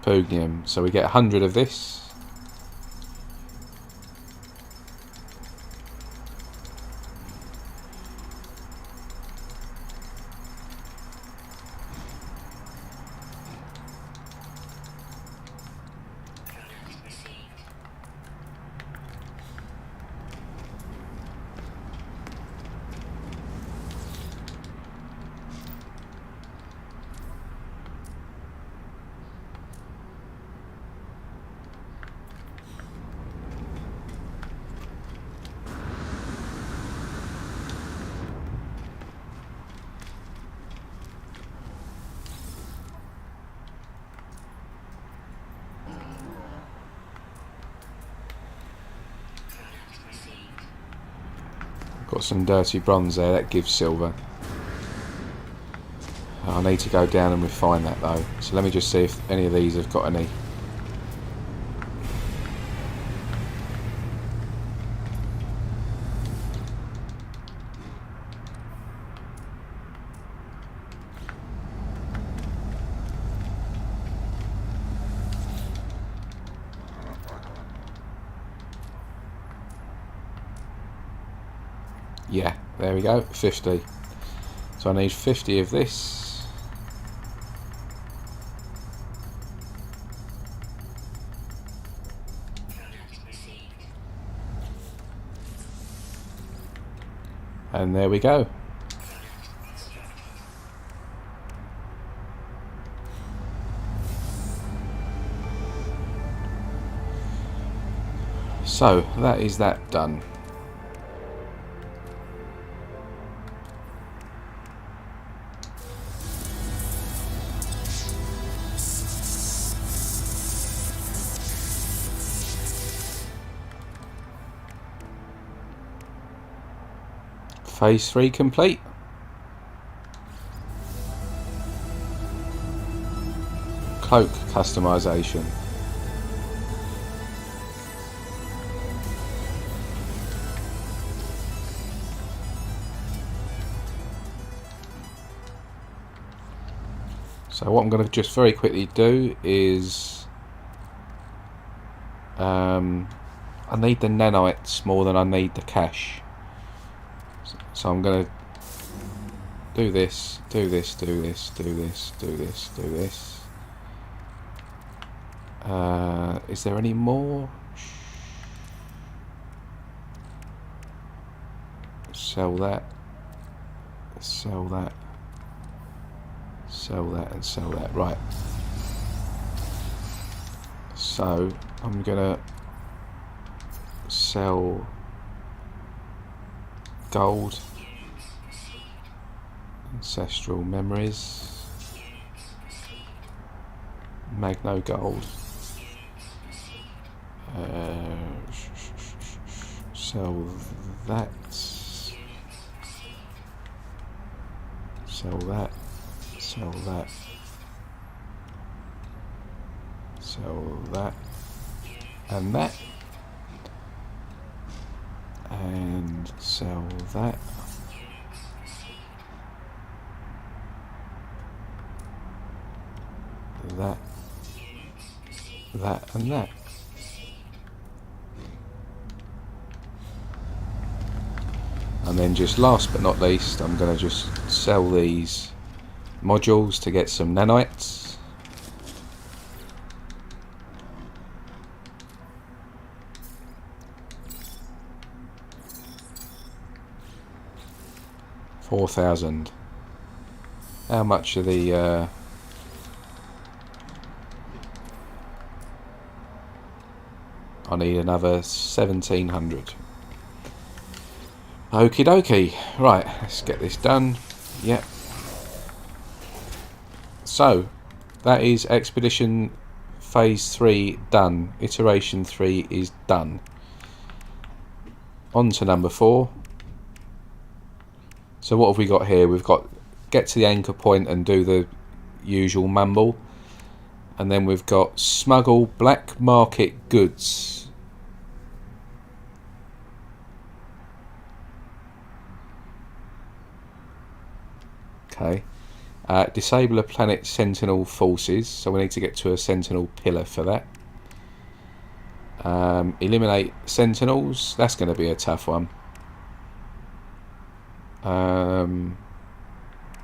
Pugnium, so we get 100 of this. Got some dirty bronze there, that gives silver. I need to go down and refine that though. So let me just see if any of these have got any. Yeah, there we go, 50. So I need 50 of this. And there we go. So that is that done. Phase 3 complete. Cloak customization. So what I'm going to just very quickly do is I need the nanites more than I need the cash. So I'm going to do this, do this, do this, do this, do this, do this. Is there any more? Sell that, sell that, sell that, and sell that. Right. So I'm going to sell gold, ancestral memories, magno gold, sell that, sell that, sell that, sell that, and that, and sell that, that, that, and that. And then just last but not least, I'm going to just sell these modules to get some nanites. $4,000. How much are the I need another 1,700. Okie dokie. Right, let's get this done. Yep. So, that is Expedition Phase 3 done. Iteration 3 is done. On to number 4. So what have we got here? We've got get to the anchor point and do the usual mumble. And then we've got smuggle black market goods. Okay. Disable a planet sentinel forces. So we need to get to a sentinel pillar for that. Eliminate sentinels. That's going to be a tough one.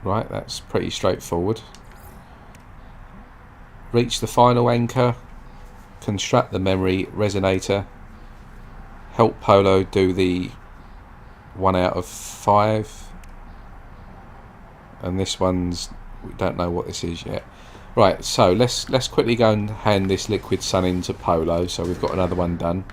Right, that's pretty straightforward. Reach the final anchor. Construct the memory resonator. Help Polo do the 1 out of 5. And this one's, we don't know what this is yet. Right, so let's quickly go and hand this liquid sun into Polo. So we've got another one done.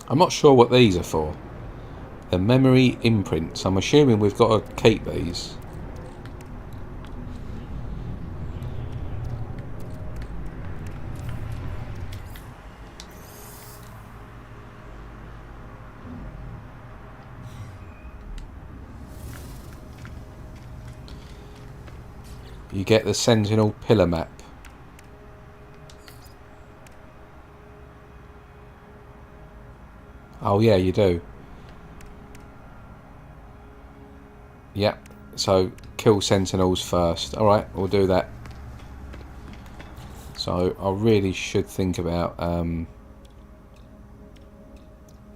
I'm not sure what these are for. The memory imprints. I'm assuming we've got to keep these. You get the Sentinel pillar map. Oh yeah, you do. Yep. So kill sentinels first. Alright, we'll do that. So I really should think about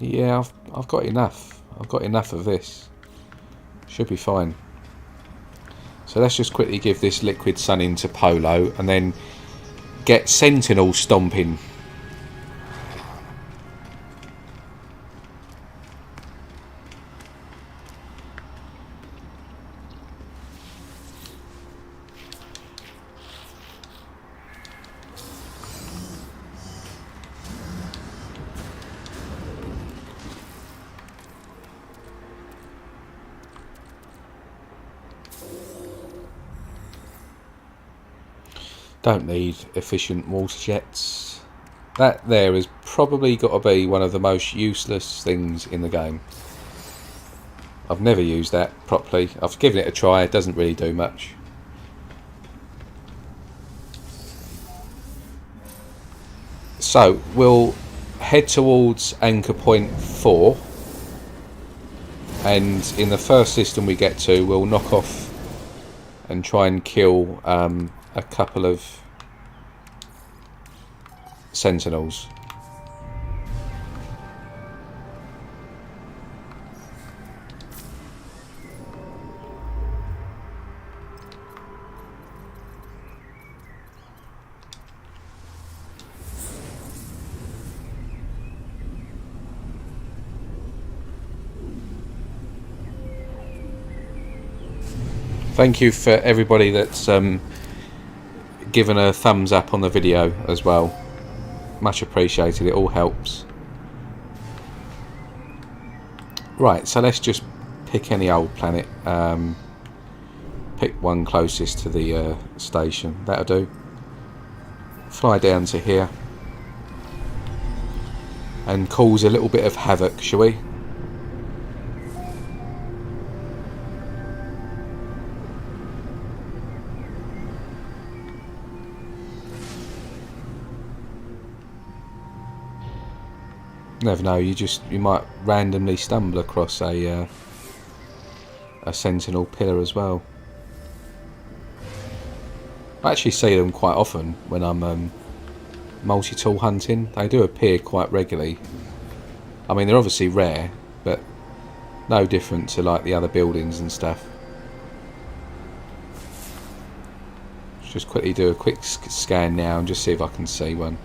yeah, I've got enough. I've got enough of this. Should be fine. So let's just quickly give this liquid sun into Polo and then get sentinel stomping. Don't need efficient water jets. That there has probably got to be one of the most useless things in the game. I've never used that properly. I've given it a try, it doesn't really do much. So we'll head towards anchor point 4, and in the first system we get to, we'll knock off and try and kill a couple of sentinels. Thank you for everybody that's given a thumbs up on the video as well. Much appreciated, it all helps. Right, so let's just pick any old planet. Pick one closest to the station, that'll do. Fly down to here and cause a little bit of havoc, shall we? Never know. You might randomly stumble across a sentinel pillar as well. I actually see them quite often when I'm multi-tool hunting. They do appear quite regularly. I mean, they're obviously rare, but no different to like the other buildings and stuff. Just quickly do a quick scan now and just see if I can see one.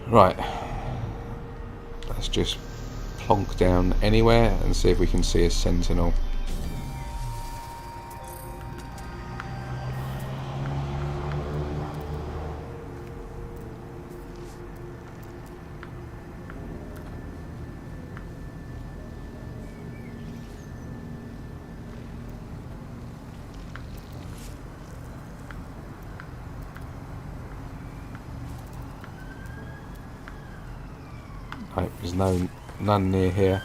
Right, let's just plonk down anywhere and see if we can see a sentinel. Right, there's none near here.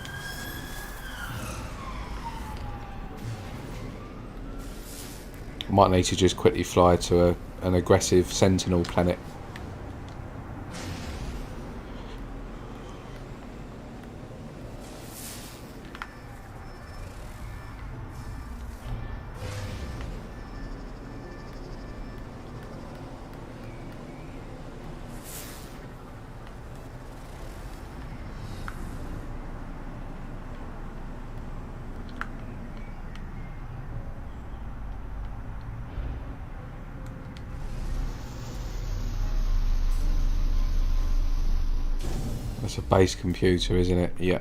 Might need to just quickly fly to an aggressive sentinel planet. That's a base computer, isn't it? Yeah.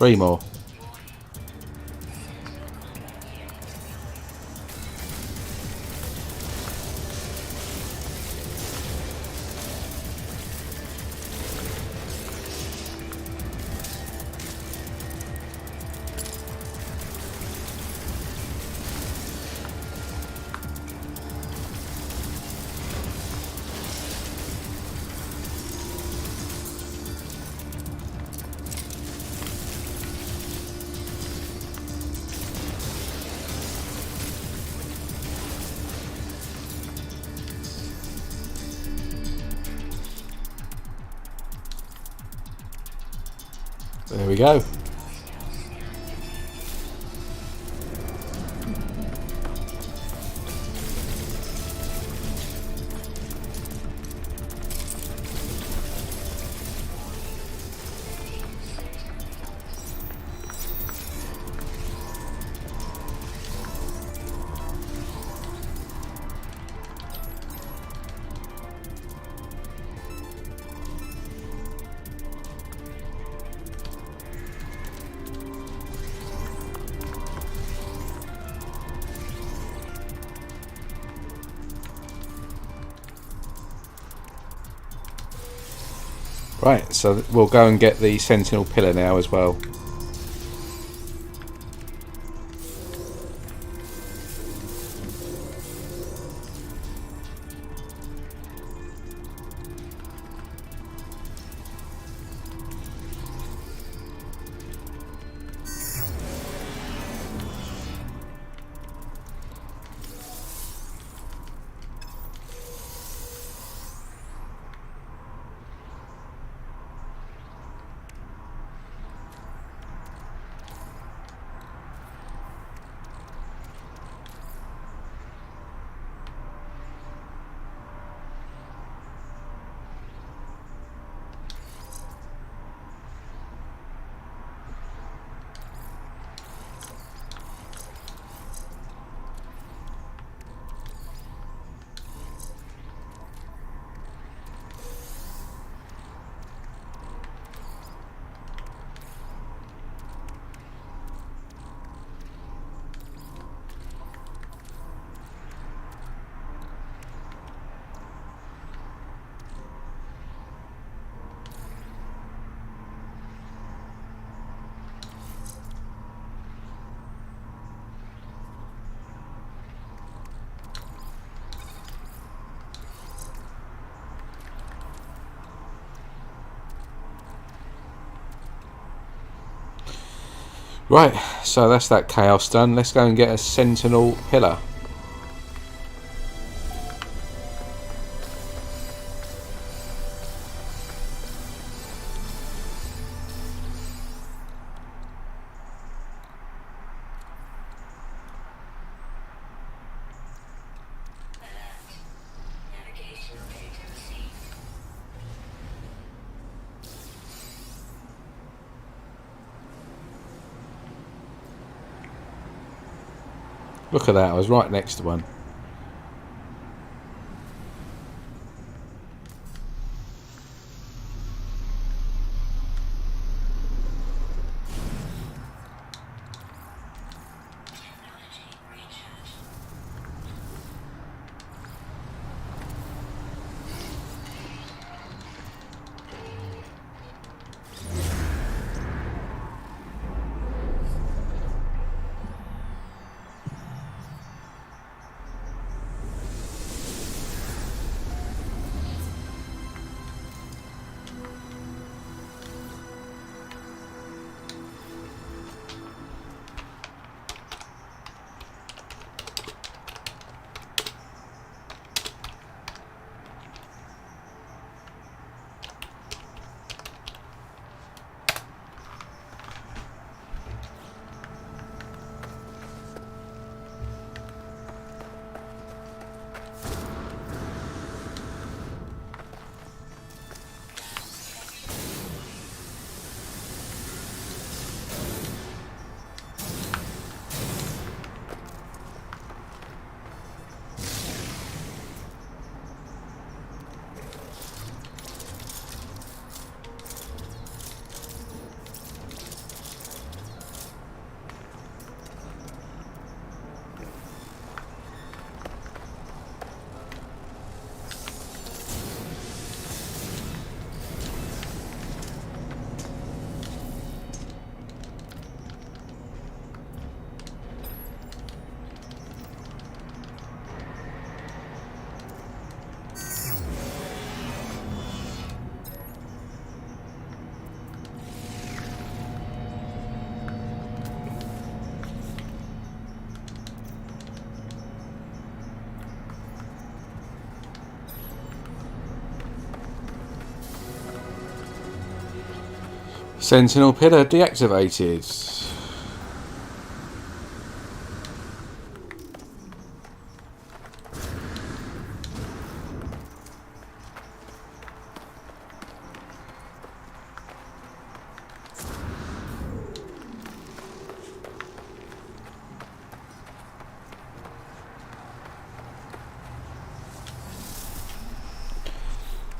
3 more. There we go. Right, so we'll go and get the Sentinel pillar now as well. Right, so that's that chaos done. Let's go and get a Sentinel pillar. Look at that, I was right next to one. Sentinel pillar deactivated.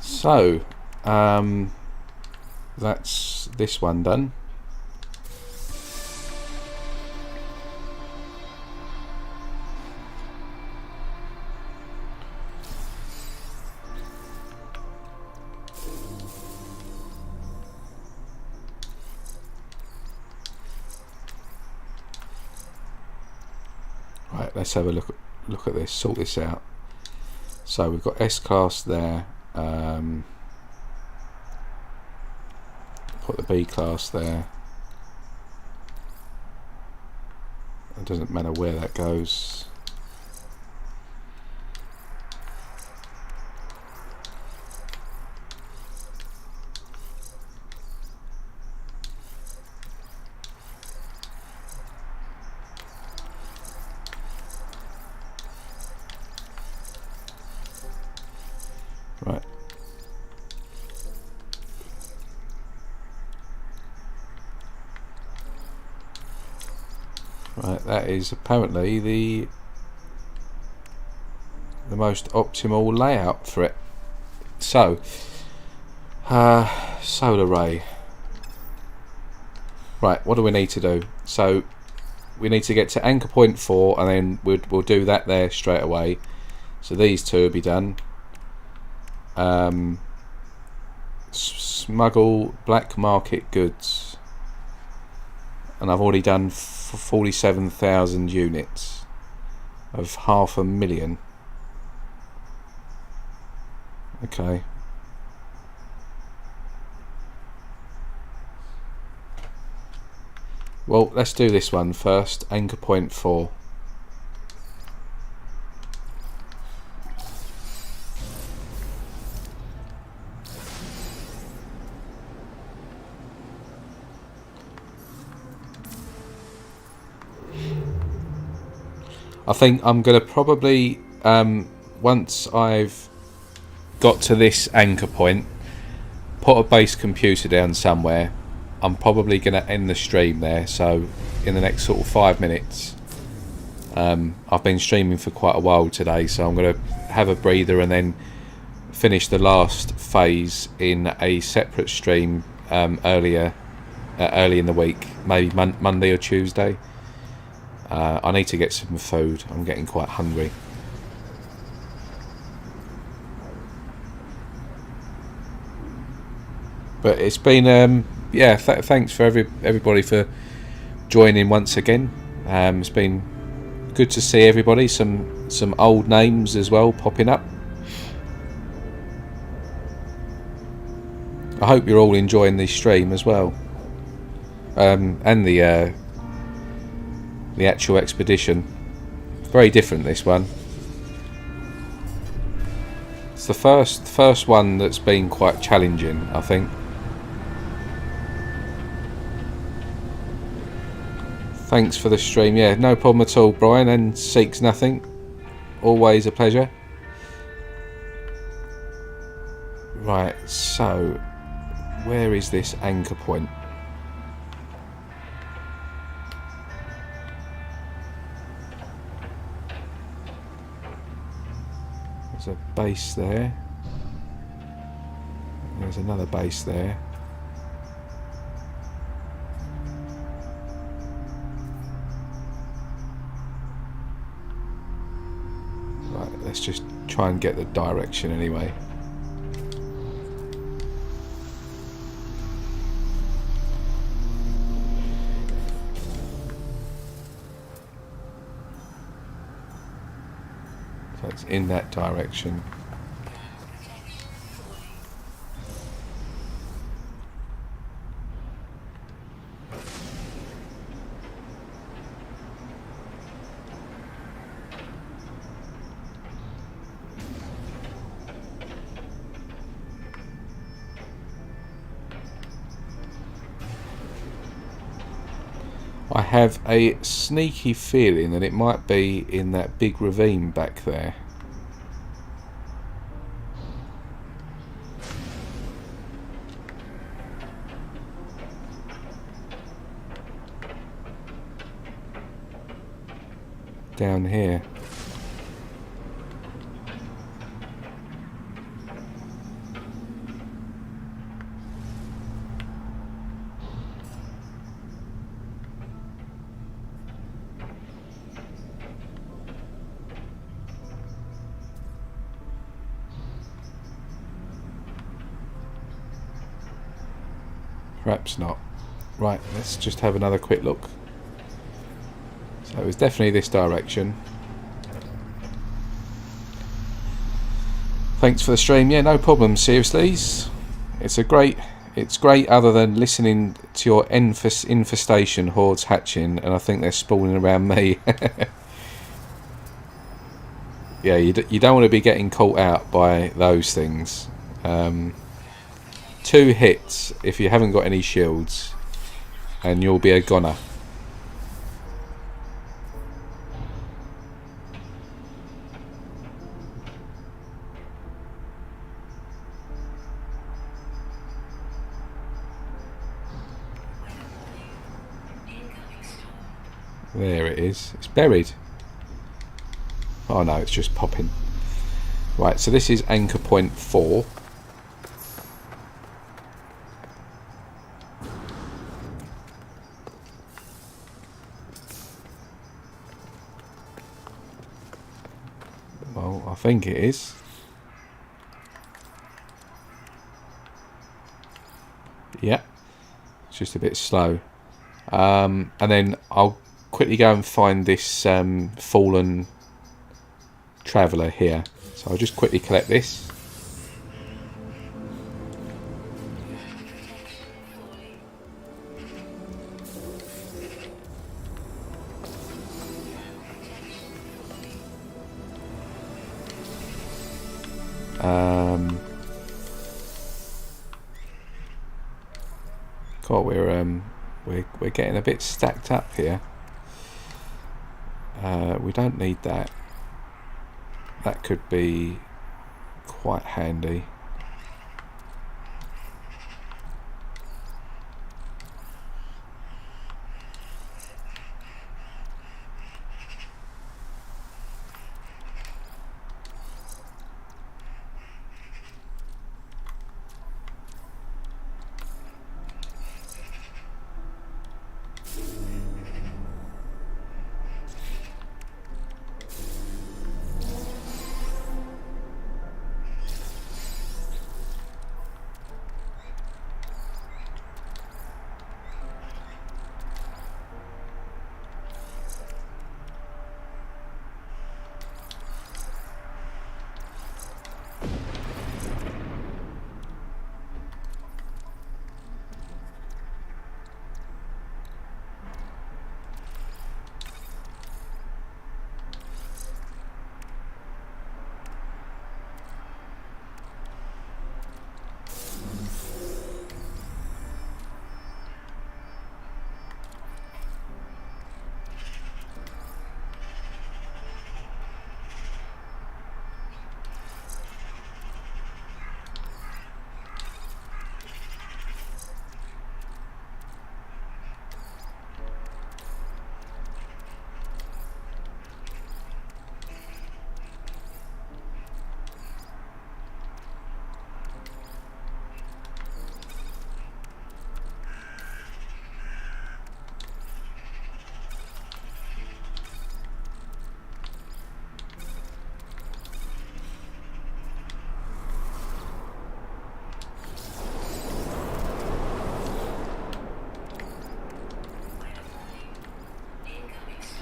So, that's this one done. Right, let's have a look at this, sort this out. So we've got S-class there. Put the B-class there. It doesn't matter where that goes. Right. Right, that is apparently the most optimal layout for it. So, solar ray. Right, what do we need to do? So, we need to get to anchor point 4, and then we'll do that there straight away. So these two will be done. Smuggle black market goods, and I've already done 47,000 units of 500,000. Okay. Well, let's do this one first. Anchor point 4. I think I'm going to probably, once I've got to this anchor point, put a base computer down somewhere. I'm probably going to end the stream there. So in the next sort of 5 minutes, I've been streaming for quite a while today, so I'm going to have a breather and then finish the last phase in a separate stream early in the week, maybe Monday or Tuesday. I need to get some food. I'm getting quite hungry. But it's been yeah. Thanks for everybody for joining once again. It's been good to see everybody. Some old names as well popping up. I hope you're all enjoying this stream as well, and the actual expedition. Very different, this one. It's the first one that's been quite challenging, I think. Thanks for the stream. Yeah, no problem at all, Brian, and Seeks Nothing. Always a pleasure. Right, so where is this anchor point? There's a base there. There's another base there. Right, let's just try and get the direction anyway. So it's in that direction. have a sneaky feeling that it might be in that big ravine back there. Down here. Perhaps not. Right, let's just have another quick look. So it was definitely this direction. Thanks for the stream. Yeah, no problem. Seriously, it's great other than listening to your infestation hordes hatching, and I think they're spawning around me. Yeah, you don't want to be getting caught out by those things. 2 hits if you haven't got any shields, and you'll be a goner. There it is. It's buried. Oh no, it's just popping. Right, so this is anchor point 4. Well, I think it is. Yeah, it's just a bit slow. And then I'll quickly go and find this fallen traveller here. So I'll just quickly collect this. God, we're getting a bit stacked up here. We don't need that. That could be quite handy.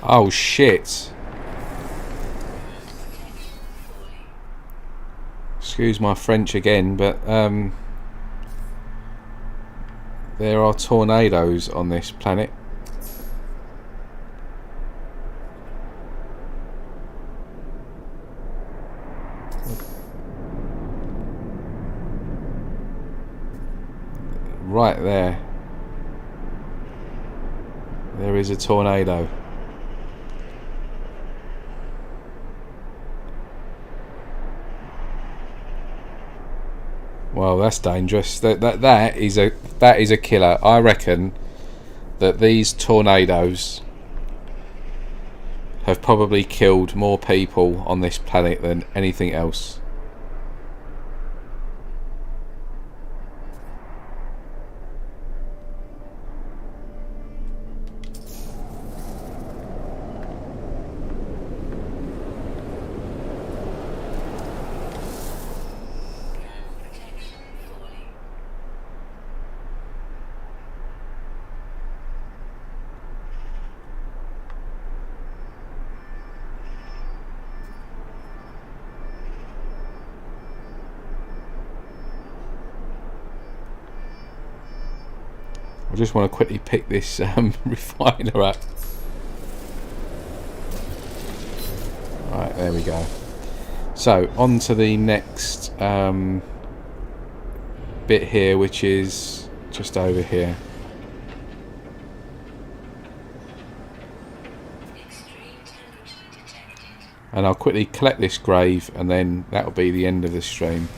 Oh shit. Excuse my French again, but there are tornadoes on this planet. Right there. There is a tornado. Well, that's dangerous. That is a killer. I reckon that these tornadoes have probably killed more people on this planet than anything else. I just want to quickly pick this refiner up. Right, there we go. So, on to the next bit here, which is just over here. And I'll quickly collect this grave, and then that'll be the end of the stream.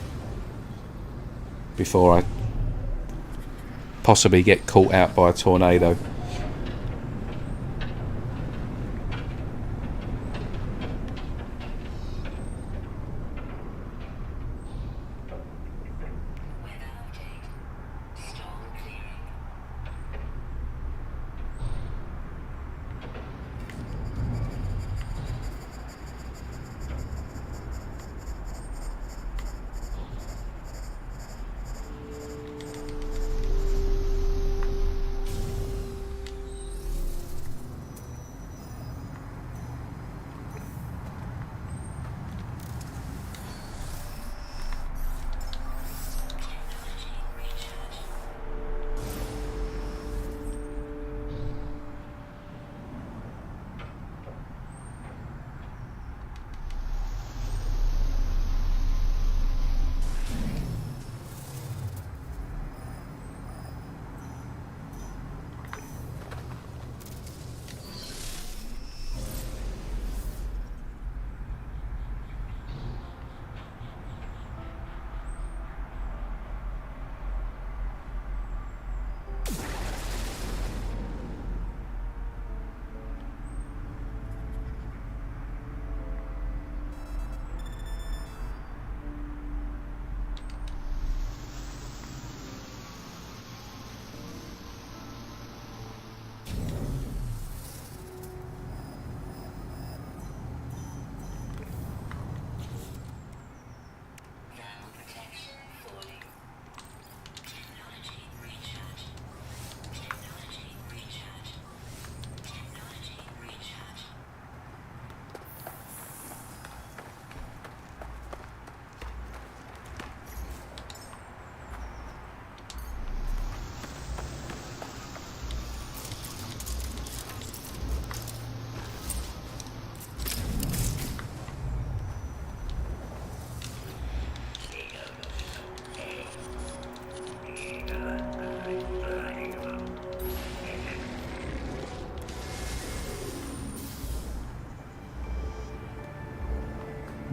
Before I possibly get caught out by a tornado.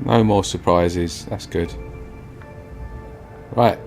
No more surprises. That's good. Right.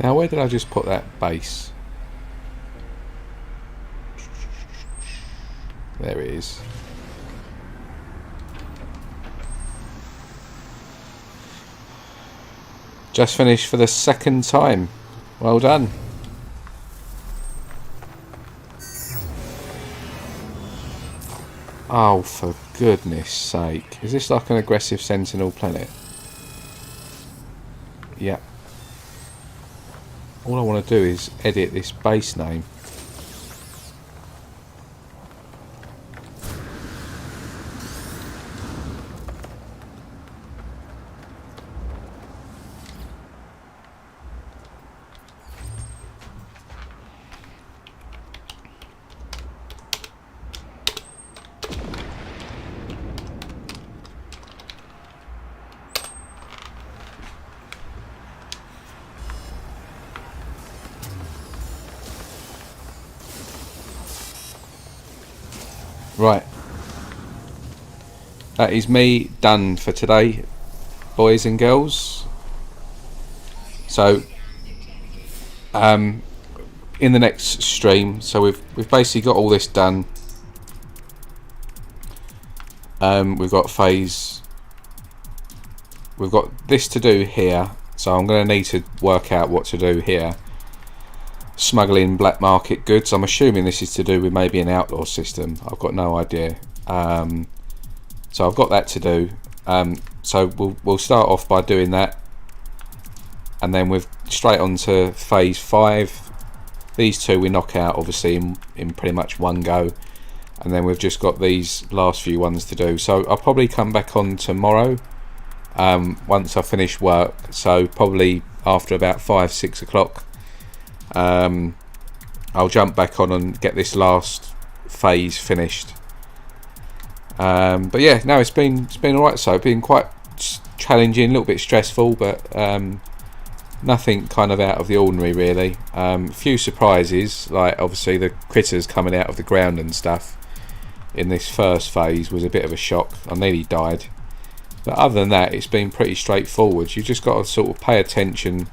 Now, where did I just put that base? There it is. Just finished for the second time. Well done. Oh, for goodness sake. Is this like an aggressive sentinel planet? Yep. All I want to do is edit this base name. Right, that is me done for today, boys and girls. So in the next stream, so we've basically got all this done. We've got phase, we've got this to do here, so I'm going to need to work out what to do here. Smuggling black market goods, I'm assuming this is to do with maybe an outlaw system. I've got no idea. So I've got that to do. So we'll start off by doing that, and then we're straight on to phase 5. These two we knock out obviously in pretty much one go, and then we've just got these last few ones to do. So I'll probably come back on tomorrow once I finish work, so probably after about 5-6 o'clock. I'll jump back on and get this last phase finished. But yeah, no, it's been alright. So it's been quite challenging, a little bit stressful, but nothing kind of out of the ordinary really. A few surprises, like obviously the critters coming out of the ground and stuff in this first phase was a bit of a shock. I nearly died, but other than that, it's been pretty straightforward. You just got to sort of pay attention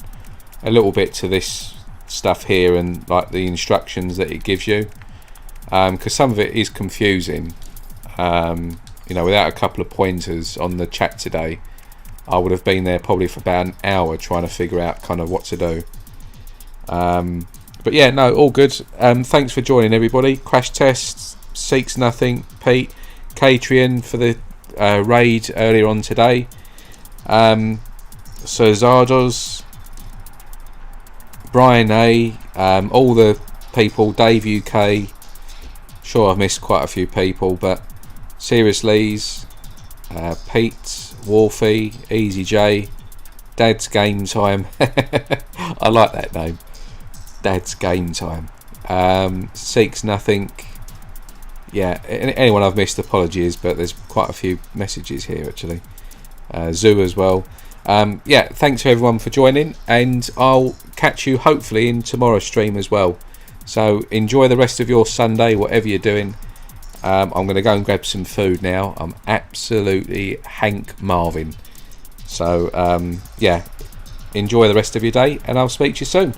a little bit to this stuff here and like the instructions that it gives you, because some of it is confusing. You know, without a couple of pointers on the chat today, I would have been there probably for about an hour trying to figure out kind of what to do. But yeah, no, all good. Thanks for joining everybody. Crash Test, Seeks Nothing, Pete, Catrian for the raid earlier on today, Sir Zardos, Brian A, all the people, Dave UK, sure I've missed quite a few people, but Seriously's, Pete, Wolfie, Easy J, Dad's Game Time, I like that name, Dad's Game Time, Seeks Nothing, yeah, anyone I've missed, apologies, but there's quite a few messages here actually, Zoo as well. Yeah, thanks to everyone for joining, and I'll catch you hopefully in tomorrow's stream as well. So enjoy the rest of your Sunday, whatever you're doing. I'm going to go and grab some food now. I'm absolutely Hank Marvin. So yeah, enjoy the rest of your day, and I'll speak to you soon.